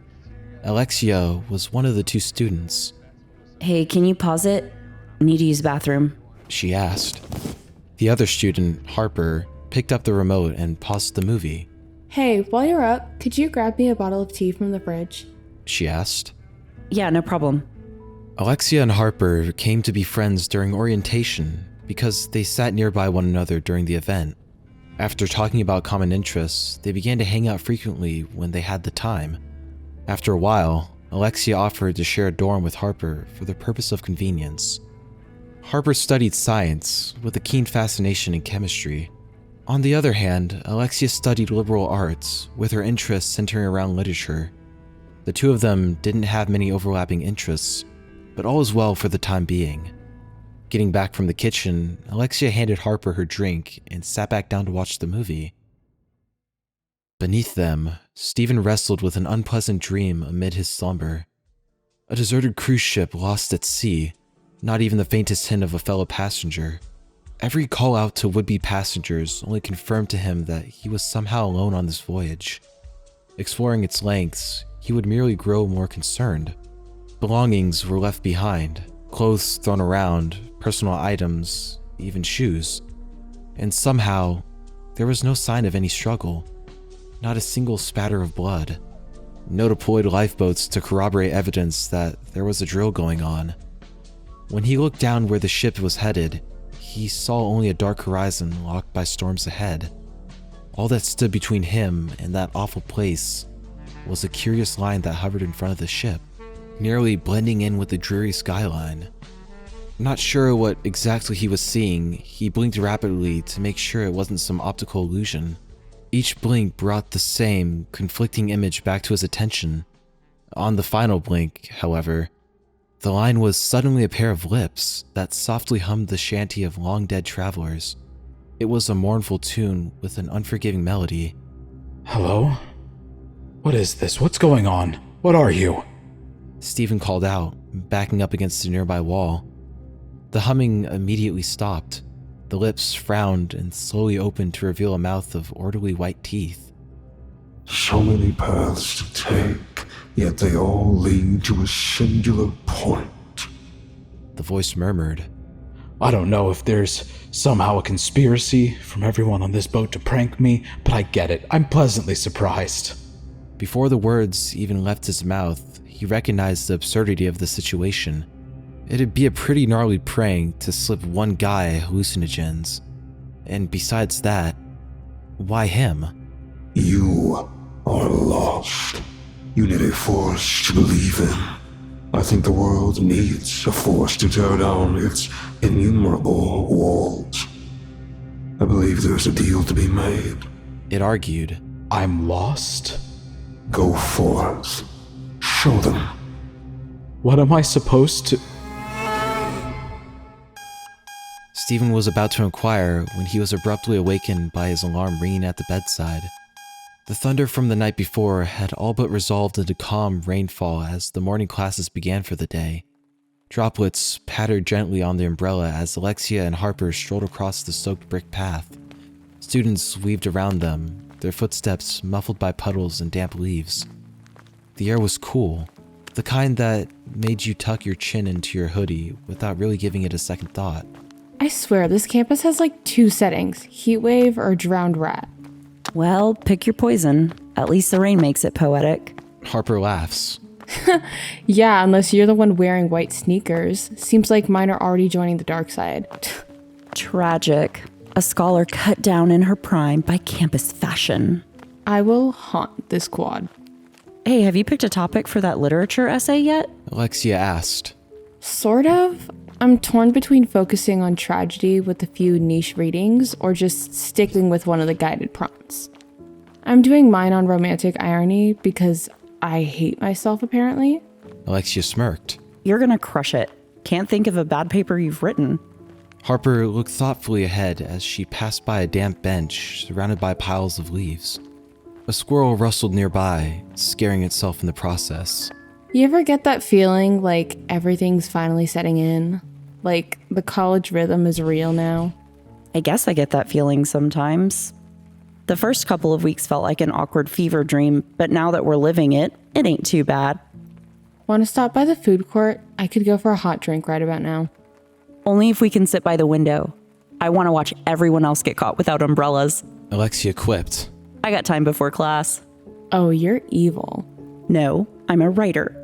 Alexia was one of the two students. Hey, can you pause it? I need to use the bathroom. She asked. The other student, Harper, picked up the remote and paused the movie. Hey, while you're up, could you grab me a bottle of tea from the fridge? She asked. Yeah, no problem. Alexia and Harper came to be friends during orientation because they sat nearby one another during the event. After talking about common interests, they began to hang out frequently when they had the time. After a while, Alexia offered to share a dorm with Harper for the purpose of convenience. Harper studied science with a keen fascination in chemistry. On the other hand, Alexia studied liberal arts with her interests centering around literature. The two of them didn't have many overlapping interests, but all was well for the time being. Getting back from the kitchen, Alexia handed Harper her drink and sat back down to watch the movie. Beneath them, Stephen wrestled with an unpleasant dream amid his slumber. A deserted cruise ship lost at sea, not even the faintest hint of a fellow passenger. Every call out to would-be passengers only confirmed to him that he was somehow alone on this voyage. Exploring its lengths, he would merely grow more concerned. Belongings were left behind, clothes thrown around, personal items, even shoes. And somehow, there was no sign of any struggle. Not a single spatter of blood. No deployed lifeboats to corroborate evidence that there was a drill going on. When he looked down where the ship was headed, he saw only a dark horizon locked by storms ahead. All that stood between him and that awful place was a curious line that hovered in front of the ship, nearly blending in with the dreary skyline. Not sure what exactly he was seeing, he blinked rapidly to make sure it wasn't some optical illusion. Each blink brought the same, conflicting image back to his attention. On the final blink, however, the line was suddenly a pair of lips that softly hummed the shanty of long-dead travelers. It was a mournful tune with an unforgiving melody. Hello? What is this? What's going on? What are you? Stephen called out, backing up against a nearby wall. The humming immediately stopped. The lips frowned and slowly opened to reveal a mouth of orderly white teeth. So many paths to take, yet they all lead to a singular point. The voice murmured. I don't know if there's somehow a conspiracy from everyone on this boat to prank me, but I get it. I'm pleasantly surprised. Before the words even left his mouth, he recognized the absurdity of the situation. It'd be a pretty gnarly prank to slip one guy hallucinogens. And besides that, why him? You are lost. You need a force to believe in. I think the world needs a force to tear down its innumerable walls. I believe there's a deal to be made. It argued. I'm lost? Go forth. Show them. What am I supposed to... Stephen was about to inquire when he was abruptly awakened by his alarm ringing at the bedside. The thunder from the night before had all but resolved into calm rainfall as the morning classes began for the day. Droplets pattered gently on the umbrella as Alexia and Harper strolled across the soaked brick path. Students weaved around them, their footsteps muffled by puddles and damp leaves. The air was cool, the kind that made you tuck your chin into your hoodie without really giving it a second thought. I swear, this campus has like 2 settings, heat wave or drowned rat. Well, pick your poison. At least the rain makes it poetic. Harper laughs. Yeah, unless you're the one wearing white sneakers. Seems like mine are already joining the dark side. Tragic. A scholar cut down in her prime by campus fashion. I will haunt this quad. Hey, have you picked a topic for that literature essay yet? Alexia asked. Sort of. I'm torn between focusing on tragedy with a few niche readings or just sticking with one of the guided prompts. I'm doing mine on romantic irony because I hate myself, apparently. Alexia smirked. You're gonna crush it. Can't think of a bad paper you've written. Harper looked thoughtfully ahead as she passed by a damp bench surrounded by piles of leaves. A squirrel rustled nearby, scaring itself in the process. You ever get that feeling like everything's finally setting in? Like the college rhythm is real now? I guess I get that feeling sometimes. The first couple of weeks felt like an awkward fever dream, but now that we're living it, it ain't too bad. Want to stop by the food court? I could go for a hot drink right about now. Only if we can sit by the window. I want to watch everyone else get caught without umbrellas. Alexia quipped. I got time before class. Oh, you're evil. No, I'm a writer.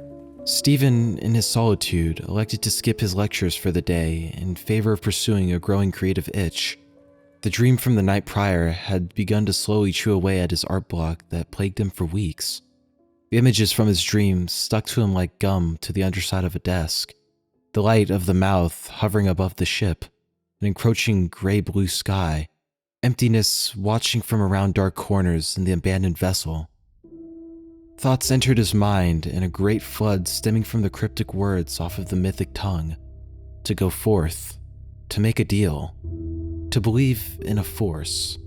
Stephen, in his solitude, elected to skip his lectures for the day in favor of pursuing a growing creative itch. The dream from the night prior had begun to slowly chew away at his art block that plagued him for weeks. The images from his dream stuck to him like gum to the underside of a desk. The light of the mouth hovering above the ship, an encroaching gray-blue sky, emptiness watching from around dark corners in the abandoned vessel. Thoughts entered his mind in a great flood stemming from the cryptic words off of the mythic tongue. To go forth, to make a deal, to believe in a force.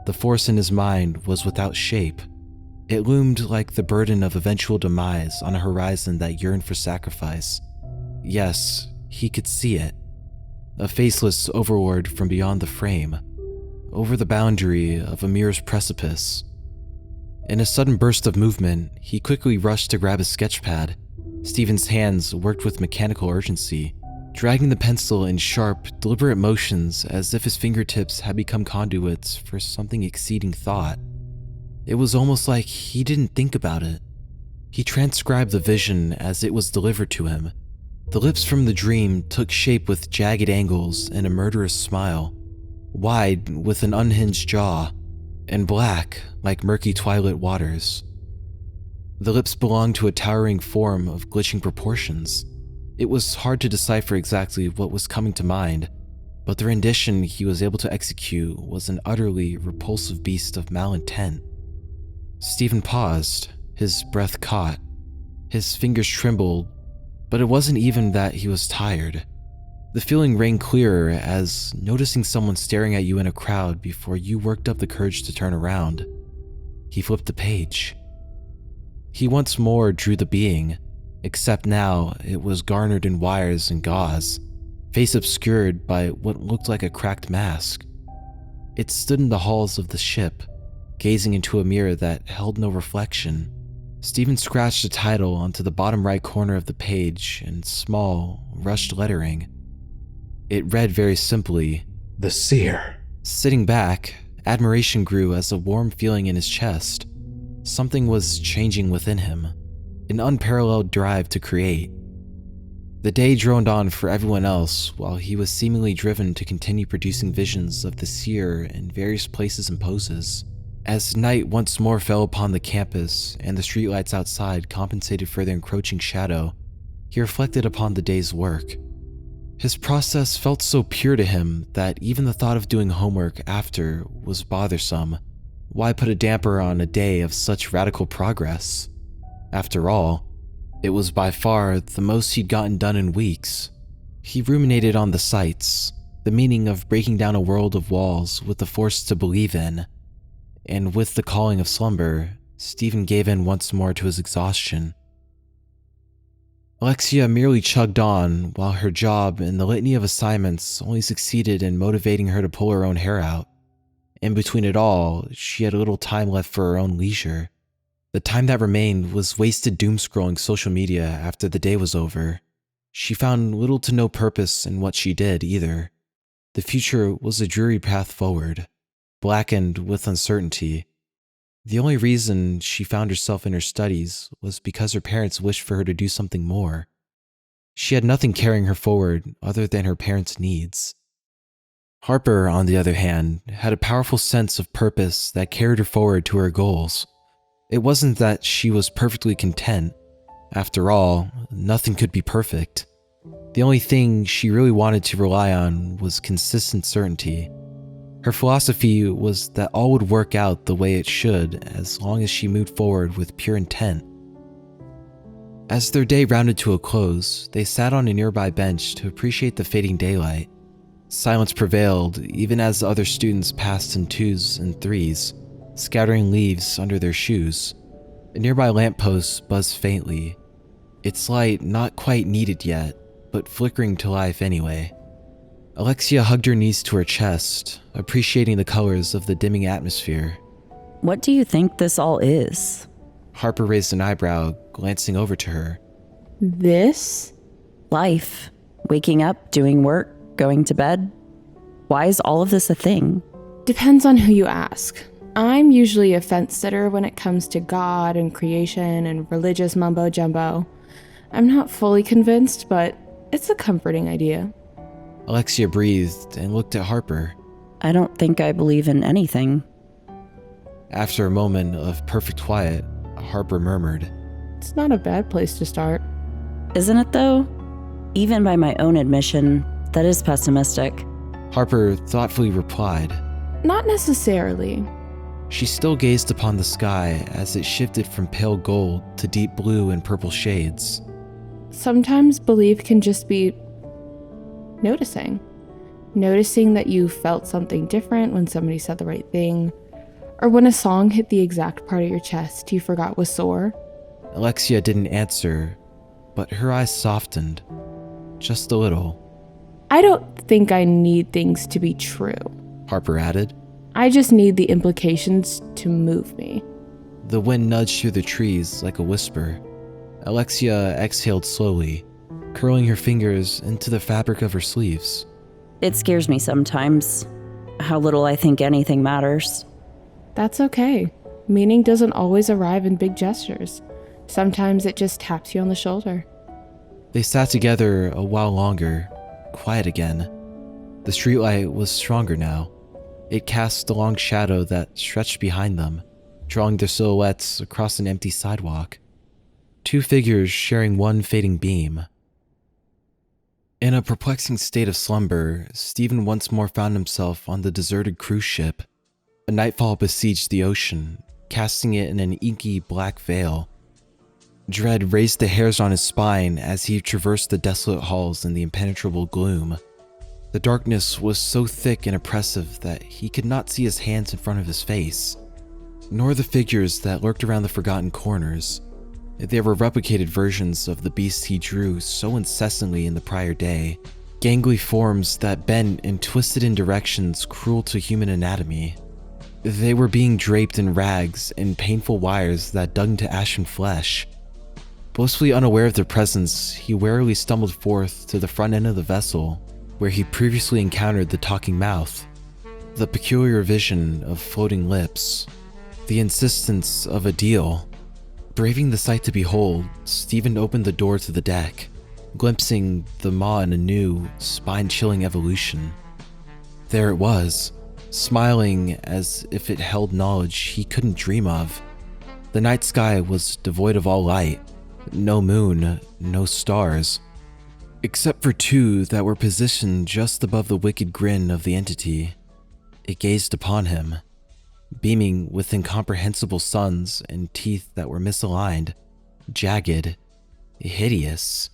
The force in his mind was without shape. It loomed like the burden of eventual demise on a horizon that yearned for sacrifice. Yes, he could see it. A faceless overlord from beyond the frame, over the boundary of a mirror's precipice. In a sudden burst of movement, he quickly rushed to grab his sketchpad. Stephen's hands worked with mechanical urgency, dragging the pencil in sharp, deliberate motions as if his fingertips had become conduits for something exceeding thought. It was almost like he didn't think about it. He transcribed the vision as it was delivered to him. The lips from the dream took shape with jagged angles and a murderous smile, wide with an unhinged jaw, and black like murky twilight waters. The lips belonged to a towering form of glitching proportions. It was hard to decipher exactly what was coming to mind, but the rendition he was able to execute was an utterly repulsive beast of malintent. Stephen paused, his breath caught, his fingers trembled, but it wasn't even that he was tired. The feeling rang clearer as noticing someone staring at you in a crowd before you worked up the courage to turn around. He flipped the page. He once more drew the being, except now it was garnered in wires and gauze, face obscured by what looked like a cracked mask. It stood in the halls of the ship, gazing into a mirror that held no reflection. Stephen scratched a title onto the bottom right corner of the page in small, rushed lettering. It read very simply, The Seer. Sitting back, admiration grew as a warm feeling in his chest. Something was changing within him, an unparalleled drive to create. The day droned on for everyone else while he was seemingly driven to continue producing visions of the Seer in various places and poses. As night once more fell upon the campus and the streetlights outside compensated for their encroaching shadow, he reflected upon the day's work. His process felt so pure to him that even the thought of doing homework after was bothersome. Why put a damper on a day of such radical progress? After all, it was by far the most he'd gotten done in weeks. He ruminated on the sights, the meaning of breaking down a world of walls with the force to believe in. And with the calling of slumber, Stephen gave in once more to his exhaustion. Alexia merely chugged on while her job and the litany of assignments only succeeded in motivating her to pull her own hair out. In between it all, she had little time left for her own leisure. The time that remained was wasted doom-scrolling social media after the day was over. She found little to no purpose in what she did either. The future was a dreary path forward, blackened with uncertainty. The only reason she found herself in her studies was because her parents wished for her to do something more. She had nothing carrying her forward other than her parents' needs. Harper, on the other hand, had a powerful sense of purpose that carried her forward to her goals. It wasn't that she was perfectly content. After all, nothing could be perfect. The only thing she really wanted to rely on was consistent certainty. Her philosophy was that all would work out the way it should as long as she moved forward with pure intent. As their day rounded to a close, they sat on a nearby bench to appreciate the fading daylight. Silence prevailed even as the other students passed in twos and threes, scattering leaves under their shoes. A nearby lamppost buzzed faintly, its light not quite needed yet, but flickering to life anyway. Alexia hugged her knees to her chest, appreciating the colors of the dimming atmosphere. What do you think this all is? Harper raised an eyebrow, glancing over to her. This? Life. Waking up, doing work, going to bed. Why is all of this a thing? Depends on who you ask. I'm usually a fence sitter when it comes to God and creation and religious mumbo jumbo. I'm not fully convinced, but it's a comforting idea. Alexia breathed and looked at Harper. I don't think I believe in anything. After a moment of perfect quiet, Harper murmured, It's not a bad place to start. Isn't it though? Even by my own admission, that is pessimistic. Harper thoughtfully replied, Not necessarily. She still gazed upon the sky as it shifted from pale gold to deep blue and purple shades. Sometimes belief can just be noticing. Noticing that you felt something different when somebody said the right thing, or when a song hit the exact part of your chest you forgot was sore. Alexia didn't answer, but her eyes softened, just a little. I don't think I need things to be true, Harper added. I just need the implications to move me. The wind nudged through the trees like a whisper. Alexia exhaled slowly, curling her fingers into the fabric of her sleeves. It scares me sometimes, how little I think anything matters. That's okay. Meaning doesn't always arrive in big gestures. Sometimes it just taps you on the shoulder. They sat together a while longer, quiet again. The streetlight was stronger now. It cast a long shadow that stretched behind them, drawing their silhouettes across an empty sidewalk. Two figures sharing one fading beam. In a perplexing state of slumber, Stephen once more found himself on the deserted cruise ship. A nightfall besieged the ocean, casting it in an inky black veil. Dread raised the hairs on his spine as he traversed the desolate halls in the impenetrable gloom. The darkness was so thick and oppressive that he could not see his hands in front of his face, nor the figures that lurked around the forgotten corners. They were replicated versions of the beasts he drew so incessantly in the prior day, gangly forms that bent and twisted in directions cruel to human anatomy. They were being draped in rags and painful wires that dug into ashen flesh. Blissfully unaware of their presence, he warily stumbled forth to the front end of the vessel, where he previously encountered the talking mouth, the peculiar vision of floating lips, the insistence of a deal. Braving the sight to behold, Stephen opened the door to the deck, glimpsing the maw in a new, spine-chilling evolution. There it was, smiling as if it held knowledge he couldn't dream of. The night sky was devoid of all light, no moon, no stars, except for two that were positioned just above the wicked grin of the entity. It gazed upon him, beaming with incomprehensible suns and teeth that were misaligned, jagged, hideous.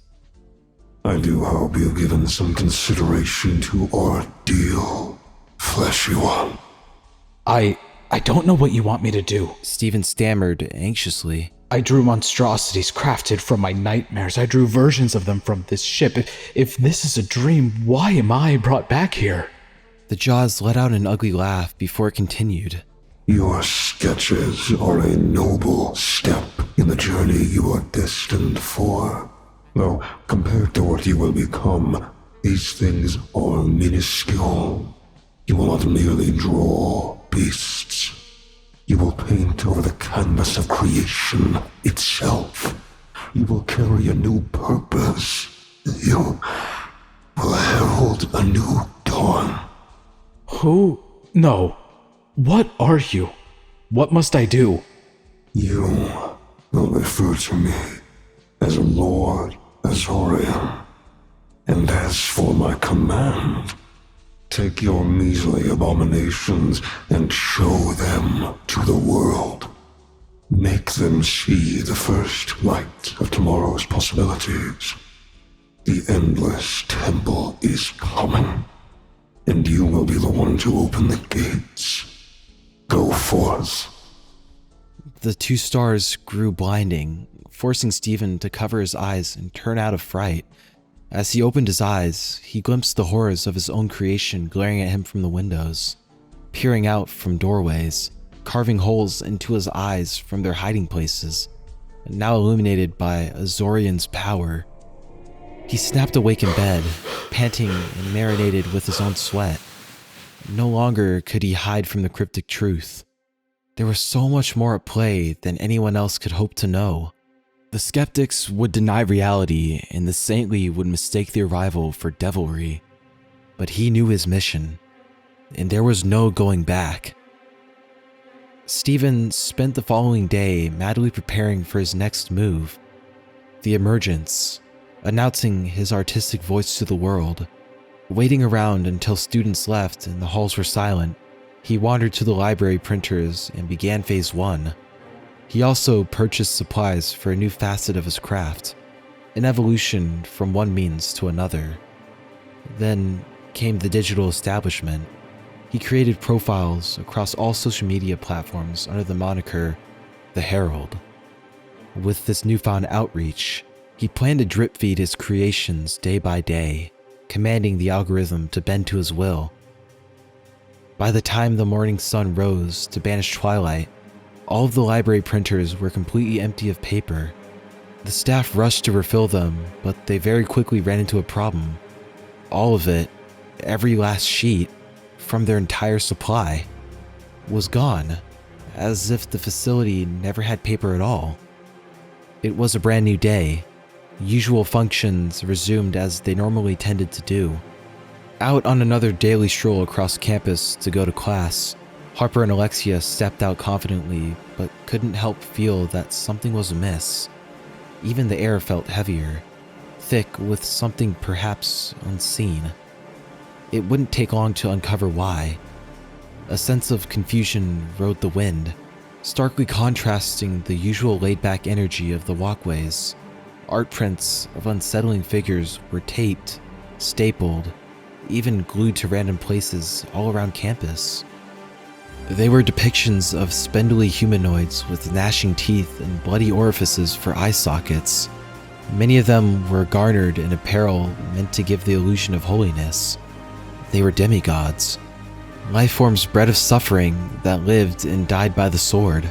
I do hope you've given some consideration to our deal, fleshy one. I don't know what you want me to do. Stephen stammered anxiously. I drew monstrosities crafted from my nightmares. I drew versions of them from this ship. If this is a dream, why am I brought back here? The jaws let out an ugly laugh before it continued. Your sketches are a noble step in the journey you are destined for. Though, compared to what you will become, these things are minuscule. You will not merely draw beasts. You will paint over the canvas of creation itself. You will carry a new purpose. You will herald a new dawn. Who? No. What are you? What must I do? You will refer to me as Lord Azorian. And as for my command, take your measly abominations and show them to the world. Make them see the first light of tomorrow's possibilities. The endless temple is coming, and you will be the one to open the gates. Go forth. The 2 stars grew blinding, forcing Stephen to cover his eyes and turn out of fright. As he opened his eyes, he glimpsed the horrors of his own creation glaring at him from the windows, peering out from doorways, carving holes into his eyes from their hiding places, now illuminated by Azorian's power. He snapped awake in bed, panting and marinated with his own sweat. No longer could he hide from the cryptic truth. There was so much more at play than anyone else could hope to know. The skeptics would deny reality, and the saintly would mistake the arrival for devilry. But he knew his mission, and there was no going back. Stephen spent the following day madly preparing for his next move, the emergence, announcing his artistic voice to the world. Waiting around until students left and the halls were silent, he wandered to the library printers and began phase 1. He also purchased supplies for a new facet of his craft, an evolution from one means to another. Then came the digital establishment. He created profiles across all social media platforms under the moniker The Herald. With this newfound outreach, he planned to drip feed his creations day by day, commanding the algorithm to bend to his will. By the time the morning sun rose to banish twilight, all of the library printers were completely empty of paper. The staff rushed to refill them, but they very quickly ran into a problem. All of it, every last sheet, from their entire supply, was gone, as if the facility never had paper at all. It was a brand new day. Usual functions resumed as they normally tended to do. Out on another daily stroll across campus to go to class, Harper and Alexia stepped out confidently, but couldn't help feel that something was amiss. Even the air felt heavier, thick with something perhaps unseen. It wouldn't take long to uncover why. A sense of confusion rode the wind, starkly contrasting the usual laid-back energy of the walkways. Art prints of unsettling figures were taped, stapled, even glued to random places all around campus. They were depictions of spindly humanoids with gnashing teeth and bloody orifices for eye sockets. Many of them were garnered in apparel meant to give the illusion of holiness. They were demigods, life forms bred of suffering that lived and died by the sword.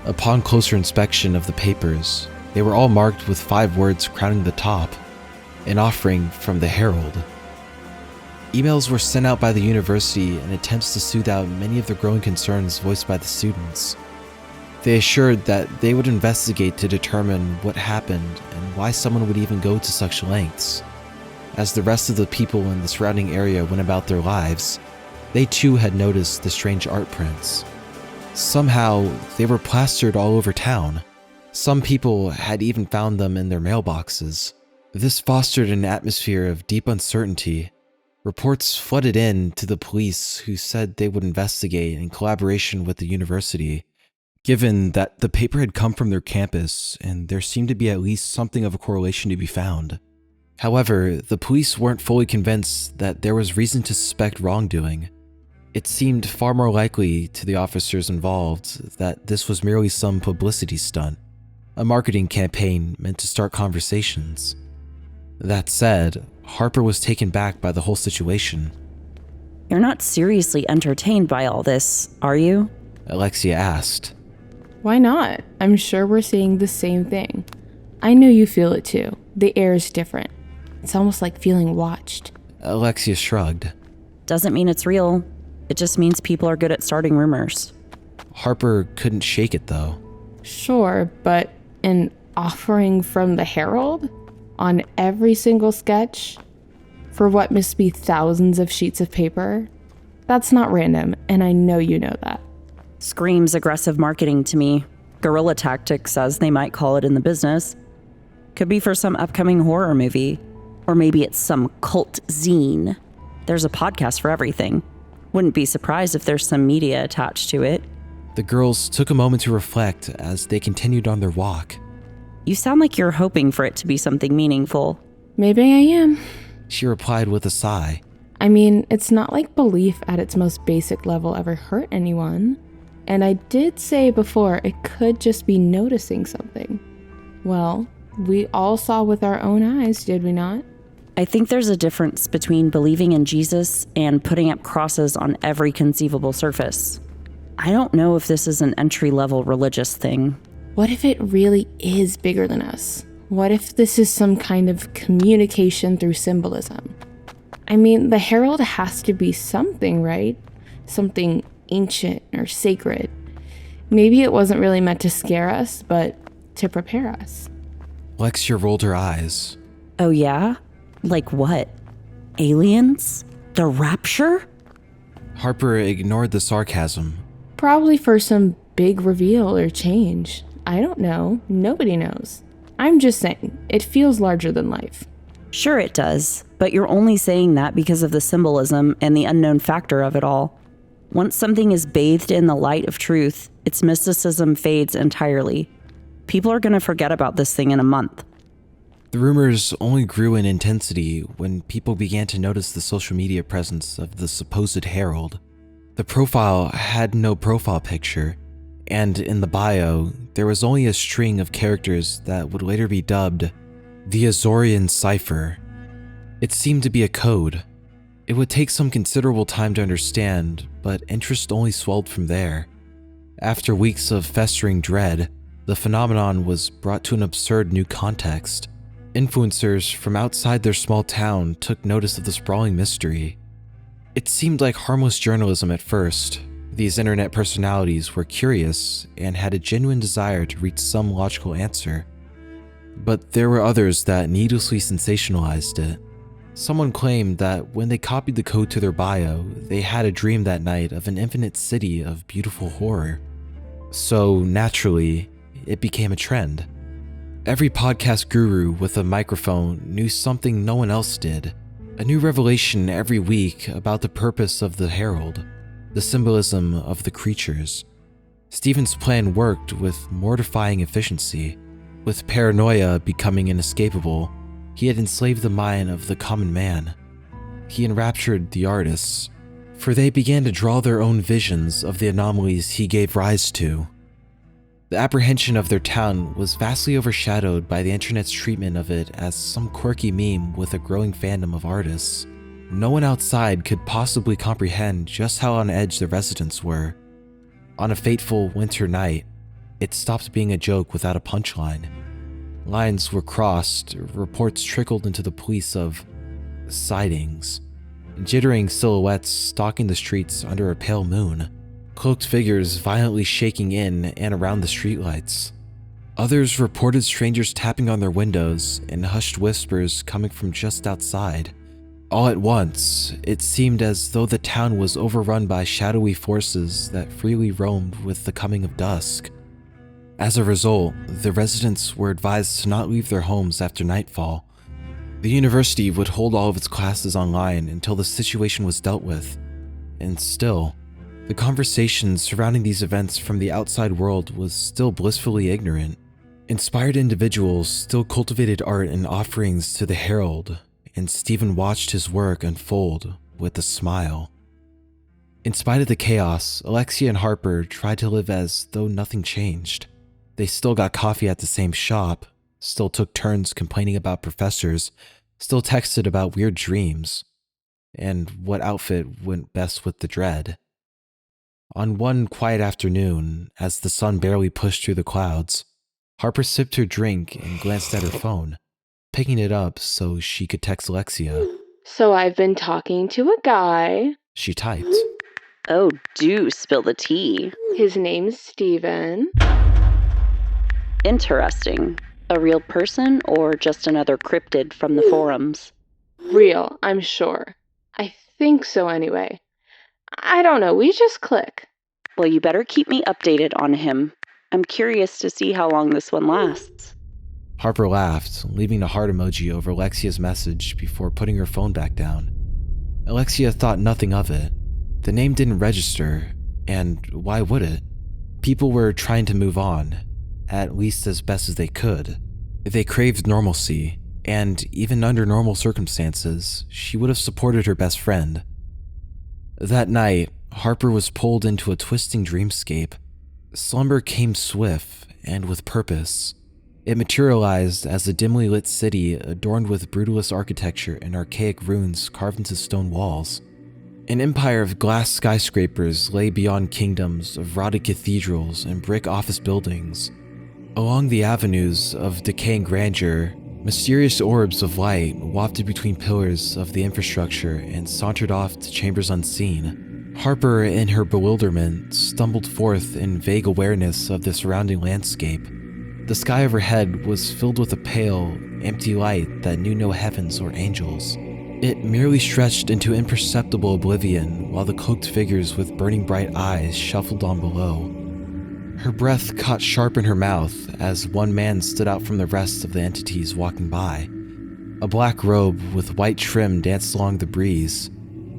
Upon closer inspection of the papers, they were all marked with 5 words crowning the top, an offering from the Herald. Emails were sent out by the university in attempts to soothe out many of the growing concerns voiced by the students. They assured that they would investigate to determine what happened and why someone would even go to such lengths. As the rest of the people in the surrounding area went about their lives, they too had noticed the strange art prints. Somehow, they were plastered all over town. Some people had even found them in their mailboxes. This fostered an atmosphere of deep uncertainty. Reports flooded in to the police, who said they would investigate in collaboration with the university, given that the paper had come from their campus and there seemed to be at least something of a correlation to be found. However, the police weren't fully convinced that there was reason to suspect wrongdoing. It seemed far more likely to the officers involved that this was merely some publicity stunt, a marketing campaign meant to start conversations. That said, Harper was taken back by the whole situation. You're not seriously entertained by all this, are you? Alexia asked. Why not? I'm sure we're seeing the same thing. I know you feel it too. The air is different. It's almost like feeling watched. Alexia shrugged. Doesn't mean it's real. It just means people are good at starting rumors. Harper couldn't shake it though. Sure, but an offering from the Herald? On every single sketch? For what must be thousands of sheets of paper? That's not random, and I know you know that. Screams aggressive marketing to me. Guerrilla tactics, as they might call it in the business. Could be for some upcoming horror movie. Or maybe it's some cult zine. There's a podcast for everything. Wouldn't be surprised if there's some media attached to it. The girls took a moment to reflect as they continued on their walk. You sound like you're hoping for it to be something meaningful. Maybe I am. She replied with a sigh. I mean, it's not like belief at its most basic level ever hurt anyone. And I did say before it could just be noticing something. Well, we all saw with our own eyes, did we not? I think there's a difference between believing in Jesus and putting up crosses on every conceivable surface. I don't know if this is an entry-level religious thing. What if it really is bigger than us? What if this is some kind of communication through symbolism? I mean, the Herald has to be something, right? Something ancient or sacred. Maybe it wasn't really meant to scare us, but to prepare us. Alexia rolled her eyes. Oh yeah? Like what? Aliens? The Rapture? Harper ignored the sarcasm. Probably for some big reveal or change. I don't know. Nobody knows. I'm just saying, it feels larger than life. Sure it does, but you're only saying that because of the symbolism and the unknown factor of it all. Once something is bathed in the light of truth, its mysticism fades entirely. People are going to forget about this thing in a month. The rumors only grew in intensity when people began to notice the social media presence of the supposed Herald. The profile had no profile picture, and in the bio, there was only a string of characters that would later be dubbed the Azorian Cipher. It seemed to be a code. It would take some considerable time to understand, but interest only swelled from there. After weeks of festering dread, the phenomenon was brought to an absurd new context. Influencers from outside their small town took notice of the sprawling mystery. It seemed like harmless journalism at first. These internet personalities were curious and had a genuine desire to reach some logical answer. But there were others that needlessly sensationalized it. Someone claimed that when they copied the code to their bio, they had a dream that night of an infinite city of beautiful horror. So naturally, it became a trend. Every podcast guru with a microphone knew something no one else did. A new revelation every week about the purpose of the Herald, the symbolism of the creatures. Stephen's plan worked with mortifying efficiency. With paranoia becoming inescapable, he had enslaved the mind of the common man. He enraptured the artists, for they began to draw their own visions of the anomalies he gave rise to. The apprehension of their town was vastly overshadowed by the internet's treatment of it as some quirky meme with a growing fandom of artists. No one outside could possibly comprehend just how on edge the residents were. On a fateful winter night, it stopped being a joke without a punchline. Lines were crossed, reports trickled into the police of sightings, jittering silhouettes stalking the streets under a pale moon, cloaked figures violently shaking in and around the streetlights. Others reported strangers tapping on their windows and hushed whispers coming from just outside. All at once, it seemed as though the town was overrun by shadowy forces that freely roamed with the coming of dusk. As a result, the residents were advised to not leave their homes after nightfall. The university would hold all of its classes online until the situation was dealt with. And still, the conversation surrounding these events from the outside world was still blissfully ignorant. Inspired individuals still cultivated art and offerings to the Herald, and Stephen watched his work unfold with a smile. In spite of the chaos, Alexia and Harper tried to live as though nothing changed. They still got coffee at the same shop, still took turns complaining about professors, still texted about weird dreams, and what outfit went best with the dread. On one quiet afternoon, as the sun barely pushed through the clouds, Harper sipped her drink and glanced at her phone, picking it up so she could text Alexia. So I've been talking to a guy. She typed. Oh, do spill the tea. His name's Steven. Interesting. A real person or just another cryptid from the forums? Real, I'm sure. I think so anyway. I don't know, we just click. Well, you better keep me updated on him. I'm curious to see how long this one lasts. Harper laughed, leaving a heart emoji over Alexia's message before putting her phone back down. Alexia thought nothing of it. The name didn't register, and why would it? People were trying to move on, at least as best as they could. They craved normalcy, and even under normal circumstances, she would have supported her best friend. That night, Harper was pulled into a twisting dreamscape. Slumber came swift and with purpose. It materialized as a dimly lit city adorned with brutalist architecture and archaic runes carved into stone walls. An empire of glass skyscrapers lay beyond kingdoms of rotted cathedrals and brick office buildings. Along the avenues of decaying grandeur, mysterious orbs of light wafted between pillars of the infrastructure and sauntered off to chambers unseen. Harper, in her bewilderment, stumbled forth in vague awareness of the surrounding landscape. The sky overhead was filled with a pale, empty light that knew no heavens or angels. It merely stretched into imperceptible oblivion while the cloaked figures with burning bright eyes shuffled on below. Her breath caught sharp in her mouth as one man stood out from the rest of the entities walking by. A black robe with white trim danced along the breeze,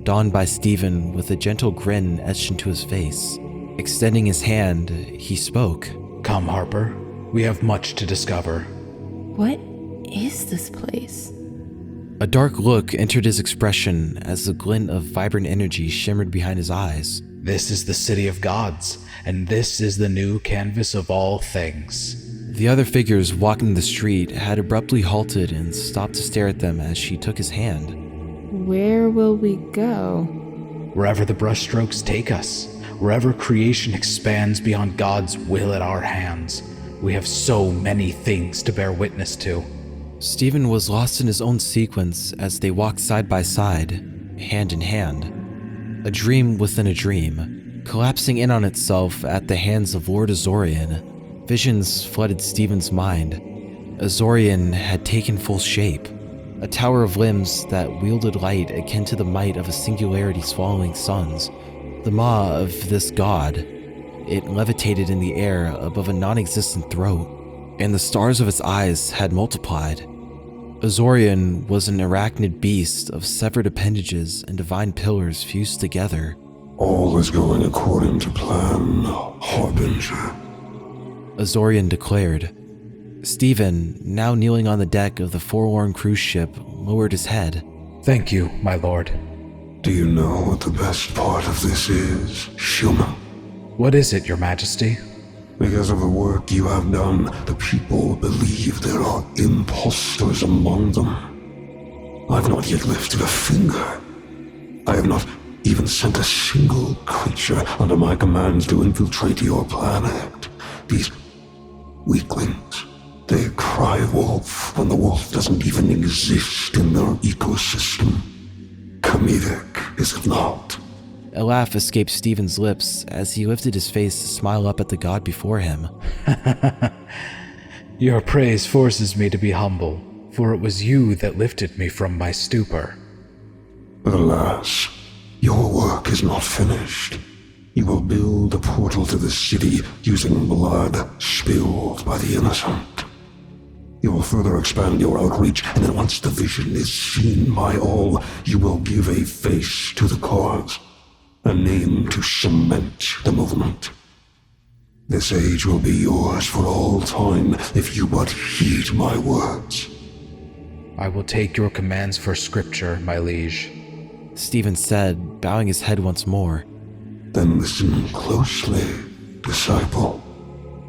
donned by Steven with a gentle grin etched into his face. Extending his hand, he spoke. Come, Harper. We have much to discover. What is this place? A dark look entered his expression as a glint of vibrant energy shimmered behind his eyes. This is the city of gods, and this is the new canvas of all things. The other figures walking the street had abruptly halted and stopped to stare at them as she took his hand. Where will we go? Wherever the brushstrokes take us, wherever creation expands beyond God's will at our hands. We have so many things to bear witness to. Steven was lost in his own sequence as they walked side by side, hand in hand. A dream within a dream, collapsing in on itself at the hands of Lord Azorian. Visions flooded Steven's mind. Azorian had taken full shape, a tower of limbs that wielded light akin to the might of a singularity swallowing suns. The maw of this god, it levitated in the air above a non-existent throat, and the stars of its eyes had multiplied. Azorian was an arachnid beast of severed appendages and divine pillars fused together. All is going according to plan, Harbinger. Azorian declared. Steven, now kneeling on the deck of the forlorn cruise ship, lowered his head. Thank you, my lord. Do you know what the best part of this is, human? What is it, your majesty? Because of the work you have done, the people believe there are impostors among them. I've not yet lifted a finger. I have not even sent a single creature under my commands to infiltrate your planet. These weaklings, they cry wolf when the wolf doesn't even exist in their ecosystem. Comedic, is it not? A laugh escaped Steven's lips as he lifted his face to smile up at the god before him. Your praise forces me to be humble, for it was you that lifted me from my stupor. But alas, your work is not finished. You will build a portal to the city using blood spilled by the innocent. You will further expand your outreach, and then once the vision is seen by all, you will give a face to the cause. A name to cement the movement. This age will be yours for all time if you but heed my words. I will take your commands for scripture, my liege. Steven said, bowing his head once more. Then listen closely, disciple.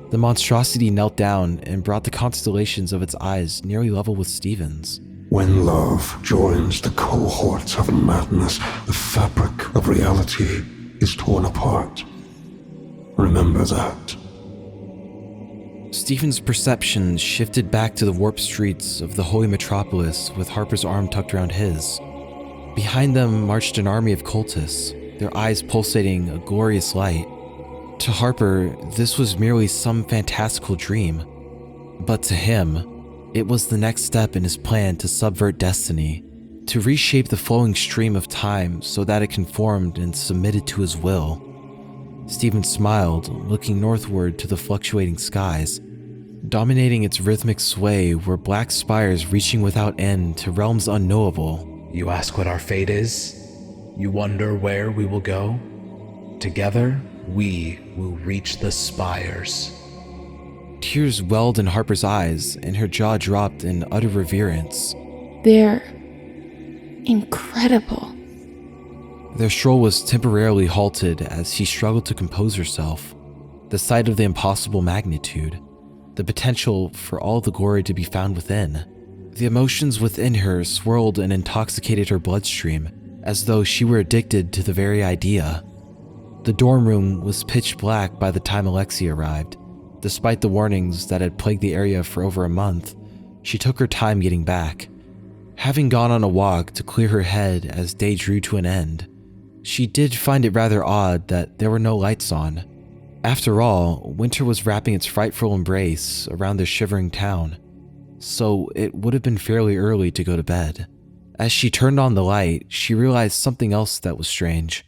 The monstrosity knelt down and brought the constellations of its eyes nearly level with Steven's. When love joins the cohorts of madness, the fabric of reality is torn apart. Remember that. Steven's perception shifted back to the warped streets of the holy metropolis with Harper's arm tucked around his. Behind them marched an army of cultists, their eyes pulsating a glorious light. To Harper, this was merely some fantastical dream, but to him, it was the next step in his plan to subvert destiny, to reshape the flowing stream of time so that it conformed and submitted to his will. Stephen smiled, looking northward to the fluctuating skies. Dominating its rhythmic sway were black spires reaching without end to realms unknowable. You ask what our fate is? You wonder where we will go? Together, we will reach the spires. Tears welled in Harper's eyes, and her jaw dropped in utter reverence. They're incredible. Their stroll was temporarily halted as she struggled to compose herself. The sight of the impossible magnitude, the potential for all the glory to be found within. The emotions within her swirled and intoxicated her bloodstream, as though she were addicted to the very idea. The dorm room was pitch black by the time Alexia arrived. Despite the warnings that had plagued the area for over a month, she took her time getting back. Having gone on a walk to clear her head as day drew to an end, she did find it rather odd that there were no lights on. After all, winter was wrapping its frightful embrace around the shivering town, so it would have been fairly early to go to bed. As she turned on the light, she realized something else that was strange.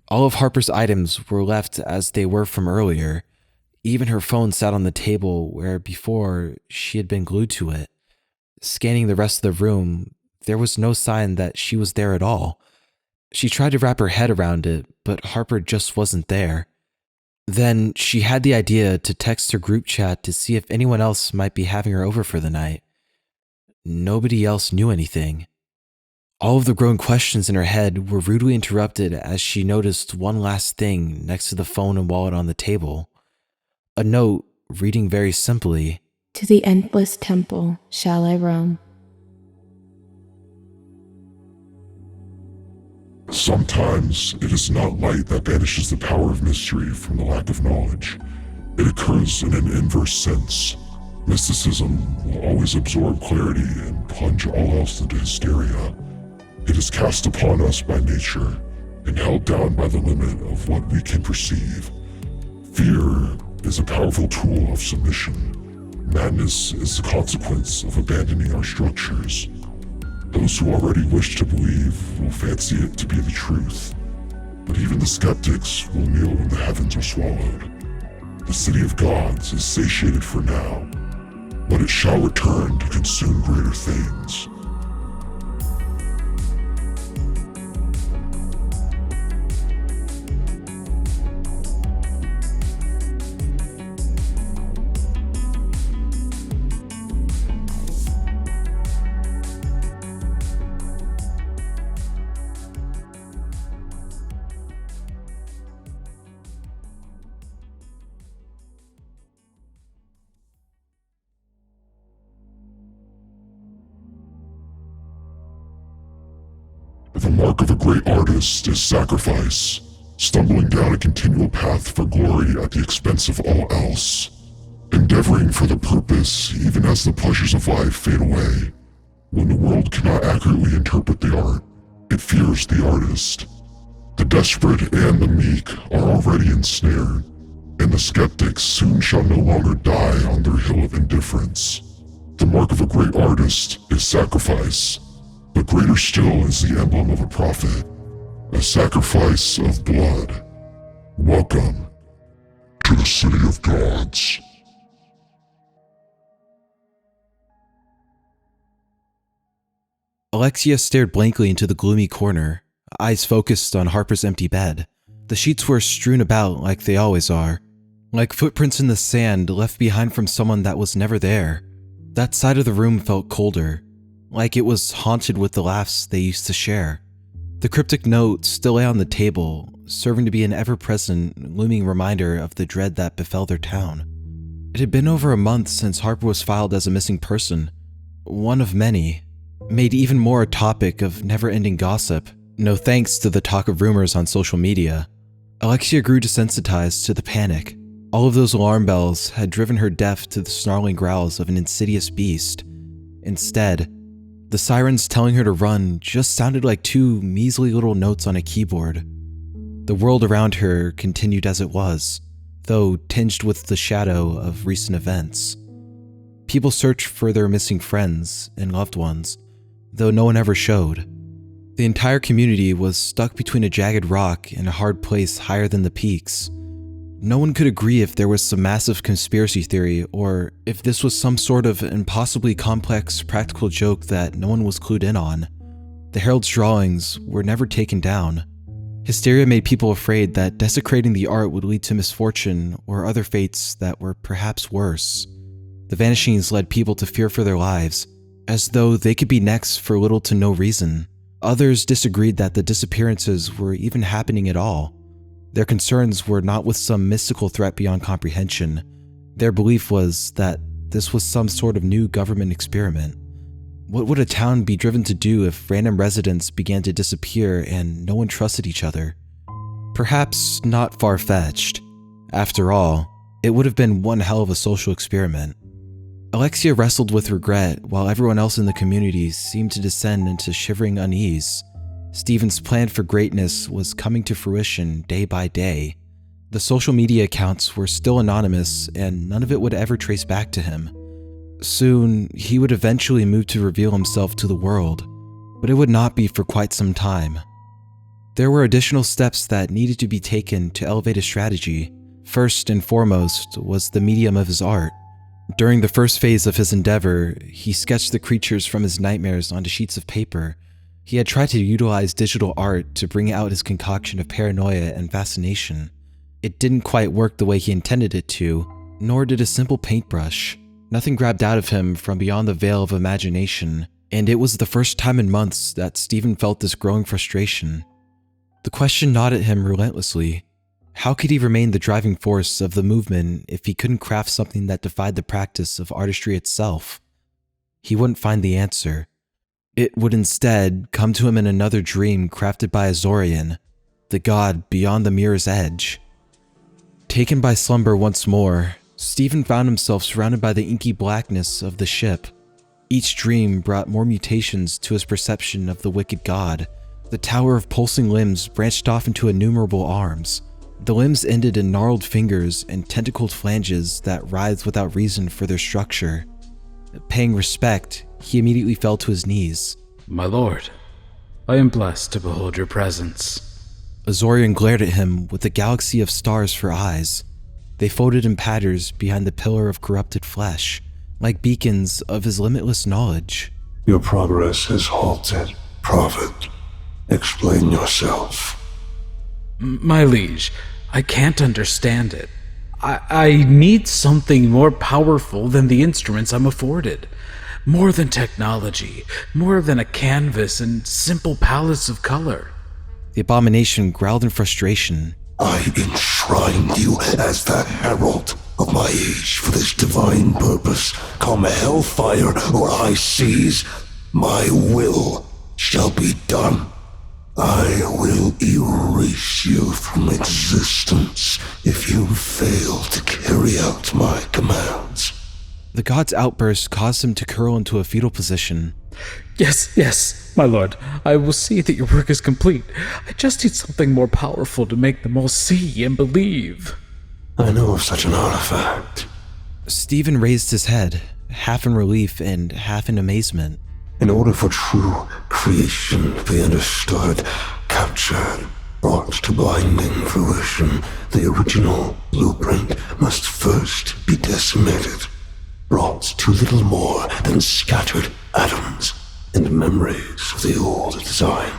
All of Harper's items were left as they were from earlier. Even her phone sat on the table where before she had been glued to it. Scanning the rest of the room, there was no sign that she was there at all. She tried to wrap her head around it, but Harper just wasn't there. Then she had the idea to text her group chat to see if anyone else might be having her over for the night. Nobody else knew anything. All of the growing questions in her head were rudely interrupted as she noticed one last thing next to the phone and wallet on the table. A note reading very simply, "To the endless temple shall I roam." Sometimes it is not light that banishes the power of mystery from the lack of knowledge. It occurs in an inverse sense. Mysticism will always absorb clarity and plunge all else into hysteria. It is cast upon us by nature and held down by the limit of what we can perceive. Fear is a powerful tool of submission. Madness is the consequence of abandoning our structures. Those who already wish to believe will fancy it to be the truth, but even the skeptics will kneel when the heavens are swallowed. The city of gods is satiated for now, but it shall return to consume greater things. The mark of a great artist is sacrifice, stumbling down a continual path for glory at the expense of all else, endeavoring for the purpose even as the pleasures of life fade away. When the world cannot accurately interpret the art, it fears the artist. The desperate and the meek are already ensnared, and the skeptics soon shall no longer die on their hill of indifference. The mark of a great artist is sacrifice, but greater still is the emblem of a prophet, a sacrifice of blood. Welcome to the City of Gods. Alexia stared blankly into the gloomy corner, eyes focused on Harper's empty bed. The sheets were strewn about like they always are, like footprints in the sand left behind from someone that was never there. That side of the room felt colder, like it was haunted with the laughs they used to share. The cryptic note still lay on the table, serving to be an ever-present, looming reminder of the dread that befell their town. It had been over a month since Harper was filed as a missing person, one of many, made even more a topic of never-ending gossip, no thanks to the talk of rumors on social media. Alexia grew desensitized to the panic. All of those alarm bells had driven her deaf to the snarling growls of an insidious beast. Instead, the sirens telling her to run just sounded like two measly little notes on a keyboard. The world around her continued as it was, though tinged with the shadow of recent events. People searched for their missing friends and loved ones, though no one ever showed. The entire community was stuck between a jagged rock and a hard place higher than the peaks. No one could agree if there was some massive conspiracy theory or if this was some sort of impossibly complex practical joke that no one was clued in on. The Herald's drawings were never taken down. Hysteria made people afraid that desecrating the art would lead to misfortune or other fates that were perhaps worse. The vanishings led people to fear for their lives, as though they could be next for little to no reason. Others disagreed that the disappearances were even happening at all. Their concerns were not with some mystical threat beyond comprehension. Their belief was that this was some sort of new government experiment. What would a town be driven to do if random residents began to disappear and no one trusted each other? Perhaps not far-fetched. After all, it would have been one hell of a social experiment. Alexia wrestled with regret while everyone else in the community seemed to descend into shivering unease. Stephen's plan for greatness was coming to fruition day by day. The social media accounts were still anonymous and none of it would ever trace back to him. Soon, he would eventually move to reveal himself to the world, but it would not be for quite some time. There were additional steps that needed to be taken to elevate his strategy. First and foremost was the medium of his art. During the first phase of his endeavor, he sketched the creatures from his nightmares onto sheets of paper. He had tried to utilize digital art to bring out his concoction of paranoia and fascination. It didn't quite work the way he intended it to, nor did a simple paintbrush. Nothing grabbed out of him from beyond the veil of imagination, and it was the first time in months that Stephen felt this growing frustration. The question gnawed at him relentlessly. How could he remain the driving force of the movement if he couldn't craft something that defied the practice of artistry itself? He wouldn't find the answer. It would instead come to him in another dream crafted by Azorian, the god beyond the mirror's edge. Taken by slumber once more, Stephen found himself surrounded by the inky blackness of the ship. Each dream brought more mutations to his perception of the wicked god. The tower of pulsing limbs branched off into innumerable arms. The limbs ended in gnarled fingers and tentacled flanges that writhed without reason for their structure. Paying respect, he immediately fell to his knees. My lord, I am blessed to behold your presence. Azorian glared at him with a galaxy of stars for eyes. They folded in patterns behind the pillar of corrupted flesh, like beacons of his limitless knowledge. Your progress has halted, Prophet. Explain yourself. My liege, I can't understand it. I need something more powerful than the instruments I'm afforded. More than technology, more than a canvas and simple palettes of color. The abomination growled in frustration. I enshrined you as the herald of my age for this divine purpose. Come hellfire or I seize, my will shall be done. I will erase you from existence if you fail to carry out my commands. The god's outburst caused him to curl into a fetal position. Yes, my lord. I will see that your work is complete. I just need something more powerful to make them all see and believe. I know of such an artifact. Stephen raised his head, half in relief and half in amazement. In order for true creation to be understood, captured, brought to blinding fruition, the original blueprint must first be decimated, brought to little more than scattered atoms and memories of the old design.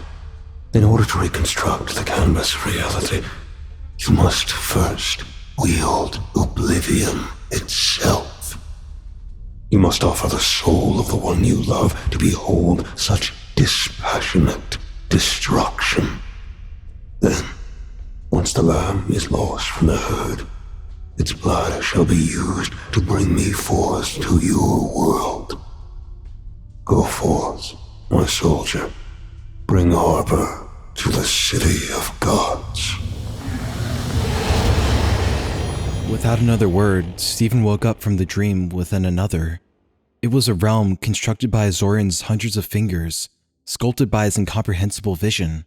In order to reconstruct the canvas of reality, you must first wield oblivion itself. You must offer the soul of the one you love to behold such dispassionate destruction. Then, once the lamb is lost from the herd, its blood shall be used to bring me forth to your world. Go forth, my soldier. Bring harbor to the city of gods. Without another word, Stephen woke up from the dream within another. It was a realm constructed by Azorian's hundreds of fingers, sculpted by his incomprehensible vision.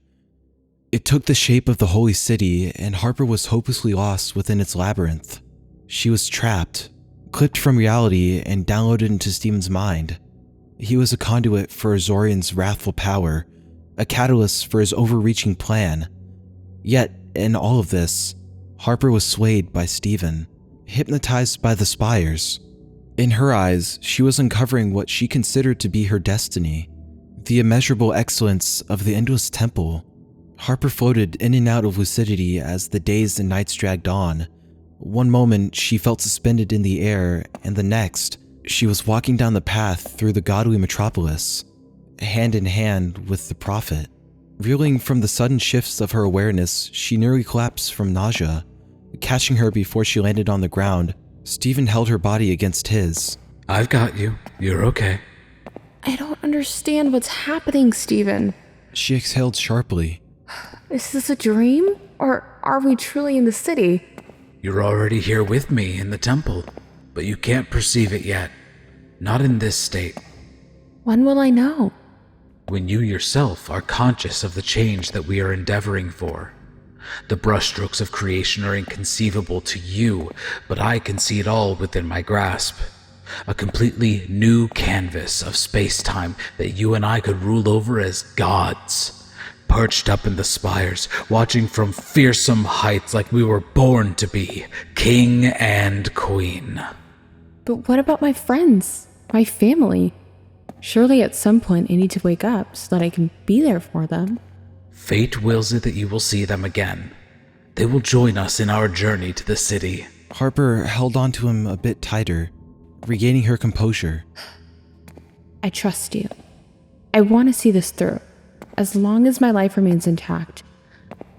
It took the shape of the holy city, and Harper was hopelessly lost within its labyrinth. She was trapped, clipped from reality, and downloaded into Steven's mind. He was a conduit for Azorian's wrathful power, a catalyst for his overreaching plan. Yet, in all of this, Harper was swayed by Steven, hypnotized by the spires. In her eyes, she was uncovering what she considered to be her destiny, the immeasurable excellence of the endless temple. Harper floated in and out of lucidity as the days and nights dragged on. One moment, she felt suspended in the air, and the next, she was walking down the path through the godly metropolis, hand in hand with the prophet. Reeling from the sudden shifts of her awareness, she nearly collapsed from nausea. Catching her before she landed on the ground, Steven held her body against his. I've got you. You're okay. I don't understand what's happening, Steven. She exhaled sharply. Is this a dream? Or are we truly in the city? You're already here with me in the temple, but you can't perceive it yet. Not in this state. When will I know? When you yourself are conscious of the change that we are endeavoring for. The brushstrokes of creation are inconceivable to you, but I can see it all within my grasp. A completely new canvas of space-time that you and I could rule over as gods. Perched up in the spires, watching from fearsome heights like we were born to be, king and queen. But what about my friends? My family? Surely at some point I need to wake up so that I can be there for them. Fate wills it that you will see them again. They will join us in our journey to the city. Harper held onto him a bit tighter, regaining her composure. I trust you. I want to see this through. As long as my life remains intact,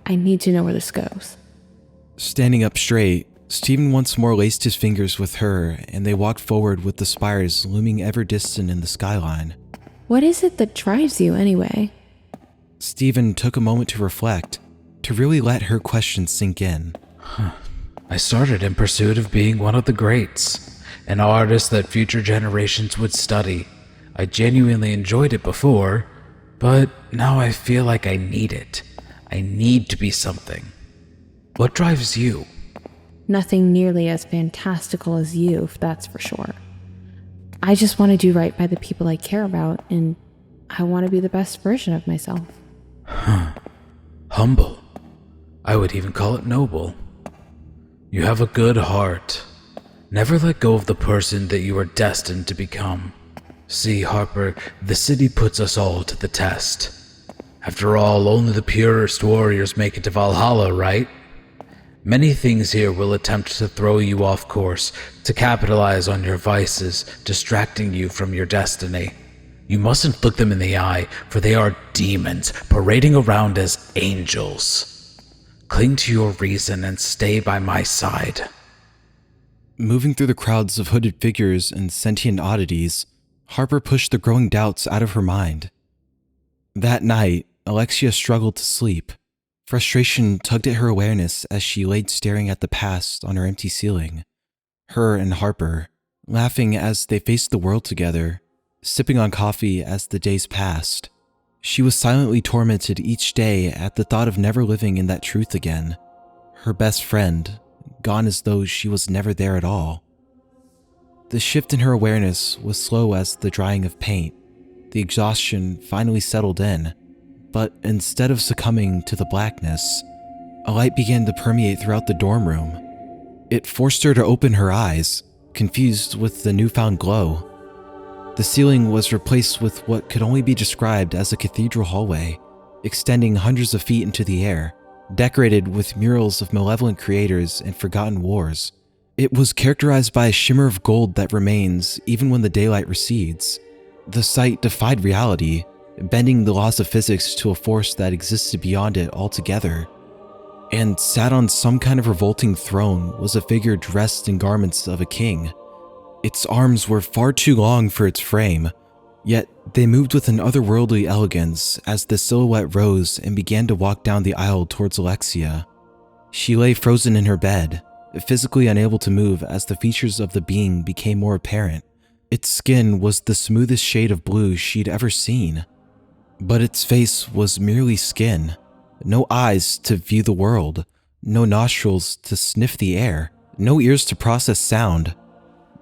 I need to know where this goes. Standing up straight, Steven once more laced his fingers with her, and they walked forward with the spires looming ever distant in the skyline. What is it that drives you, anyway? Steven took a moment to reflect, to really let her question sink in. I started in pursuit of being one of the greats, an artist that future generations would study. I genuinely enjoyed it before, but now I feel like I need it. I need to be something. What drives you? Nothing nearly as fantastical as you, that's for sure. I just want to do right by the people I care about, and I want to be the best version of myself. Humble. I would even call it noble. You have a good heart. Never let go of the person that you are destined to become. See, Harper, the city puts us all to the test. After all, only the purest warriors make it to Valhalla, right? Many things here will attempt to throw you off course, to capitalize on your vices, distracting you from your destiny. You mustn't look them in the eye, for they are demons, parading around as angels. Cling to your reason and stay by my side. Moving through the crowds of hooded figures and sentient oddities, Harper pushed the growing doubts out of her mind. That night, Alexia struggled to sleep. Frustration tugged at her awareness as she laid staring at the past on her empty ceiling. Her and Harper, laughing as they faced the world together, sipping on coffee as the days passed. She was silently tormented each day at the thought of never living in that truth again. Her best friend, gone as though she was never there at all. The shift in her awareness was slow as the drying of paint. The exhaustion finally settled in, but instead of succumbing to the blackness, a light began to permeate throughout the dorm room. It forced her to open her eyes, confused with the newfound glow. The ceiling was replaced with what could only be described as a cathedral hallway, extending hundreds of feet into the air, decorated with murals of malevolent creators and forgotten wars. It was characterized by a shimmer of gold that remains even when the daylight recedes. The sight defied reality, bending the laws of physics to a force that existed beyond it altogether. And sat on some kind of revolting throne was a figure dressed in garments of a king. Its arms were far too long for its frame, yet they moved with an otherworldly elegance as the silhouette rose and began to walk down the aisle towards Alexia. She lay frozen in her bed, physically unable to move as the features of the being became more apparent. Its skin was the smoothest shade of blue she'd ever seen. But its face was merely skin. No eyes to view the world, no nostrils to sniff the air, no ears to process sound,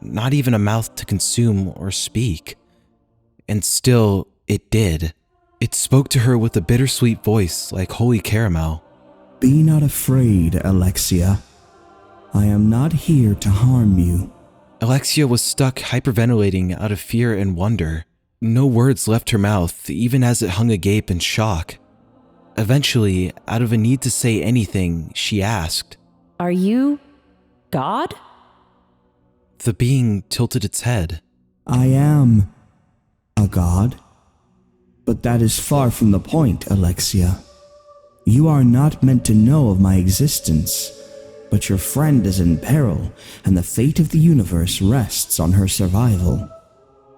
not even a mouth to consume or speak. And still, it did. It spoke to her with a bittersweet voice like holy caramel. Be not afraid, Alexia. I am not here to harm you. Alexia was stuck hyperventilating out of fear and wonder. No words left her mouth, even as it hung agape in shock. Eventually, out of a need to say anything, she asked, Are you God? The being tilted its head. I am a god. But that is far from the point, Alexia. You are not meant to know of my existence, but your friend is in peril, and the fate of the universe rests on her survival.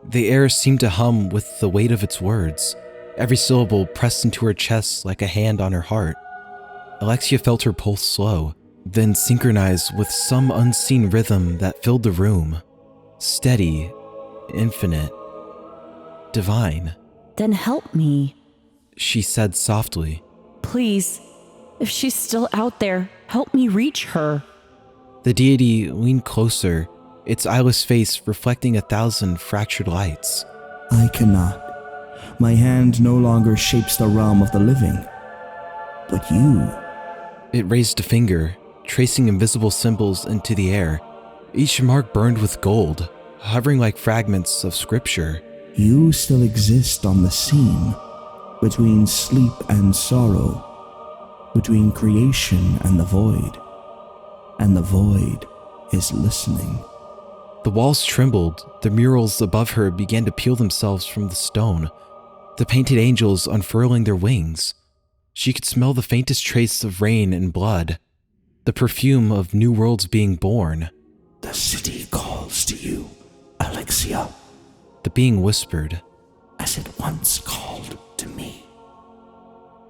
The air seemed to hum with the weight of its words, every syllable pressed into her chest like a hand on her heart. Alexia felt her pulse slow, then synchronize with some unseen rhythm that filled the room. Steady, infinite, divine. Then help me, she said softly. Please, if she's still out there, help me reach her. The deity leaned closer, its eyeless face reflecting 1,000 fractured lights. I cannot. My hand no longer shapes the realm of the living. But you... It raised a finger, tracing invisible symbols into the air. Each mark burned with gold, hovering like fragments of scripture. You still exist on the seam, between sleep and sorrow, between creation and the void is listening. The walls trembled, the murals above her began to peel themselves from the stone, the painted angels unfurling their wings. She could smell the faintest trace of rain and blood, the perfume of new worlds being born. The city calls to you, Alexia. The being whispered, as it once called to me.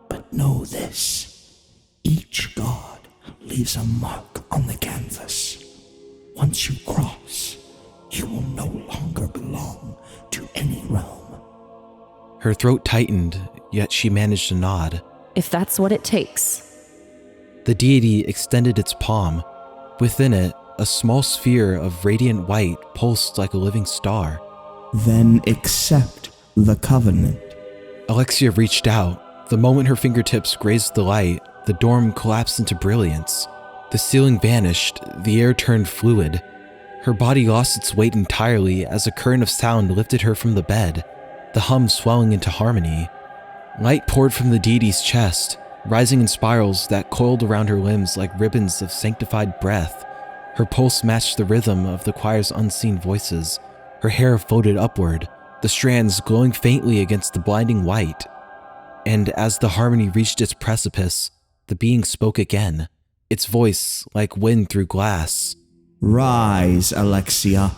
But know this, each god leaves a mark on the canvas. Once you cross, you will no longer belong to any realm. Her throat tightened, yet she managed to nod. If that's what it takes. The deity extended its palm. Within it, a small sphere of radiant white pulsed like a living star. Then accept the covenant. Alexia reached out. The moment her fingertips grazed the light, the dorm collapsed into brilliance. The ceiling vanished, the air turned fluid. Her body lost its weight entirely as a current of sound lifted her from the bed, the hum swelling into harmony. Light poured from the deity's chest, rising in spirals that coiled around her limbs like ribbons of sanctified breath. Her pulse matched the rhythm of the choir's unseen voices. Her hair floated upward, the strands glowing faintly against the blinding white. And as the harmony reached its precipice, the being spoke again, its voice like wind through glass. Rise, Alexia.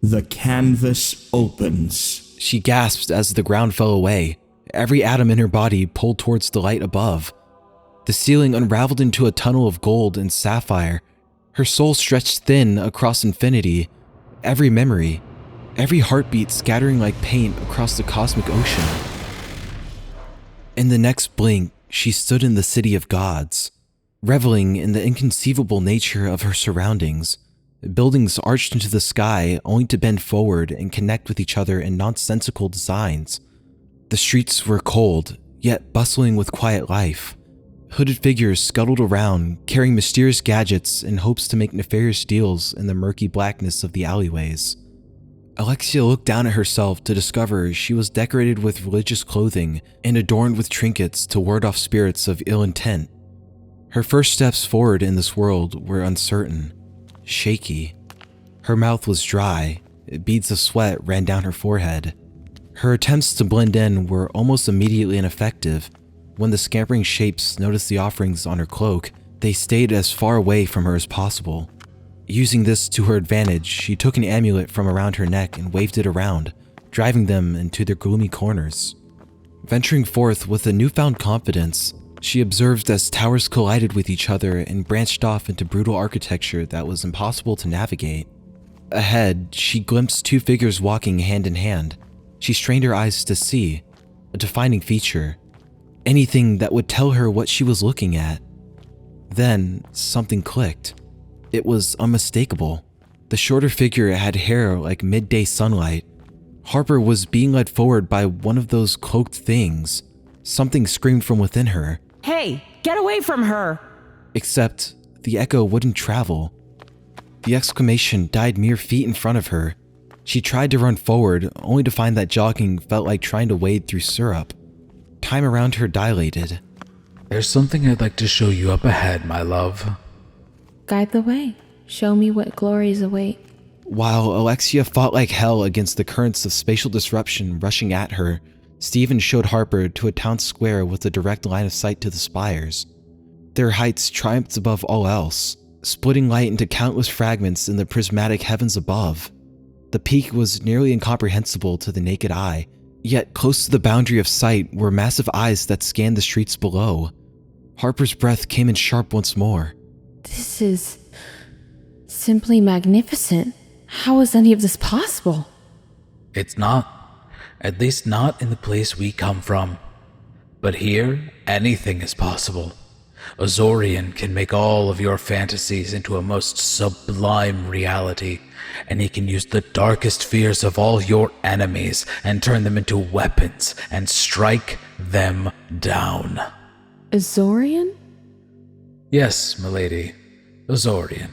The canvas opens. She gasped as the ground fell away. Every atom in her body pulled towards the light above. The ceiling unraveled into a tunnel of gold and sapphire. Her soul stretched thin across infinity. Every memory, every heartbeat scattering like paint across the cosmic ocean. In the next blink, she stood in the city of gods, reveling in the inconceivable nature of her surroundings. Buildings arched into the sky only to bend forward and connect with each other in nonsensical designs. The streets were cold, yet bustling with quiet life. Hooded figures scuttled around, carrying mysterious gadgets in hopes to make nefarious deals in the murky blackness of the alleyways. Alexia looked down at herself to discover she was decorated with religious clothing and adorned with trinkets to ward off spirits of ill intent. Her first steps forward in this world were uncertain, shaky. Her mouth was dry, beads of sweat ran down her forehead. Her attempts to blend in were almost immediately ineffective. When the scampering shapes noticed the offerings on her cloak, they stayed as far away from her as possible. Using this to her advantage, she took an amulet from around her neck and waved it around, driving them into their gloomy corners. Venturing forth with a newfound confidence, she observed as towers collided with each other and branched off into brutal architecture that was impossible to navigate. Ahead, she glimpsed two figures walking hand in hand. She strained her eyes to see a defining feature. anything that would tell her what she was looking at. Then, something clicked. It was unmistakable. The shorter figure had hair like midday sunlight. Harper was being led forward by one of those cloaked things. Something screamed from within her. Hey, get away from her! Except the echo wouldn't travel. The exclamation died mere feet in front of her. She tried to run forward, only to find that jogging felt like trying to wade through syrup. Time around her dilated. There's something I'd like to show you up ahead, my love. Guide the way. Show me what glories await. While Alexia fought like hell against the currents of spatial disruption rushing at her, Stephen showed Harper to a town square with a direct line of sight to the spires. Their heights triumphed above all else, splitting light into countless fragments in the prismatic heavens above. The peak was nearly incomprehensible to the naked eye, yet close to the boundary of sight were massive eyes that scanned the streets below. Harper's breath came in sharp once more. This is simply magnificent. How is any of this possible? It's not. At least not in the place we come from. But here, anything is possible. Azorian can make all of your fantasies into a most sublime reality, and he can use the darkest fears of all your enemies and turn them into weapons and strike them down. Azorian? Yes, milady, Azorian,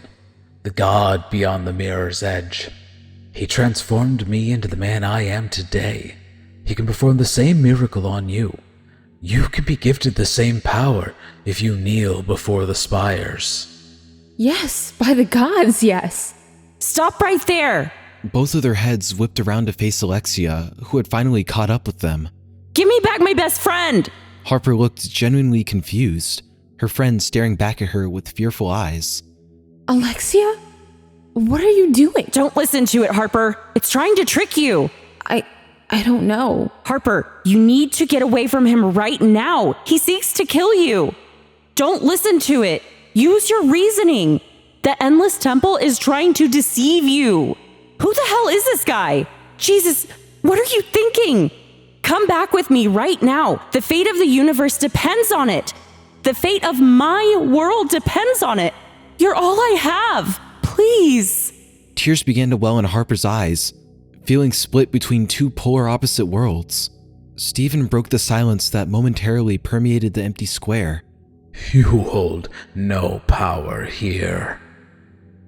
the god beyond the mirror's edge. He transformed me into the man I am today. He can perform the same miracle on you. You can be gifted the same power if you kneel before the spires. Yes, by the gods, yes. Stop right there! Both of their heads whipped around to face Alexia, who had finally caught up with them. Give me back my best friend! Harper looked genuinely confused, her friend staring back at her with fearful eyes. Alexia? What are you doing? Don't listen to it, Harper. It's trying to trick you. I don't know. Harper, you need to get away from him right now. He seeks to kill you. Don't listen to it. Use your reasoning. The Endless Temple is trying to deceive you. Who the hell is this guy? Jesus, what are you thinking? Come back with me right now. The fate of the universe depends on it. The fate of my world depends on it. You're all I have. Please. Tears began to well in Harper's eyes, feeling split between two polar opposite worlds. Stephen broke the silence that momentarily permeated the empty square. You hold no power here.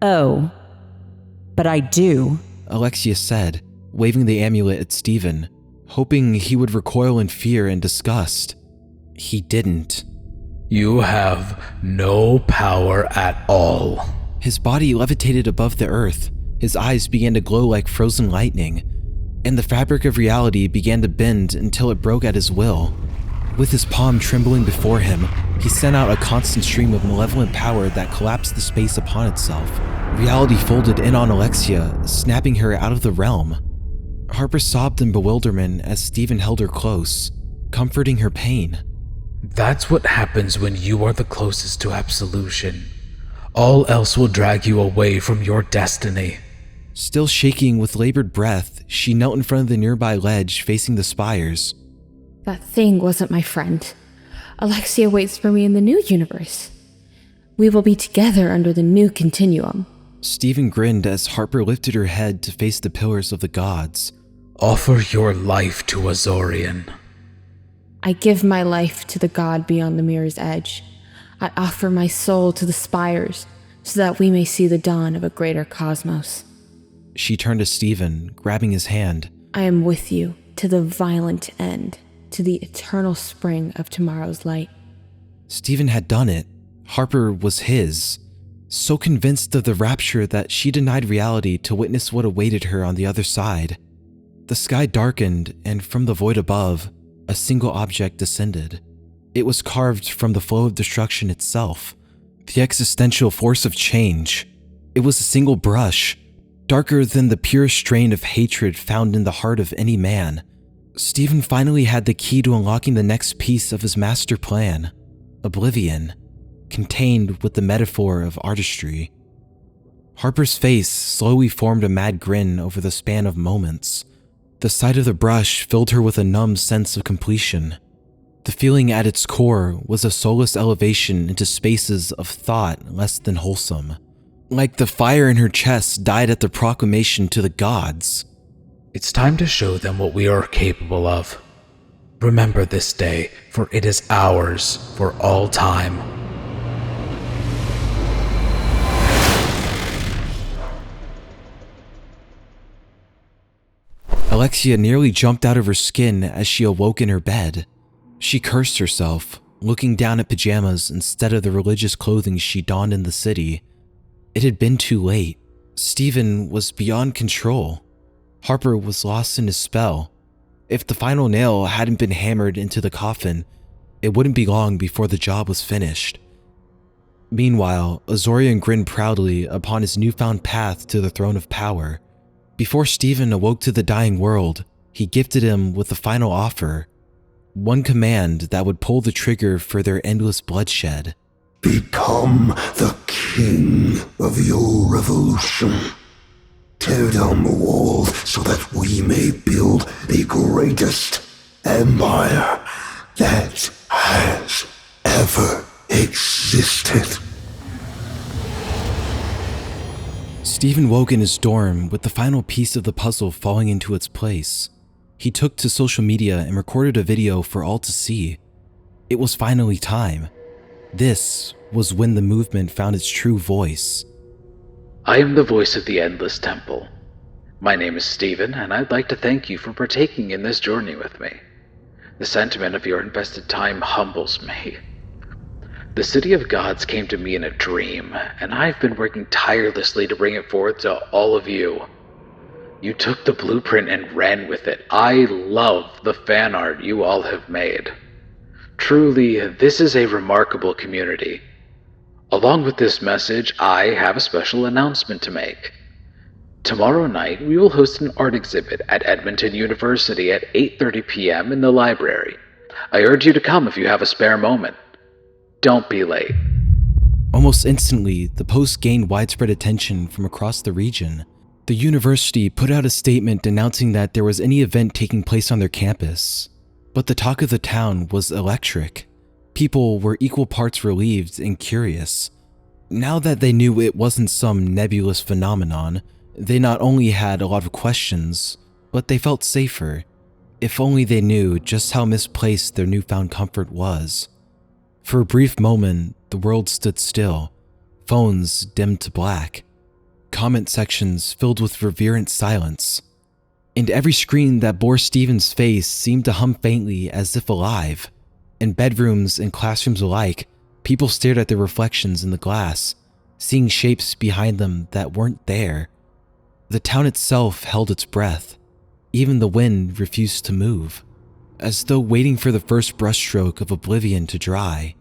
Oh, but I do. Alexia said, waving the amulet at Stephen, hoping he would recoil in fear and disgust. He didn't. You have no power at all. His body levitated above the earth. His eyes began to glow like frozen lightning, and the fabric of reality began to bend until it broke at his will. With his palm trembling before him, he sent out a constant stream of malevolent power that collapsed the space upon itself. Reality folded in on Alexia, snapping her out of the realm. Harper sobbed in bewilderment as Stephen held her close, comforting her pain. That's what happens when you are the closest to absolution. All else will drag you away from your destiny. Still shaking with labored breath, she knelt in front of the nearby ledge facing the spires. That thing wasn't my friend. Alexia waits for me in the new universe. We will be together under the new continuum. Stephen grinned as Harper lifted her head to face the pillars of the gods. Offer your life to Azorian. I give my life to the god beyond the mirror's edge. I offer my soul to the spires so that we may see the dawn of a greater cosmos. She turned to Stephen, grabbing his hand. I am with you to the violent end, to the eternal spring of tomorrow's light. Stephen had done it. Harper was his. So convinced of the rapture that she denied reality to witness what awaited her on the other side. The sky darkened, and from the void above, a single object descended. It was carved from the flow of destruction itself, the existential force of change. It was a single brush, darker than the purest strain of hatred found in the heart of any man. Stephen finally had the key to unlocking the next piece of his master plan, oblivion, contained with the metaphor of artistry. Harper's face slowly formed a mad grin over the span of moments. The sight of the brush filled her with a numb sense of completion. The feeling at its core was a soulless elevation into spaces of thought less than wholesome. Like the fire in her chest died at the proclamation to the gods. It's time to show them what we are capable of. Remember this day, for it is ours for all time. Alexia nearly jumped out of her skin as she awoke in her bed. She cursed herself, looking down at pajamas instead of the religious clothing she donned in the city. It had been too late. Stephen was beyond control. Harper was lost in his spell. If the final nail hadn't been hammered into the coffin, it wouldn't be long before the job was finished. Meanwhile, Azorian grinned proudly upon his newfound path to the throne of power. Before Stephen awoke to the dying world, he gifted him with the final offer. One command that would pull the trigger for their endless bloodshed. Become the king of your revolution. Tear down the walls so that we may build the greatest empire that has ever existed. Stephen woke in his dorm with the final piece of the puzzle falling into its place. He took to social media and recorded a video for all to see. It was finally time. This was when the movement found its true voice. I am the voice of the Endless Temple. My name is Stephen, and I'd like to thank you for partaking in this journey with me. The sentiment of your invested time humbles me. The City of Gods came to me in a dream, and I've been working tirelessly to bring it forth to all of you. You took the blueprint and ran with it. I love the fan art you all have made. Truly, this is a remarkable community. Along with this message, I have a special announcement to make. Tomorrow night, we will host an art exhibit at Edmonton University at 8:30 p.m. in the library. I urge you to come if you have a spare moment. Don't be late. Almost instantly, the post gained widespread attention from across the region. The university put out a statement announcing that there was any event taking place on their campus. But the talk of the town was electric. People were equal parts relieved and curious. Now that they knew it wasn't some nebulous phenomenon, they not only had a lot of questions, but they felt safer. If only they knew just how misplaced their newfound comfort was. For a brief moment, the world stood still, phones dimmed to black, comment sections filled with reverent silence, and every screen that bore Stephen's face seemed to hum faintly as if alive. In bedrooms and classrooms alike, people stared at their reflections in the glass, seeing shapes behind them that weren't there. The town itself held its breath. Even the wind refused to move, as though waiting for the first brushstroke of oblivion to dry.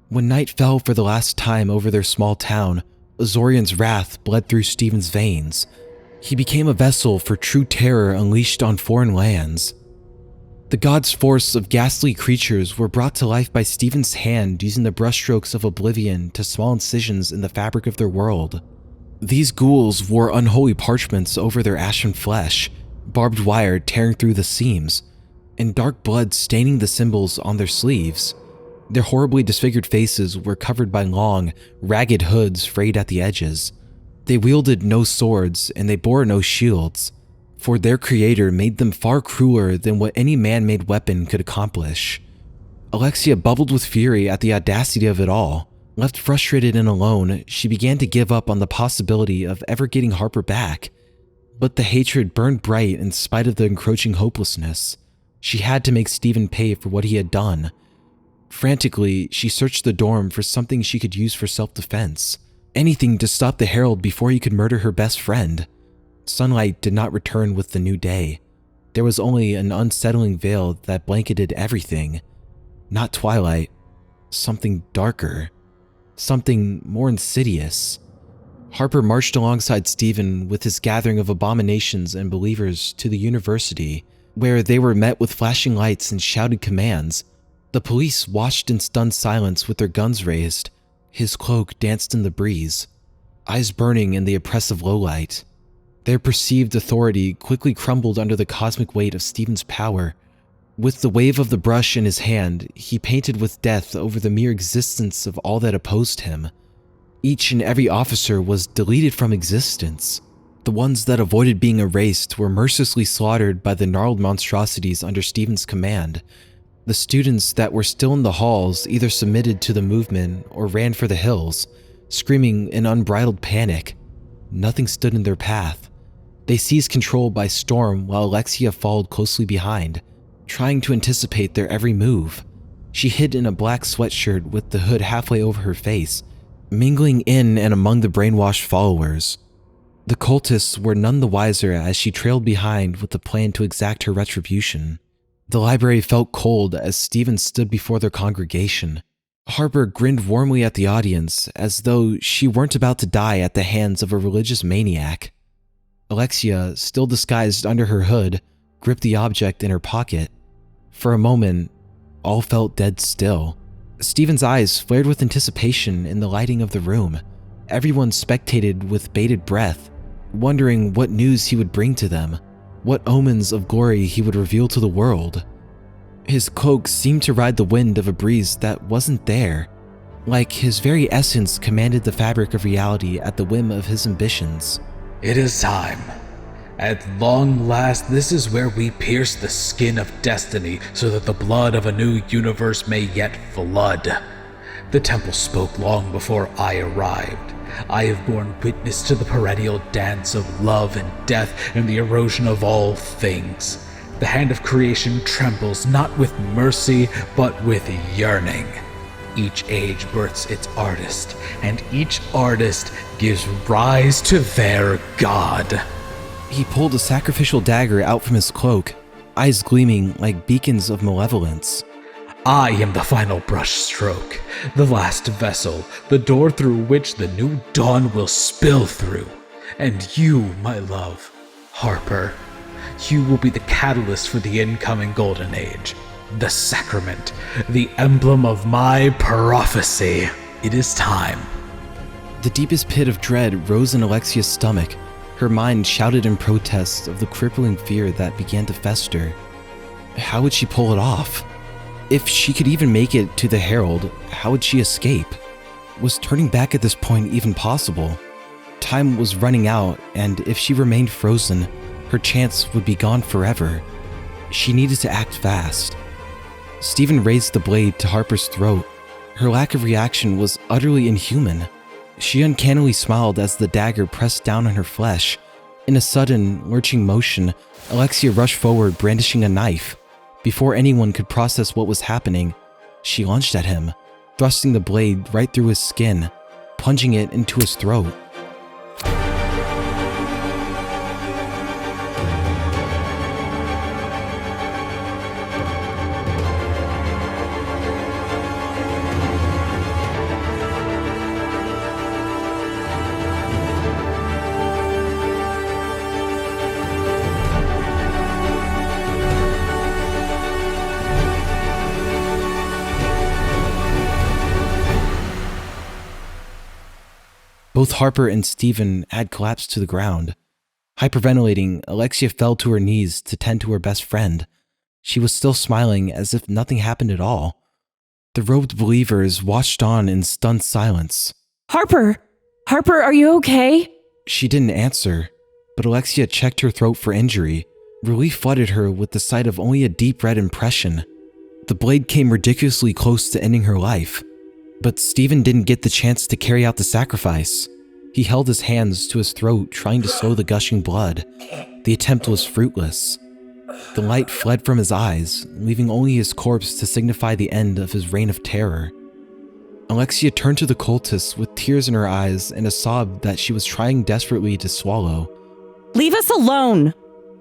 When night fell for the last time over their small town, Azorian's wrath bled through Stephen's veins. He became a vessel for true terror unleashed on foreign lands. The god's force of ghastly creatures were brought to life by Stephen's hand using the brushstrokes of oblivion to small incisions in the fabric of their world. These ghouls wore unholy parchments over their ashen flesh, barbed wire tearing through the seams, and dark blood staining the symbols on their sleeves. Their horribly disfigured faces were covered by long, ragged hoods frayed at the edges. They wielded no swords and they bore no shields, for their creator made them far crueler than what any man-made weapon could accomplish. Alexia bubbled with fury at the audacity of it all. Left frustrated and alone, she began to give up on the possibility of ever getting Harper back. But the hatred burned bright in spite of the encroaching hopelessness. She had to make Stephen pay for what he had done. Frantically, she searched the dorm for something she could use for self-defense. Anything to stop the Herald before he could murder her best friend. Sunlight did not return with the new day. There was only an unsettling veil that blanketed everything. Not twilight. Something darker. Something more insidious. Harper marched alongside Stephen with his gathering of abominations and believers to the university, where they were met with flashing lights and shouted commands. The police watched in stunned silence with their guns raised. His cloak danced in the breeze, eyes burning in the oppressive low light. Their perceived authority quickly crumbled under the cosmic weight of Stephen's power. With the wave of the brush in his hand, he painted with death over the mere existence of all that opposed him. Each and every officer was deleted from existence. The ones that avoided being erased were mercilessly slaughtered by the gnarled monstrosities under Stephen's command. The students that were still in the halls either submitted to the movement or ran for the hills, screaming in unbridled panic. Nothing stood in their path. They seized control by storm while Alexia followed closely behind, trying to anticipate their every move. She hid in a black sweatshirt with the hood halfway over her face, mingling in and among the brainwashed followers. The cultists were none the wiser as she trailed behind with the plan to exact her retribution. The library felt cold as Stephen stood before their congregation. Harper grinned warmly at the audience as though she weren't about to die at the hands of a religious maniac. Alexia, still disguised under her hood, gripped the object in her pocket. For a moment, all felt dead still. Stephen's eyes flared with anticipation in the lighting of the room. Everyone spectated with bated breath, wondering what news he would bring to them, what omens of glory he would reveal to the world. His cloak seemed to ride the wind of a breeze that wasn't there, like his very essence commanded the fabric of reality at the whim of his ambitions. It is time. At long last, this is where we pierce the skin of destiny so that the blood of a new universe may yet flood. The temple spoke long before I arrived. I have borne witness to the perennial dance of love and death and the erosion of all things. The hand of creation trembles not with mercy, but with yearning. Each age births its artist, and each artist gives rise to their god. He pulled a sacrificial dagger out from his cloak, eyes gleaming like beacons of malevolence. I am the final brushstroke, the last vessel, the door through which the new dawn will spill through. And you, my love, Harper, you will be the catalyst for the incoming golden age, the sacrament, the emblem of my prophecy. It is time. The deepest pit of dread rose in Alexia's stomach. Her mind shouted in protest of the crippling fear that began to fester. How would she pull it off? If she could even make it to the Herald, how would she escape? Was turning back at this point even possible? Time was running out, and if she remained frozen, her chance would be gone forever. She needed to act fast. Stephen raised the blade to Harper's throat. Her lack of reaction was utterly inhuman. She uncannily smiled as the dagger pressed down on her flesh. In a sudden, lurching motion, Alexia rushed forward, brandishing a knife. Before anyone could process what was happening, she lunged at him, thrusting the blade right through his skin, plunging it into his throat. Both Harper and Stephen had collapsed to the ground. Hyperventilating, Alexia fell to her knees to tend to her best friend. She was still smiling as if nothing happened at all. The robed believers watched on in stunned silence. Harper! Harper, are you okay? She didn't answer, but Alexia checked her throat for injury. Relief flooded her with the sight of only a deep red impression. The blade came ridiculously close to ending her life. But Stephen didn't get the chance to carry out the sacrifice. He held his hands to his throat, trying to slow the gushing blood. The attempt was fruitless. The light fled from his eyes, leaving only his corpse to signify the end of his reign of terror. Alexia turned to the cultists with tears in her eyes and a sob that she was trying desperately to swallow. Leave us alone!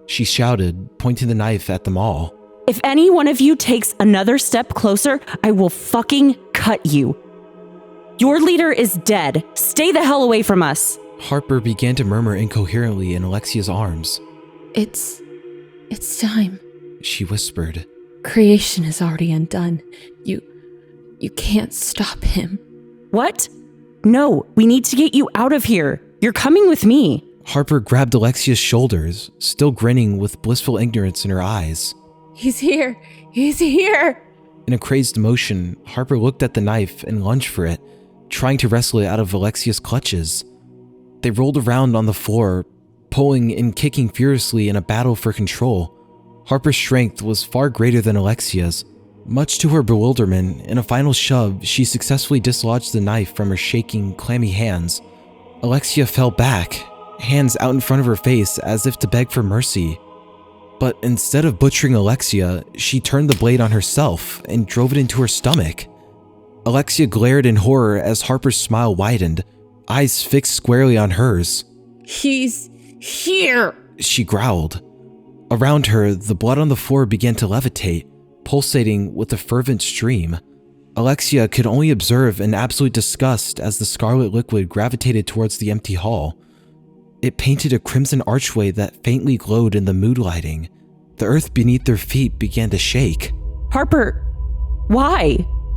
She shouted, pointing the knife at them all. If any one of you takes another step closer, I will fucking cut you. Your leader is dead. Stay the hell away from us. Harper began to murmur incoherently in Alexia's arms. It's time. She whispered. Creation is already undone. You can't stop him. What? No, we need to get you out of here. You're coming with me. Harper grabbed Alexia's shoulders, still grinning with blissful ignorance in her eyes. He's here! He's here! In a crazed motion, Harper looked at the knife and lunged for it, trying to wrestle it out of Alexia's clutches. They rolled around on the floor, pulling and kicking furiously in a battle for control. Harper's strength was far greater than Alexia's. Much to her bewilderment, in a final shove, she successfully dislodged the knife from her shaking, clammy hands. Alexia fell back, hands out in front of her face as if to beg for mercy. But instead of butchering Alexia, she turned the blade on herself and drove it into her stomach. Alexia glared in horror as Harper's smile widened, eyes fixed squarely on hers. He's here! She growled. Around her, the blood on the floor began to levitate, pulsating with a fervent stream. Alexia could only observe in absolute disgust as the scarlet liquid gravitated towards the empty hall. It painted a crimson archway that faintly glowed in the mood lighting. The earth beneath their feet began to shake. Harper, why?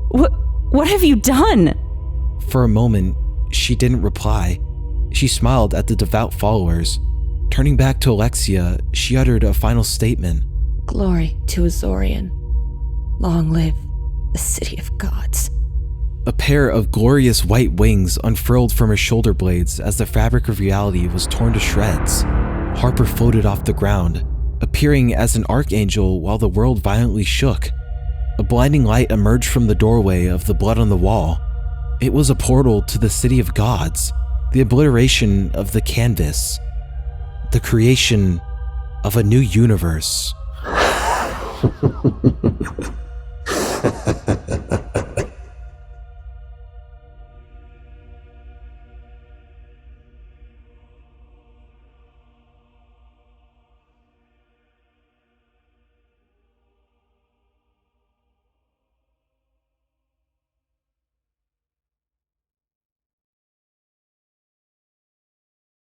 What have you done? For a moment, she didn't reply. She smiled at the devout followers. Turning back to Alexia, she uttered a final statement. Glory to Azorian. Long live the city of gods. A pair of glorious white wings unfurled from her shoulder blades as the fabric of reality was torn to shreds. Harper floated off the ground, appearing as an archangel while the world violently shook. A blinding light emerged from the doorway of the blood on the wall. It was a portal to the city of gods, the obliteration of the canvas, the creation of a new universe.